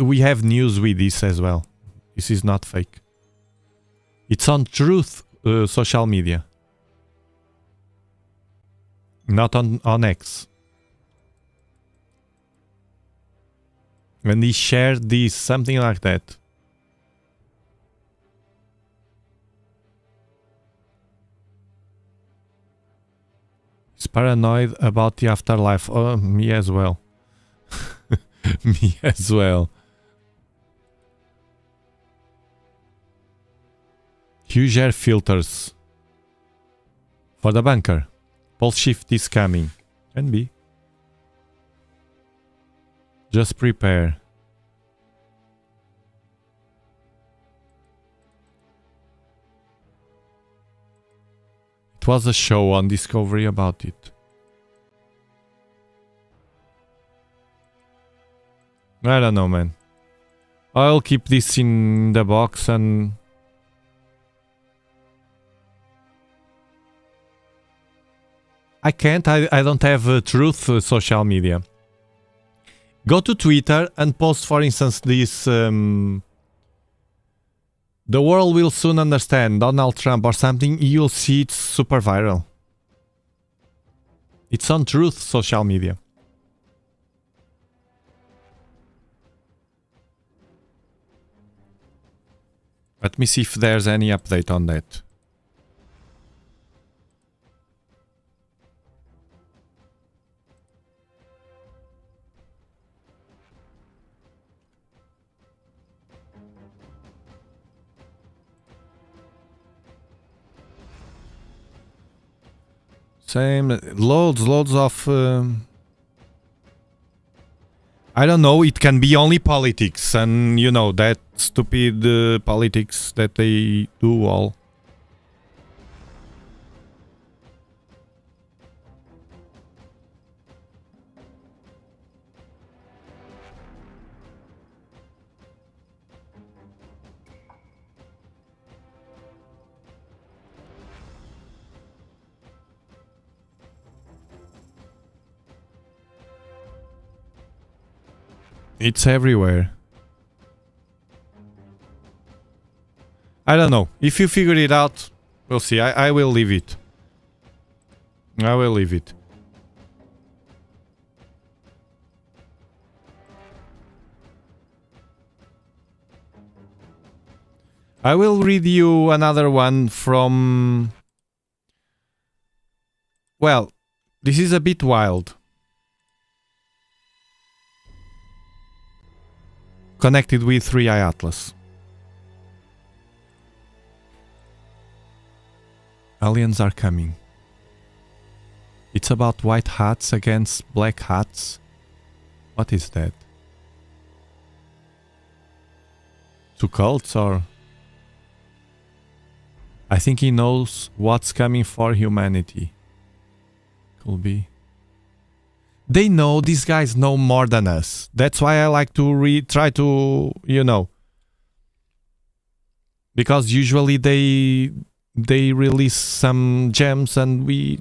we have news with this as well. This is not fake. It's on Truth social media. Not on X. When he shared this, something like that. He's paranoid about the afterlife. Oh, me as well. Me as well. Huge air filters. For the bunker. Pulse shift is coming. Can be. Just prepare. It was a show on Discovery about it. I don't know, man. I'll keep this in the box and... I can't. I don't have truth social media. Go to Twitter and post, for instance, this... the world will soon understand Donald Trump or something. You'll see it's super viral. It's on truth social media. Let me see if there's any update on that. Same, loads of... I don't know, it can be only politics, and you know, that stupid politics that they do all. It's everywhere. I don't know. If you figure it out, we'll see. I will leave it. I will leave it. I will read you another one from... Well, this is a bit wild. Connected with 3i Atlas. Aliens are coming. It's about white hats against black hats. What is that? Two cults or... I think he knows what's coming for humanity. Could be. They know, these guys know more than us. That's why I like to try to, you know. Because usually they release some gems and we...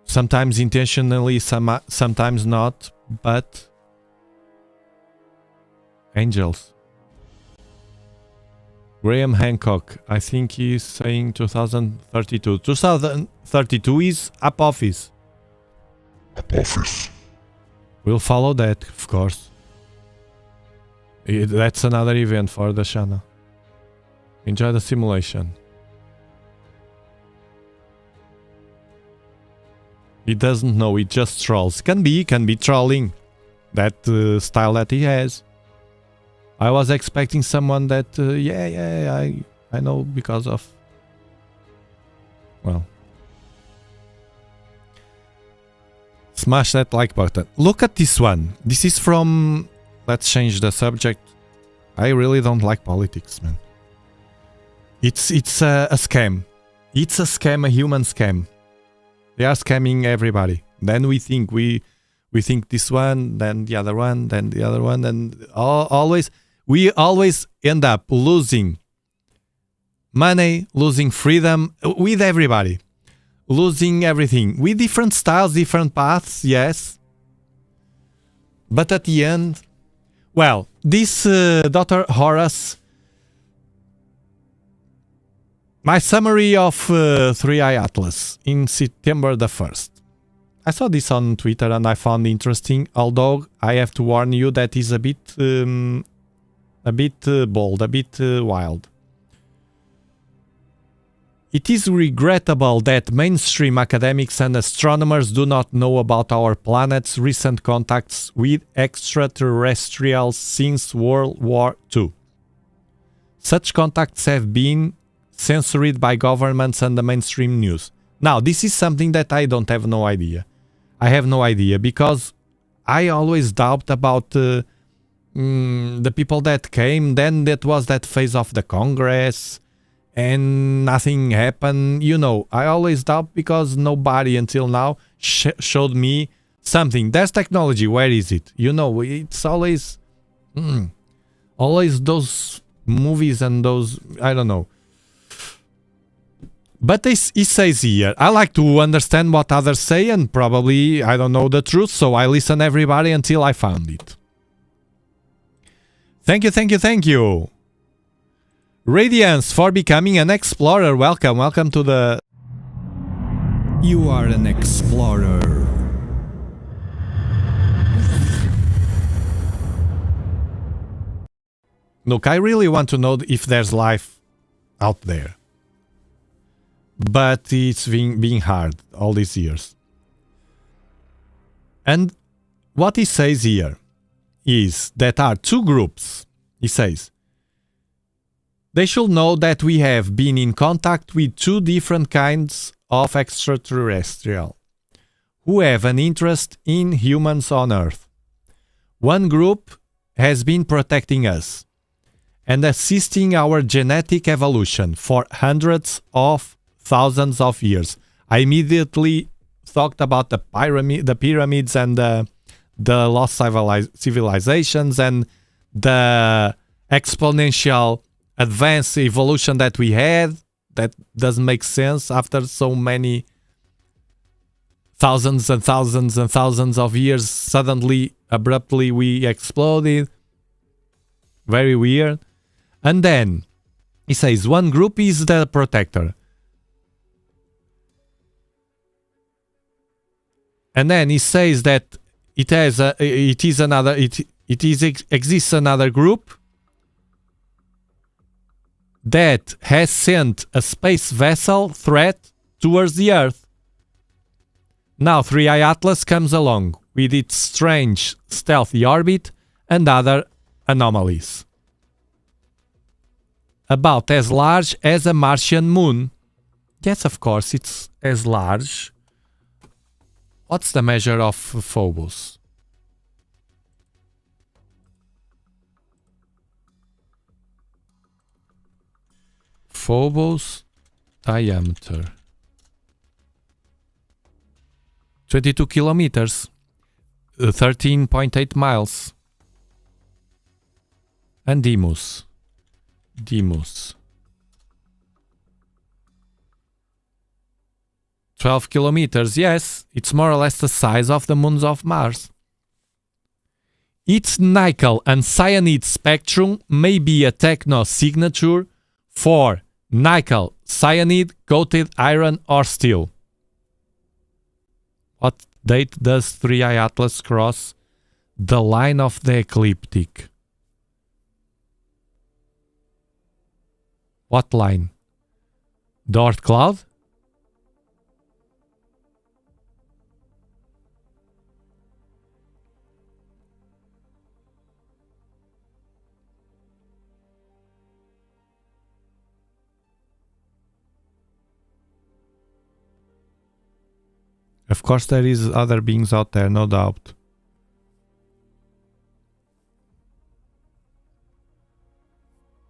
Sometimes intentionally, sometimes not, but... Angels. Graham Hancock, I think he's saying 2032. 2032 is Apophis. Apophis. We'll follow that, of course. That's another event for the channel. Enjoy the simulation. He doesn't know, he just trolls. Can be trolling. That style that he has. I was expecting someone that, I know because of... Well... Smash that like button. Look at this one. This is from... Let's change the subject. I really don't like politics, man. It's a scam. It's a scam, a human scam. They are scamming everybody. Then we think this one, then the other one, then the other one, and we always end up losing money, losing freedom with everybody. Losing everything with different styles, different paths, yes. But at the end, well, this Dr. Horace, my summary of 3i Atlas in September the 1st. I saw this on Twitter and I found it interesting, although I have to warn you that is a bit bold, a bit wild. It is regrettable that mainstream academics and astronomers do not know about our planet's recent contacts with extraterrestrials since World War II. Such contacts have been censored by governments and the mainstream news. Now, this is something that I don't have no idea. I have no idea because I always doubt about the people that came. Then that was that phase of the Congress and nothing happened. You know, I always doubt because nobody until now showed me something. There's technology. Where is it? You know, it's always those movies and those, I don't know. But he says here, I like to understand what others say and probably I don't know the truth, so I listen everybody until I found it. Thank you, thank you, thank you. Radiance for becoming an explorer. Welcome, welcome to the... You are an explorer. Look, I really want to know if there's life out there. But it's been hard all these years. And what he says here is that are two groups. He says, they should know that we have been in contact with two different kinds of extraterrestrial who have an interest in humans on Earth. One group has been protecting us and assisting our genetic evolution for hundreds of thousands of years. I immediately thought about the pyramids and the lost civilizations and the exponential advanced evolution that we had. That doesn't make sense after so many thousands and thousands and thousands of years. Suddenly, abruptly, we exploded. Very weird. And then he says one group is the protector. And then he says that exists another group that has sent a space vessel threat towards the Earth. Now 3i Atlas comes along with its strange stealthy orbit and other anomalies. About as large as a Martian moon. Yes, of course, it's as large. What's the measure of Phobos? Phobos diameter. 22 kilometers. 13.8 miles. And Deimos. 12 kilometers, yes, it's more or less the size of the moons of Mars. Its nickel and cyanide spectrum may be a techno signature for nickel, cyanide, coated iron or steel. What date does 3i Atlas cross the line of the ecliptic? What line? The Oort cloud? Of course there is other beings out there, no doubt.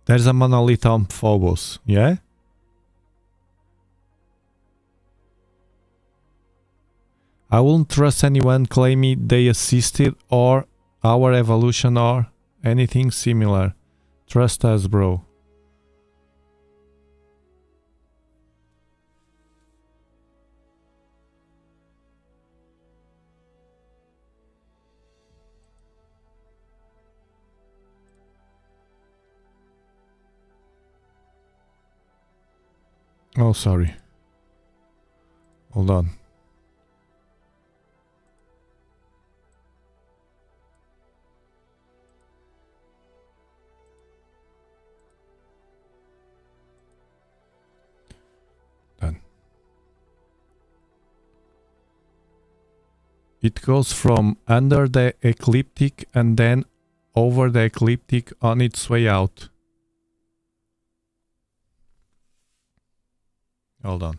There's a monolith on Phobos, yeah? I wouldn't trust anyone claiming they assisted or our evolution or anything similar. Trust us, bro. Oh, sorry. Hold on. Done. It goes from under the ecliptic and then over the ecliptic on its way out. Hold on.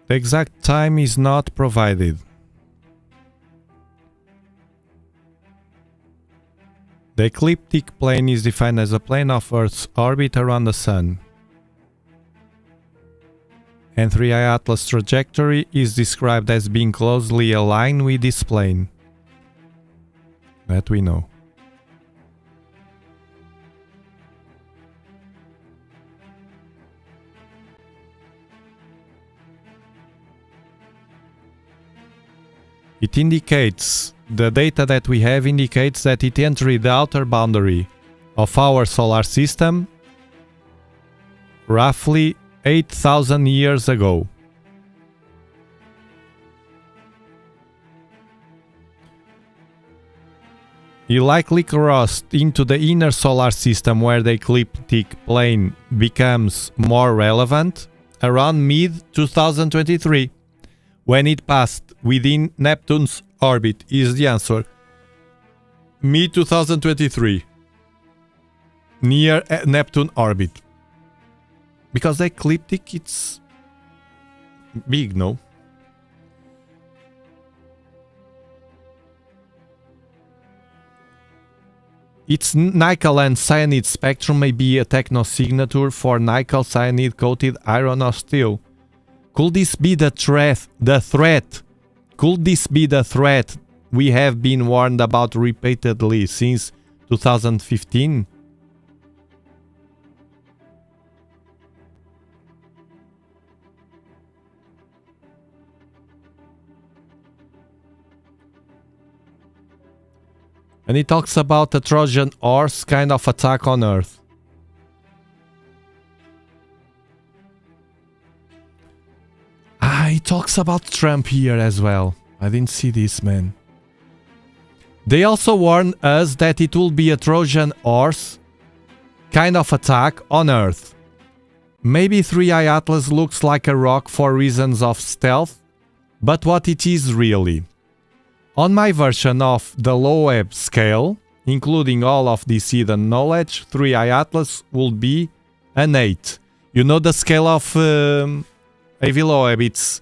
The exact time is not provided. The ecliptic plane is defined as a plane of Earth's orbit around the Sun. And 3I Atlas trajectory is described as being closely aligned with this plane. That we know. It indicates, the data that we have indicates that it entered the outer boundary of our solar system roughly 8,000 years ago. It likely crossed into the inner solar system where the ecliptic plane becomes more relevant around mid-2023. When it passed within Neptune's orbit is the answer. Mid-2023. Near Neptune orbit. Because the ecliptic, it's big, no? Its nickel and cyanide spectrum may be a technosignature for nickel cyanide coated iron or steel. Could this be the threat? Could this be the threat we have been warned about repeatedly since 2015? And it talks about a Trojan horse kind of attack on Earth. He talks about Trump here as well. I didn't see this, man. They also warn us that it will be a Trojan horse kind of attack on Earth. Maybe 3I Atlas looks like a rock for reasons of stealth, but what it is really. On my version of the low web scale, including all of this hidden knowledge, 3I Atlas will be an 8. You know the scale of AVLOEB, it's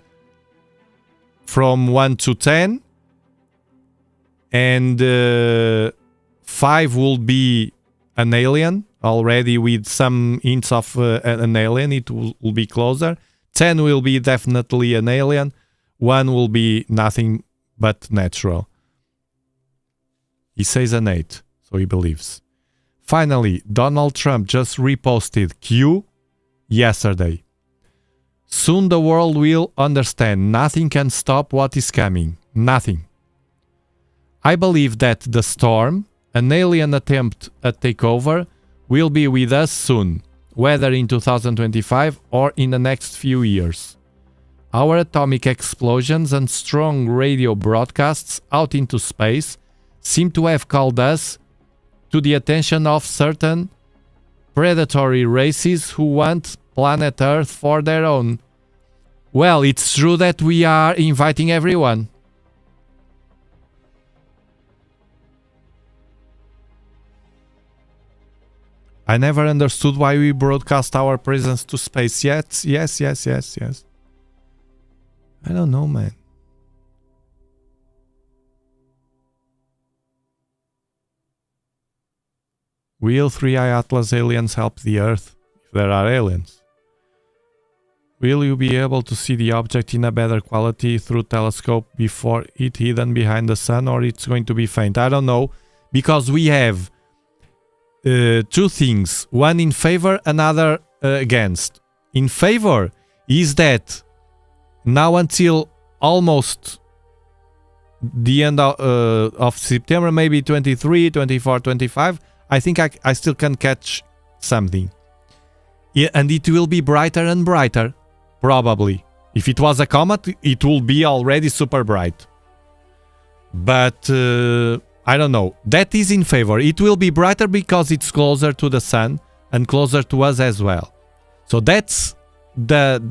from 1 to 10, and 5 will be an alien, already with some hints of an alien, it will be closer. 10 will be definitely an alien, 1 will be nothing but natural. He says an 8, so he believes. Finally, Donald Trump just reposted Q yesterday. Soon the world will understand nothing can stop what is coming. Nothing. I believe that the storm, an alien attempt at takeover, will be with us soon, whether in 2025 or in the next few years. Our atomic explosions and strong radio broadcasts out into space seem to have called us to the attention of certain predatory races who want planet Earth for their own. Well, it's true that we are inviting everyone. I never understood why we broadcast our presence to space yet. Yes. I don't know, man. Will 3I Atlas aliens help the Earth if there are aliens? Will you be able to see the object in a better quality through telescope before it hidden behind the sun, or it's going to be faint? I don't know, because we have two things, one in favor, another against. In favor is that now until almost the end of September, maybe 23, 24, 25, I think I still can catch something. Yeah, and it will be brighter and brighter, probably. If it was a comet, it will be already super bright. But I don't know. That is in favor. It will be brighter because it's closer to the sun and closer to us as well. So that's the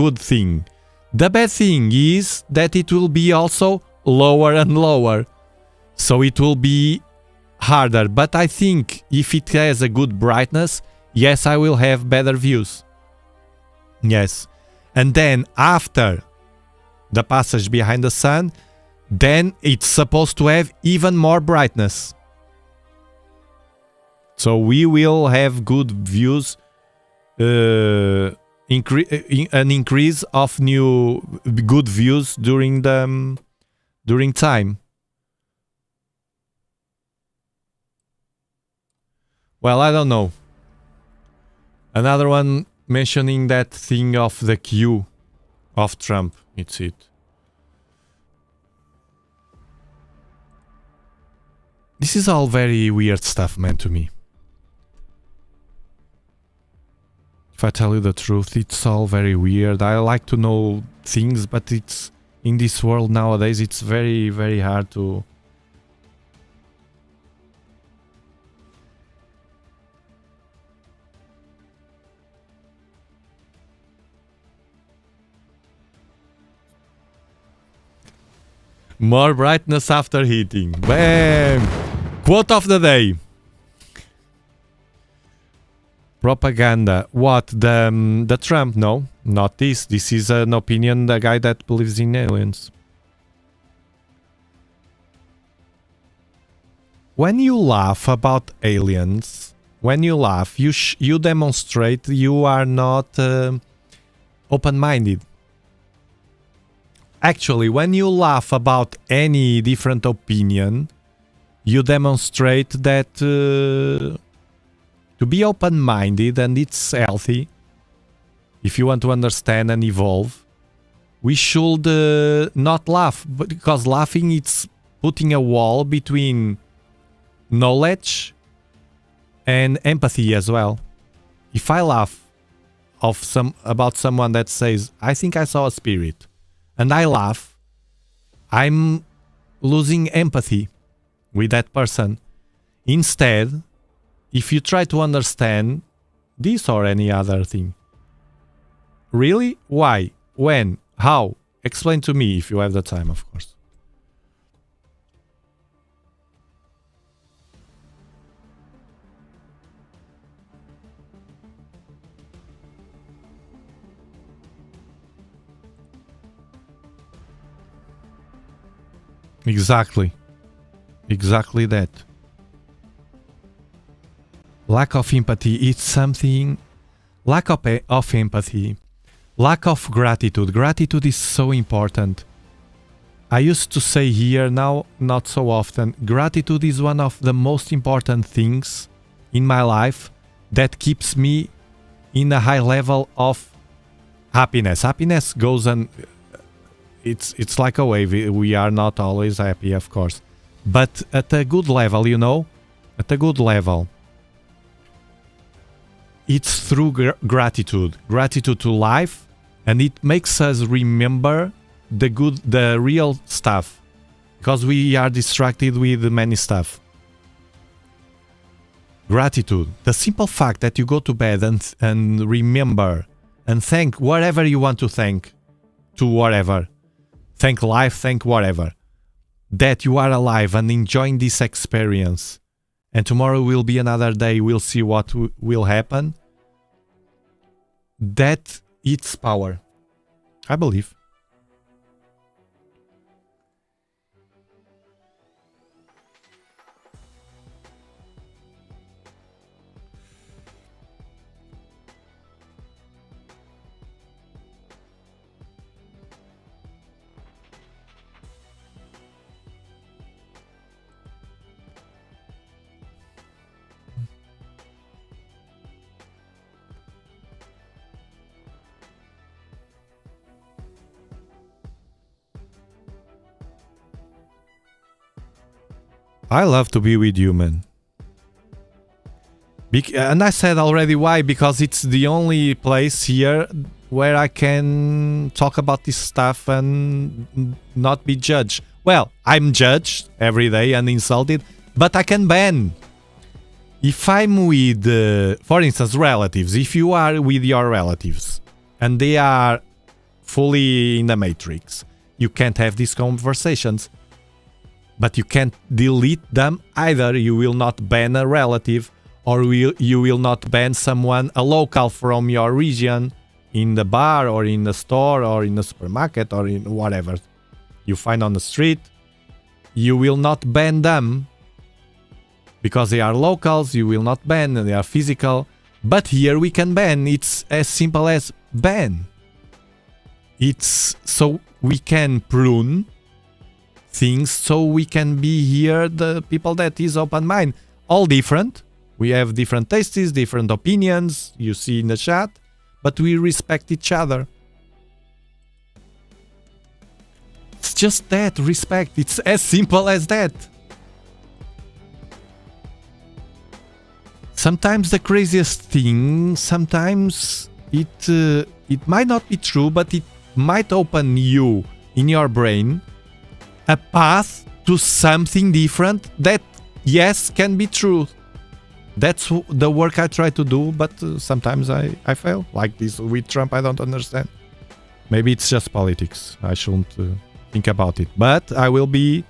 good thing. The bad thing is that it will be also lower and lower. So it will be harder. But I think if it has a good brightness, yes, I will have better views. Yes. And then after the passage behind the sun, then it's supposed to have even more brightness. So we will have good views, an increase of new good views during time. Well, I don't know. Another one mentioning that thing of the queue of Trump. It's it. This is all very weird stuff, man, to me. If I tell you the truth, it's all very weird. I like to know things, but it's in this world nowadays, it's very, very hard to... More brightness after heating. Bam! Quote of the day. Propaganda. What? The Trump? No, not this. This is an opinion, the guy that believes in aliens. When you laugh about aliens, when you laugh, you demonstrate you are not open-minded. Actually, when you laugh about any different opinion, you demonstrate that to be open-minded, and it's healthy. If you want to understand and evolve, we should not laugh, because laughing, it's putting a wall between knowledge and empathy as well. If I laugh about someone that says, I think I saw a spirit, and I laugh, I'm losing empathy with that person. Instead, if you try to understand this or any other thing, really? Why? When? How? Explain to me if you have the time, of course. Exactly. Exactly that. Lack of empathy, it's something... Lack of empathy. Lack of gratitude. Gratitude is so important. I used to say here, now not so often. Gratitude is one of the most important things in my life that keeps me in a high level of happiness. Happiness goes and... It's like a wave. We are not always happy, of course. But at a good level, you know? At a good level. It's through gratitude. Gratitude to life. And it makes us remember the real stuff. Because we are distracted with many stuff. Gratitude. The simple fact that you go to bed and remember and thank whatever you want to thank to whatever. Thank life, thank whatever. That you are alive and enjoying this experience. And tomorrow will be another day, we'll see what will happen. That it's power. I believe. I love to be with you, man. And I said already why, because it's the only place here where I can talk about this stuff and not be judged. Well, I'm judged every day and insulted, but I can ban. If I'm with, for instance, relatives, if you are with your relatives and they are fully in the matrix, you can't have these conversations. But you can't delete them either. You will not ban a relative, or you will not ban someone, a local from your region, in the bar or in the store or in the supermarket or in whatever you find on the street. You will not ban them because they are locals. You will not ban, they are physical. But here we can ban. It's as simple as ban. It's so we can prune things, so we can be here the people that is open mind. All different. We have different tastes, different opinions, you see in the chat, but we respect each other. It's just that, respect. It's as simple as that. Sometimes the craziest thing, sometimes it might not be true, but it might open you in your brain a path to something different that, yes, can be true. That's the work I try to do, but sometimes I fail. Like this with Trump, I don't understand. Maybe it's just politics. I shouldn't think about it. But I will be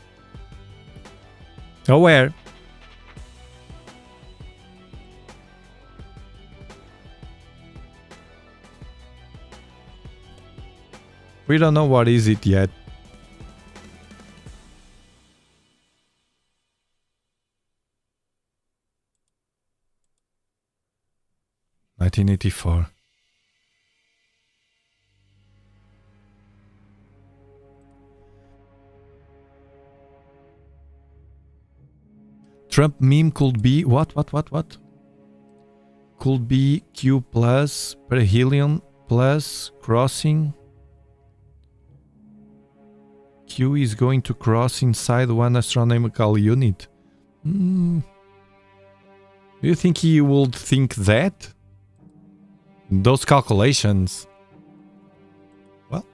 aware. We don't know what is it yet. (1984). Trump meme could be what? Could be Q plus perihelion plus crossing. Q is going to cross inside one astronomical unit. Do you think he would think that? Those calculations. Well,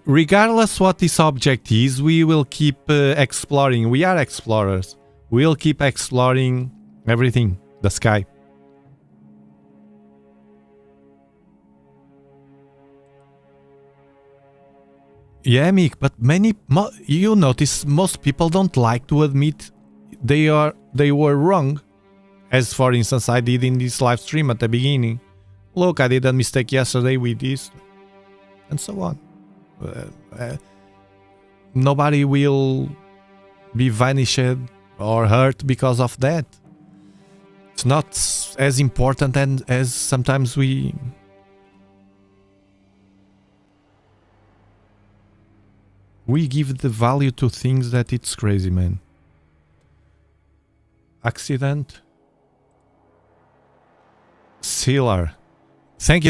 regardless what this object is, we will keep exploring. We are explorers. We'll keep exploring everything, the sky. Yeah, Mick, but you notice most people don't like to admit they were wrong. As for instance, I did in this live stream at the beginning. Look, I did a mistake yesterday with this, and so on. Nobody will be vanished or hurt because of that. It's not as important as sometimes we give the value to things that it's crazy, man. Accident. Sealer. Thank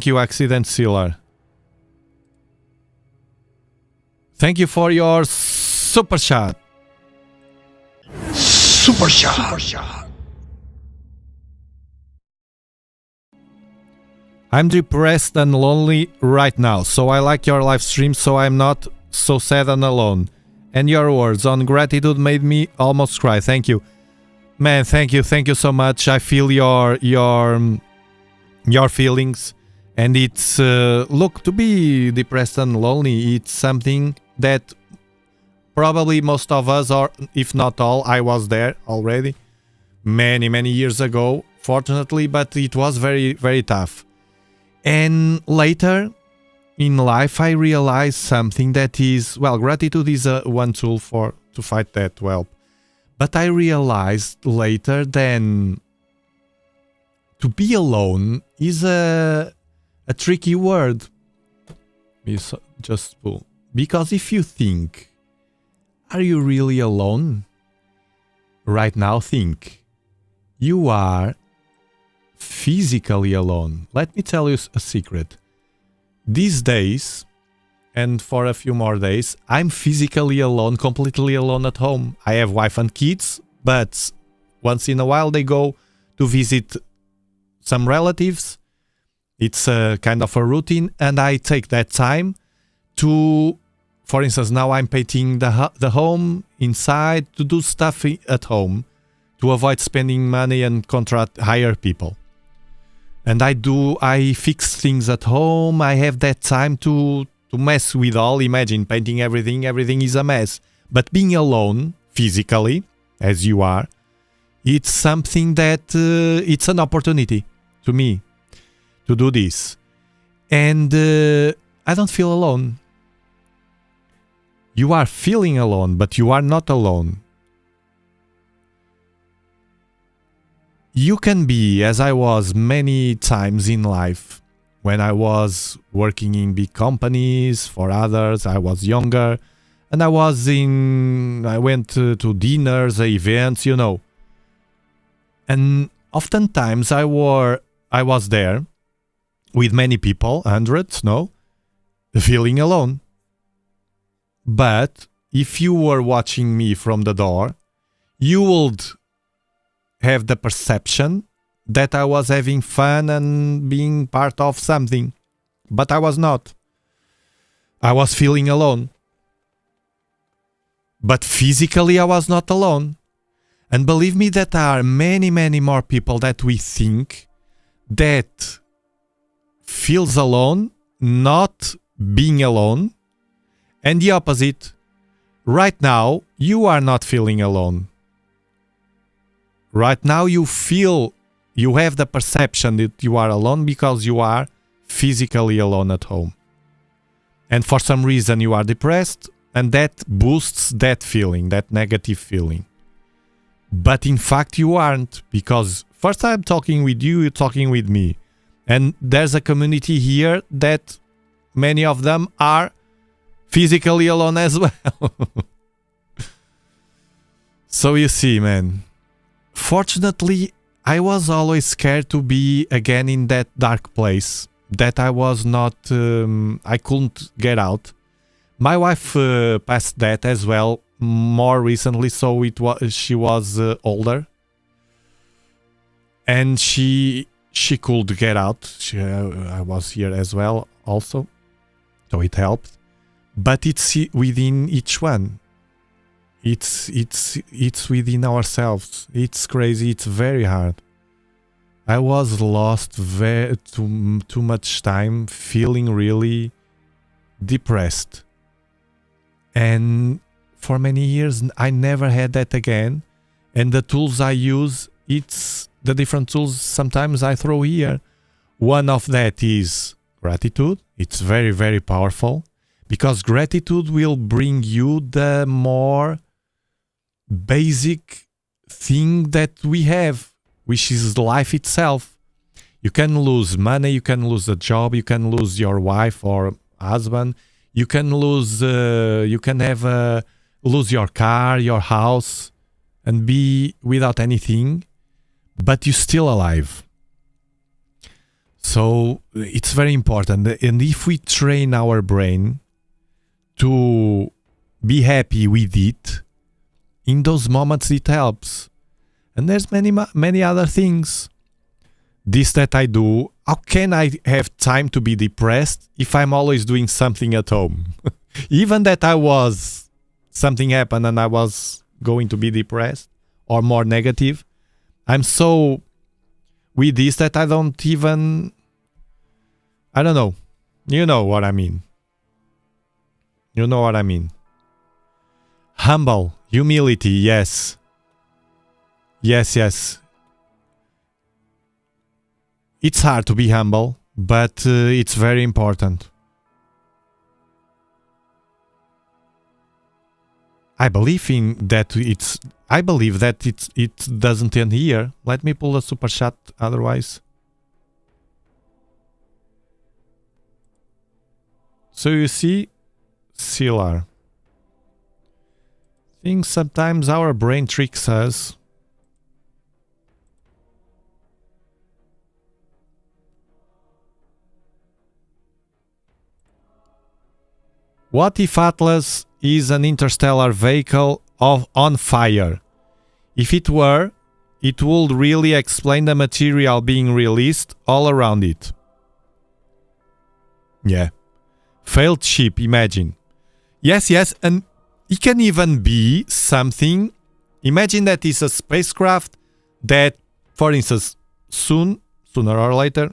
you, Accident Sealer. Thank you for your super chat. Super shot. I'm depressed and lonely right now, so I like your live stream so I'm not so sad and alone. And your words on gratitude made me almost cry. Thank you. Man, thank you so much. I feel your feelings. And it's, look, to be depressed and lonely, it's something that probably most of us, or if not all, I was there already many years ago, fortunately, but it was very, very tough. And later in life, I realized something that is, well, gratitude is one tool to fight that well. But I realized later then to be alone is a tricky word. Because if you think, are you really alone? Right now, think. You are physically alone. Let me tell you a secret. These days, and for a few more days, I'm physically alone, completely alone at home. I have wife and kids, but once in a while they go to visit some relatives. It's a kind of a routine, and I take that time to, for instance, now I'm painting the home inside, to do stuff at home, to avoid spending money and hire people. And I fix things at home. I have that time to mess with all. Imagine painting everything is a mess. But being alone, physically, as you are, it's something that, it's an opportunity to me to do this. And I don't feel alone. You are feeling alone, but you are not alone. You can be, as I was many times in life, when I was working in big companies for others. I was younger, and I went to dinners, events, you know. And oftentimes I was there with many people, hundreds, no, feeling alone. But if you were watching me from the door, you would have the perception that I was having fun and being part of something. But I was not. I was feeling alone. But physically I was not alone. And believe me that there are many, many more people that we think that feels alone, not being alone. And the opposite. Right now, you are not feeling alone. Right now, you have the perception that you are alone because you are physically alone at home. And for some reason, you are depressed, and that boosts that feeling, that negative feeling. But in fact, you aren't, because first I'm talking with you, you're talking with me. And there's a community here that many of them are physically alone as well. So you see, man, fortunately, I was always scared to be again in that dark place that I was not, I couldn't get out. My wife passed that as well more recently, so she was older, and she could get out. I was here as well also, so it helped. But it's within each one. It's within ourselves. It's crazy. It's very hard. I was lost too much time, feeling really depressed. And for many years, I never had that again. And the tools I use, it's the different tools sometimes I throw here. One of that is gratitude. It's very, very powerful. Because gratitude will bring you the more basic thing that we have, which is life itself. You can lose money, you can lose a job, you can lose your wife or husband, you can lose, lose your car, your house, and be without anything, but you're still alive. So it's very important. And if we train our brain to be happy with it, in those moments it helps. And there's many other things. This that I do, how can I have time to be depressed if I'm always doing something at home? Even that something happened and I was going to be depressed or more negative, I'm so with this that I don't know. You know what I mean. You know what I mean. Humble, humility, yes. Yes. It's hard to be humble, but it's very important. I believe that it doesn't end here. Let me pull a super chat otherwise. So you see, Silar. I think sometimes our brain tricks us. What if Atlas is an interstellar vehicle on fire? If it were, it would really explain the material being released all around it. Yeah. Failed ship, imagine. Yes, and it can even be something. Imagine that it's a spacecraft that, for instance, sooner or later,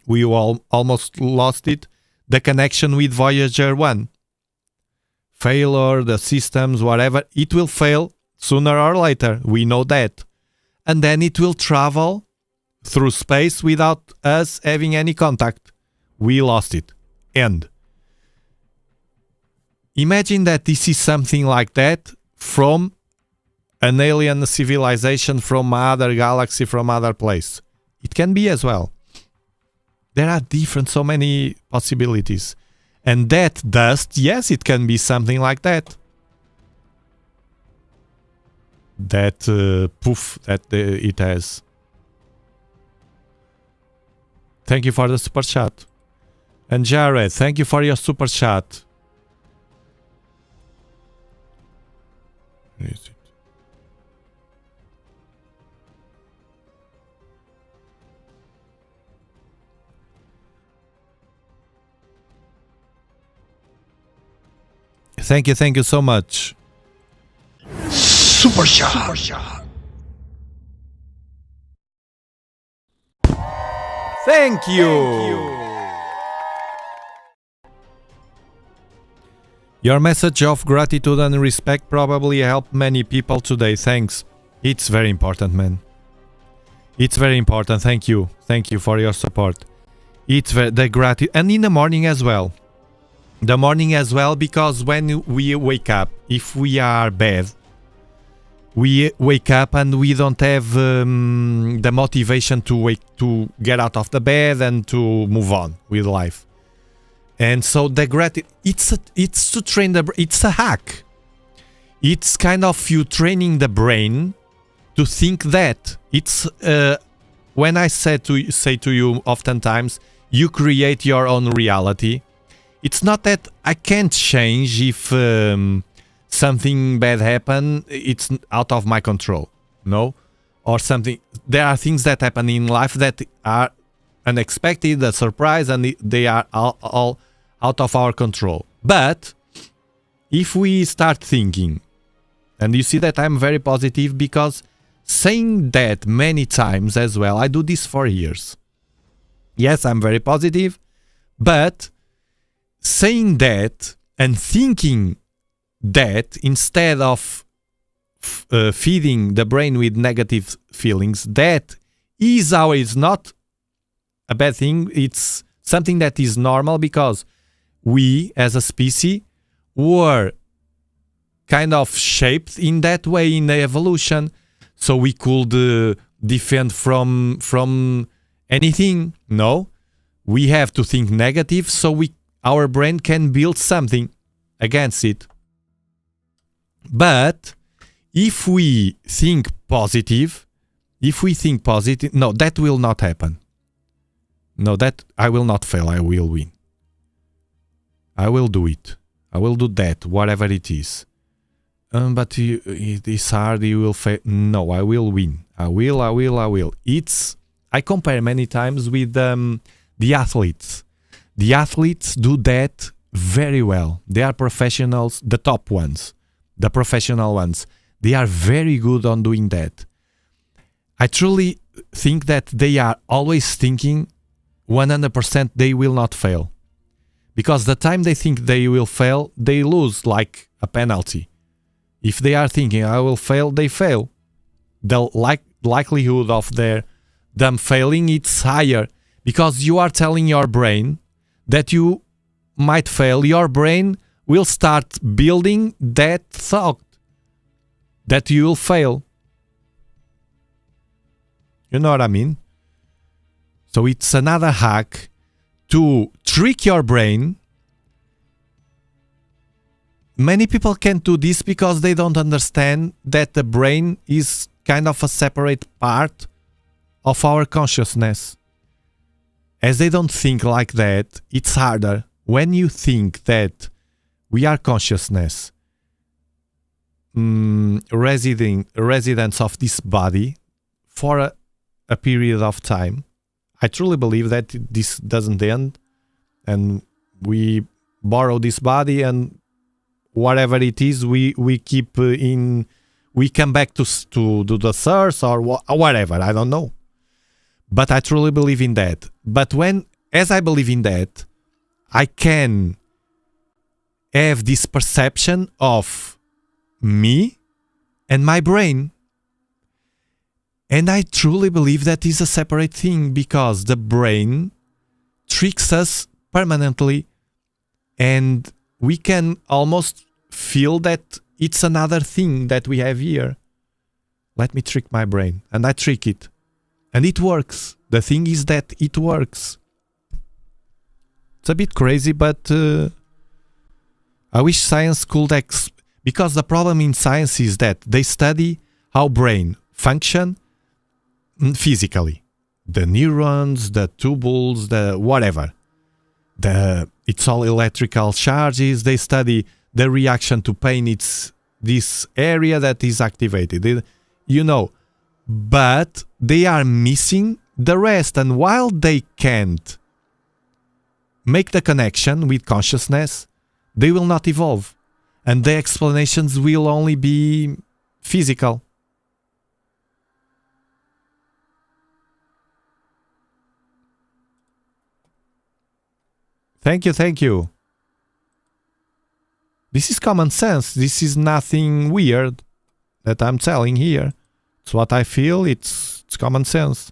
we all almost lost it, the connection with Voyager 1. Failure, the systems, whatever, it will fail sooner or later, we know that. And then it will travel through space without us having any contact. We lost it. End. Imagine that this is something like that from an alien civilization from other galaxy, from other place. It can be as well. There are so many possibilities. And that dust, yes, it can be something like that. That poof that it has. Thank you for the super chat. And Jared, thank you for your super chat. Where is it? Thank you so much. Super shot. Thank you. Your message of gratitude and respect probably helped many people today. Thanks. It's very important, man. It's very important. Thank you. Thank you for your support. It's the gratitude, and in the morning as well. The morning as well, because when we wake up, if we are bad, we wake up and we don't have the motivation to get out of the bed and to move on with life. And so the gratitude, it's to train it's a hack. It's kind of you training the brain to think that it's when I say to you oftentimes, you create your own reality. It's not that I can't change if something bad happen, it's out of my control, no? Or something. There are things that happen in life that are unexpected, a surprise, and they are all out of our control. But if we start thinking, and you see that I'm very positive because saying that many times as well, I do this for years. Yes, I'm very positive, but saying that and thinking that instead of feeding the brain with negative feelings, that is how it's not a bad thing. It's something that is normal because we as a species were kind of shaped in that way in the evolution, so we could defend from anything. No, we have to think negative so our brain can build something against it. But if we think positive, no, that will not happen. No, that I will not fail. I will win. I will do it. I will do that, whatever it is. But it is hard. You will fail. No, I will win. I will. I compare many times with the athletes. The athletes do that very well. They are professionals, the top ones, the professional ones. They are very good on doing that. I truly think that they are always thinking 100% they will not fail. Because the time they think they will fail, they lose like a penalty. If they are thinking I will fail, they fail. The likelihood of them failing, it's higher. Because you are telling your brain that you might fail. Your brain will start building that thought that you will fail. You know what I mean? So it's another hack to trick your brain. Many people can't do this because they don't understand that the brain is kind of a separate part of our consciousness. As they don't think like that, it's harder. When you think that We are consciousness, residents of this body for a period of time. I truly believe that this doesn't end, and we borrow this body, and whatever it is, we keep in. We come back to do the source or whatever. I don't know, but I truly believe in that. But as I believe in that, I can have this perception of me and my brain. And I truly believe that is a separate thing, because the brain tricks us permanently, and we can almost feel that it's another thing that we have here. Let me trick my brain. And I trick it. And it works. The thing is that it works. It's a bit crazy, but I wish science could because the problem in science is that they study how brain function physically. The neurons, the tubules, the whatever. It's all electrical charges. They study the reaction to pain. It's this area that is activated. But they are missing the rest. And while they can't make the connection with consciousness, they will not evolve. And the explanations will only be physical. Thank you. This is common sense. This is nothing weird that I'm telling here. It's what I feel. It's common sense.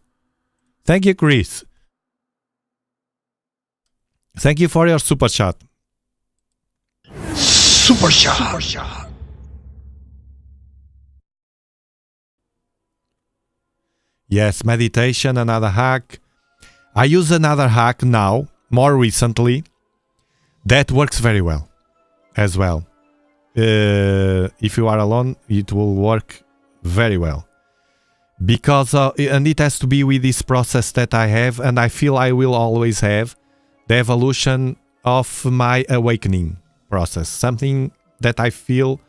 Thank you, Chris. Thank you for your super chat. Super shot. Yes, meditation, another hack. I use another hack now, more recently, that works very well as well. If you are alone, it will work very well. Because, and it has to be with this process that I have, and I feel I will always have, the evolution of my awakening process. Something that I feel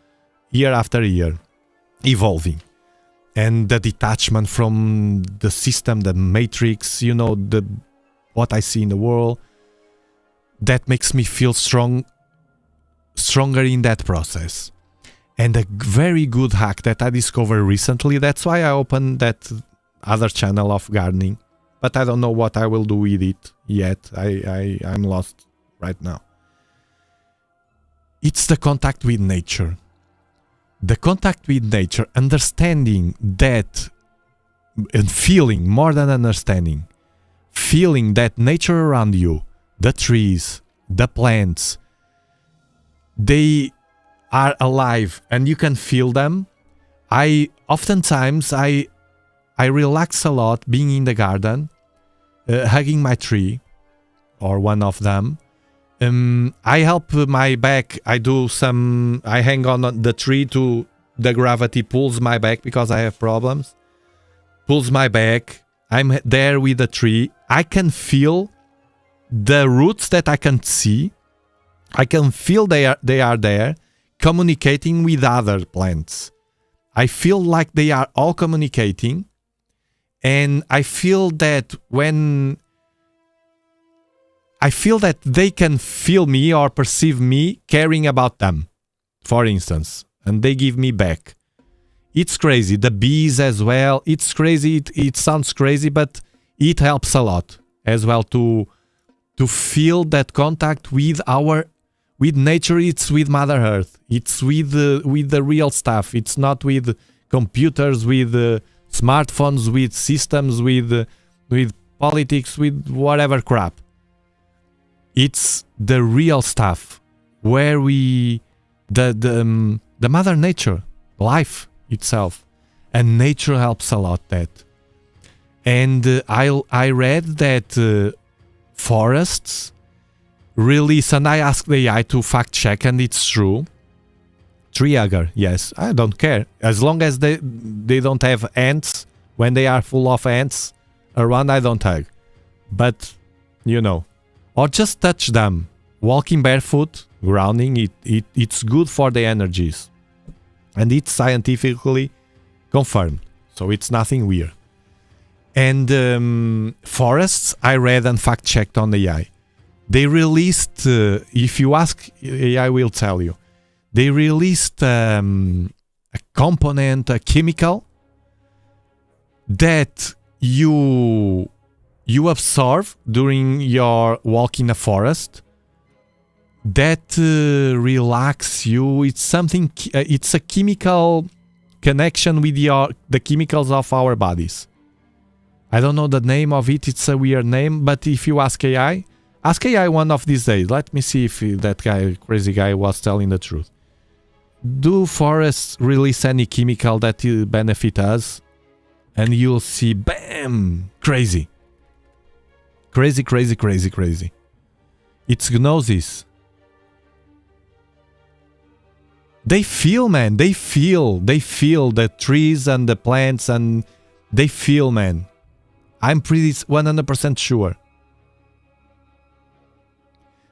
year after year evolving. And the detachment from the system, the matrix, what I see in the world, that makes me feel stronger in that process. And a very good hack that I discovered recently, that's why I opened that other channel of gardening, but I don't know what I will do with it yet. I'm lost right now. It's the contact with nature. The contact with nature, understanding that, and feeling more than understanding, feeling that nature around you, the trees, the plants, they are alive and you can feel them. Oftentimes I relax a lot being in the garden, hugging my tree or one of them. I help my back. I hang on the tree to the gravity pulls my back because I have problems. Pulls my back. I'm there with the tree. I can feel the roots that I can see. I can feel they are there, communicating with other plants. I feel like they are all communicating, and I feel that they can feel me or perceive me caring about them, for instance, and they give me back. It's crazy. The bees as well. It's crazy. It sounds crazy, but it helps a lot as well to feel that contact with nature. It's with Mother Earth. It's with the real stuff. It's not with computers, with smartphones, with systems, with politics, with whatever crap. It's the real stuff where the Mother Nature, life itself, and nature helps a lot that. And I read that forests release, and I asked the AI to fact check, and it's true. Tree hugger, yes, I don't care as long as they don't have ants. When they are full of ants around, I don't hug. But or just touch them. Walking barefoot Grounding, it's good for the energies. And it's scientifically confirmed. So it's nothing weird. And forests, I read and fact-checked on the AI. They released, if you ask, AI will tell you. They released a component, a chemical, that you absorb during your walk in a forest, that relax you. It's something, it's a chemical connection with the chemicals of our bodies. I don't know the name of it, it's a weird name, but if you ask AI one of these days. Let me see if that guy, crazy guy, was telling the truth. Do forests release any chemical that will benefit us? And you'll see, bam, crazy. Crazy, crazy, crazy, crazy. It's gnosis. They feel, man, they feel the trees and the plants, and they feel, man. I'm pretty 100% sure.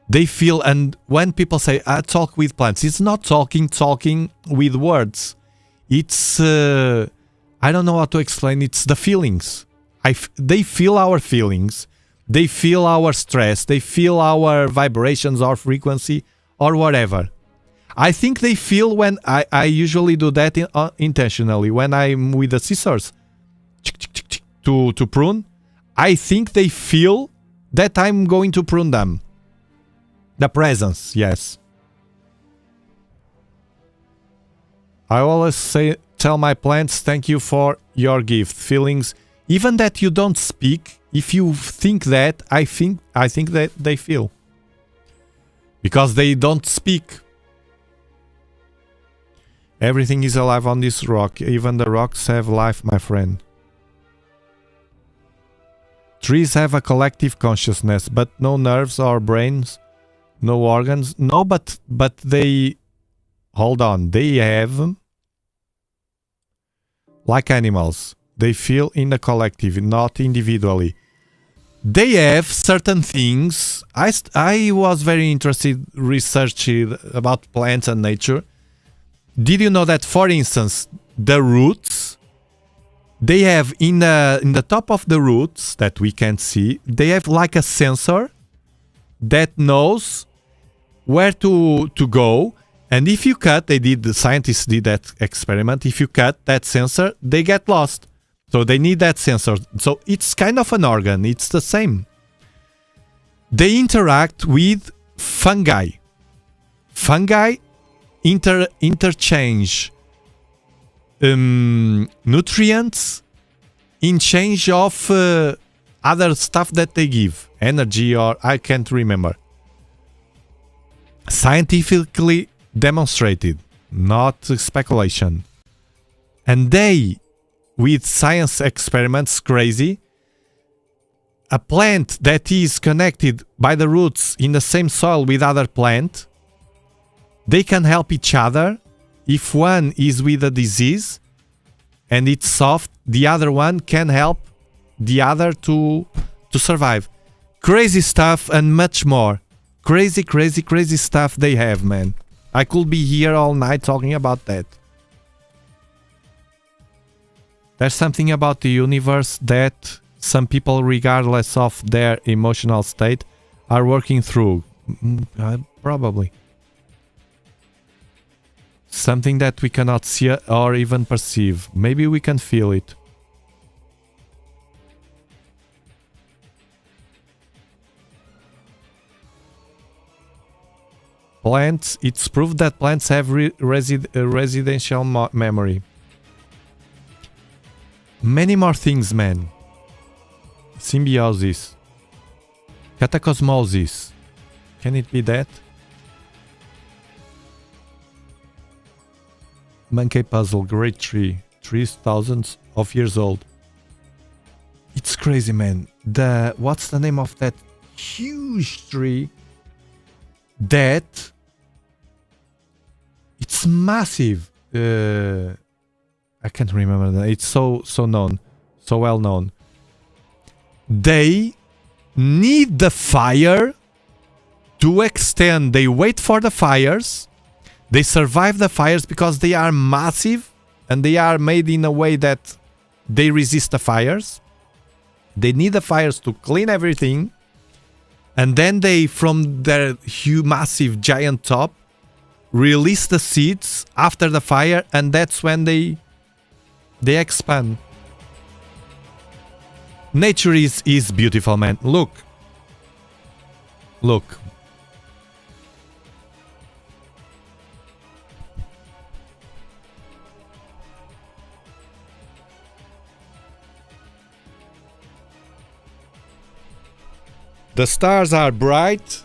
They feel, and when people say, I talk with plants, it's not talking with words. It's, I don't know how to explain, it's the feelings. They feel our feelings. They feel our stress. They feel our vibrations or frequency or whatever. I think they feel when I usually do that intentionally. When I'm with the scissors to prune, I think they feel that I'm going to prune them. The presence, yes. I always tell my plants, thank you for your gift. Feelings, even that you don't speak, if you think that, I think that they feel. Because they don't speak. Everything is alive on this rock. Even the rocks have life, my friend. Trees have a collective consciousness, but no nerves or brains, no organs. No, but they... Hold on. They have... Like animals. They feel in the collective, not individually. They have certain things. I was very interested researching about plants and nature. Did you know that, for instance, the roots, they have in the top of the roots that we can see, they have like a sensor that knows where to go. And if you cut, the scientists did that experiment. If you cut that sensor, they get lost. So they need that sensor. So it's kind of an organ. It's the same. They interact with fungi. Fungi interchange nutrients in change of other stuff that they give. Energy, or I can't remember. Scientifically demonstrated, not speculation. And they, with science experiments, crazy, a plant that is connected by the roots in the same soil with other plant, they can help each other. If one is with a disease and it's soft, the other one can help the other to survive. Crazy stuff and much more. Crazy, crazy, crazy stuff they have, man. I could be here all night talking about that. There's something about the universe that some people, regardless of their emotional state, are working through. Probably. Something that we cannot see or even perceive. Maybe we can feel it. Plants, it's proof that plants have residential memory. Many more things, man. Symbiosis. Catacosmosis. Can it be that? Monkey puzzle, great tree. Trees thousands of years old. It's crazy, man. What's the name of that huge tree? That it's massive. I can't remember that. It's so known, so well known. They need the fire to extend, they wait for the fires. They survive the fires because they are massive and they are made in a way that they resist the fires. They need the fires to clean everything. And then they, from their huge, massive, giant top, release the seeds after the fire, and that's when they expand. Nature is beautiful, man. Look. Look. The stars are bright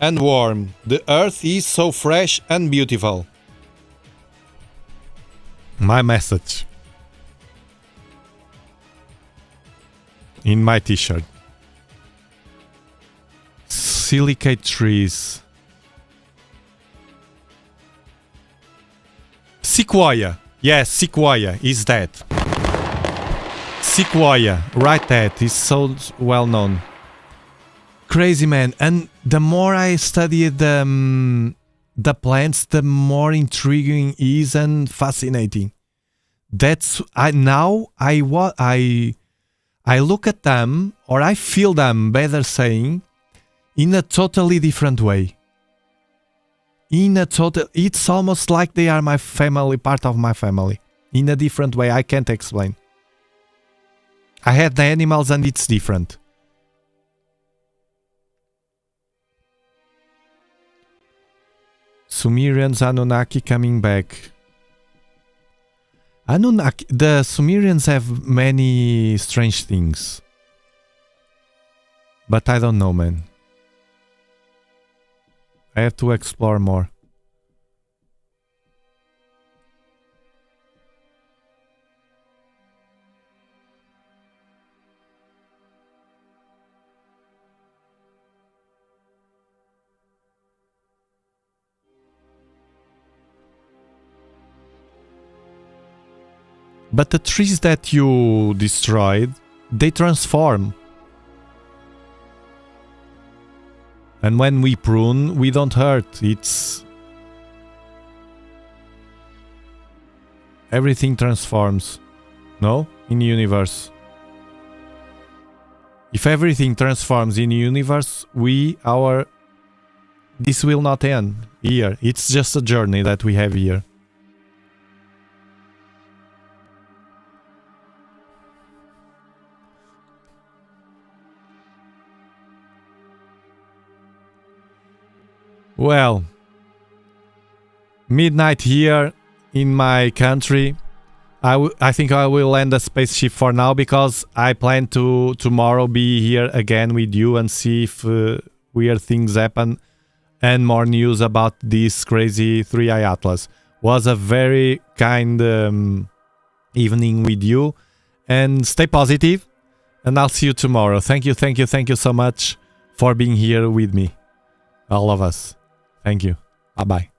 and warm. The earth is so fresh and beautiful. My message. In my t-shirt. Silicate trees. Sequoia. Yes, sequoia is that. Sequoia. Right, that is so well known. Crazy, man. And the more I study the plants, the more intriguing it is and fascinating. That's I look at them, or I feel them, better saying, in a totally different way. It's almost like they are my family, part of my family. In a different way, I can't explain. I had the animals and it's different. Sumerians, Anunnaki coming back. Anunnaki, the Sumerians have many strange things. But I don't know, man. I have to explore more. But the trees that you destroyed, they transform. And when we prune, we don't hurt. It's... everything transforms. No? In the universe. If everything transforms in the universe, this will not end here. It's just a journey that we have here. Well, midnight here in my country. I think I will land the spaceship for now because I plan to tomorrow be here again with you and see if weird things happen and more news about this crazy 3i Atlas. Was a very kind evening with you, and stay positive, and I'll see you tomorrow. Thank you so much for being here with me, all of us. Thank you. Bye-bye.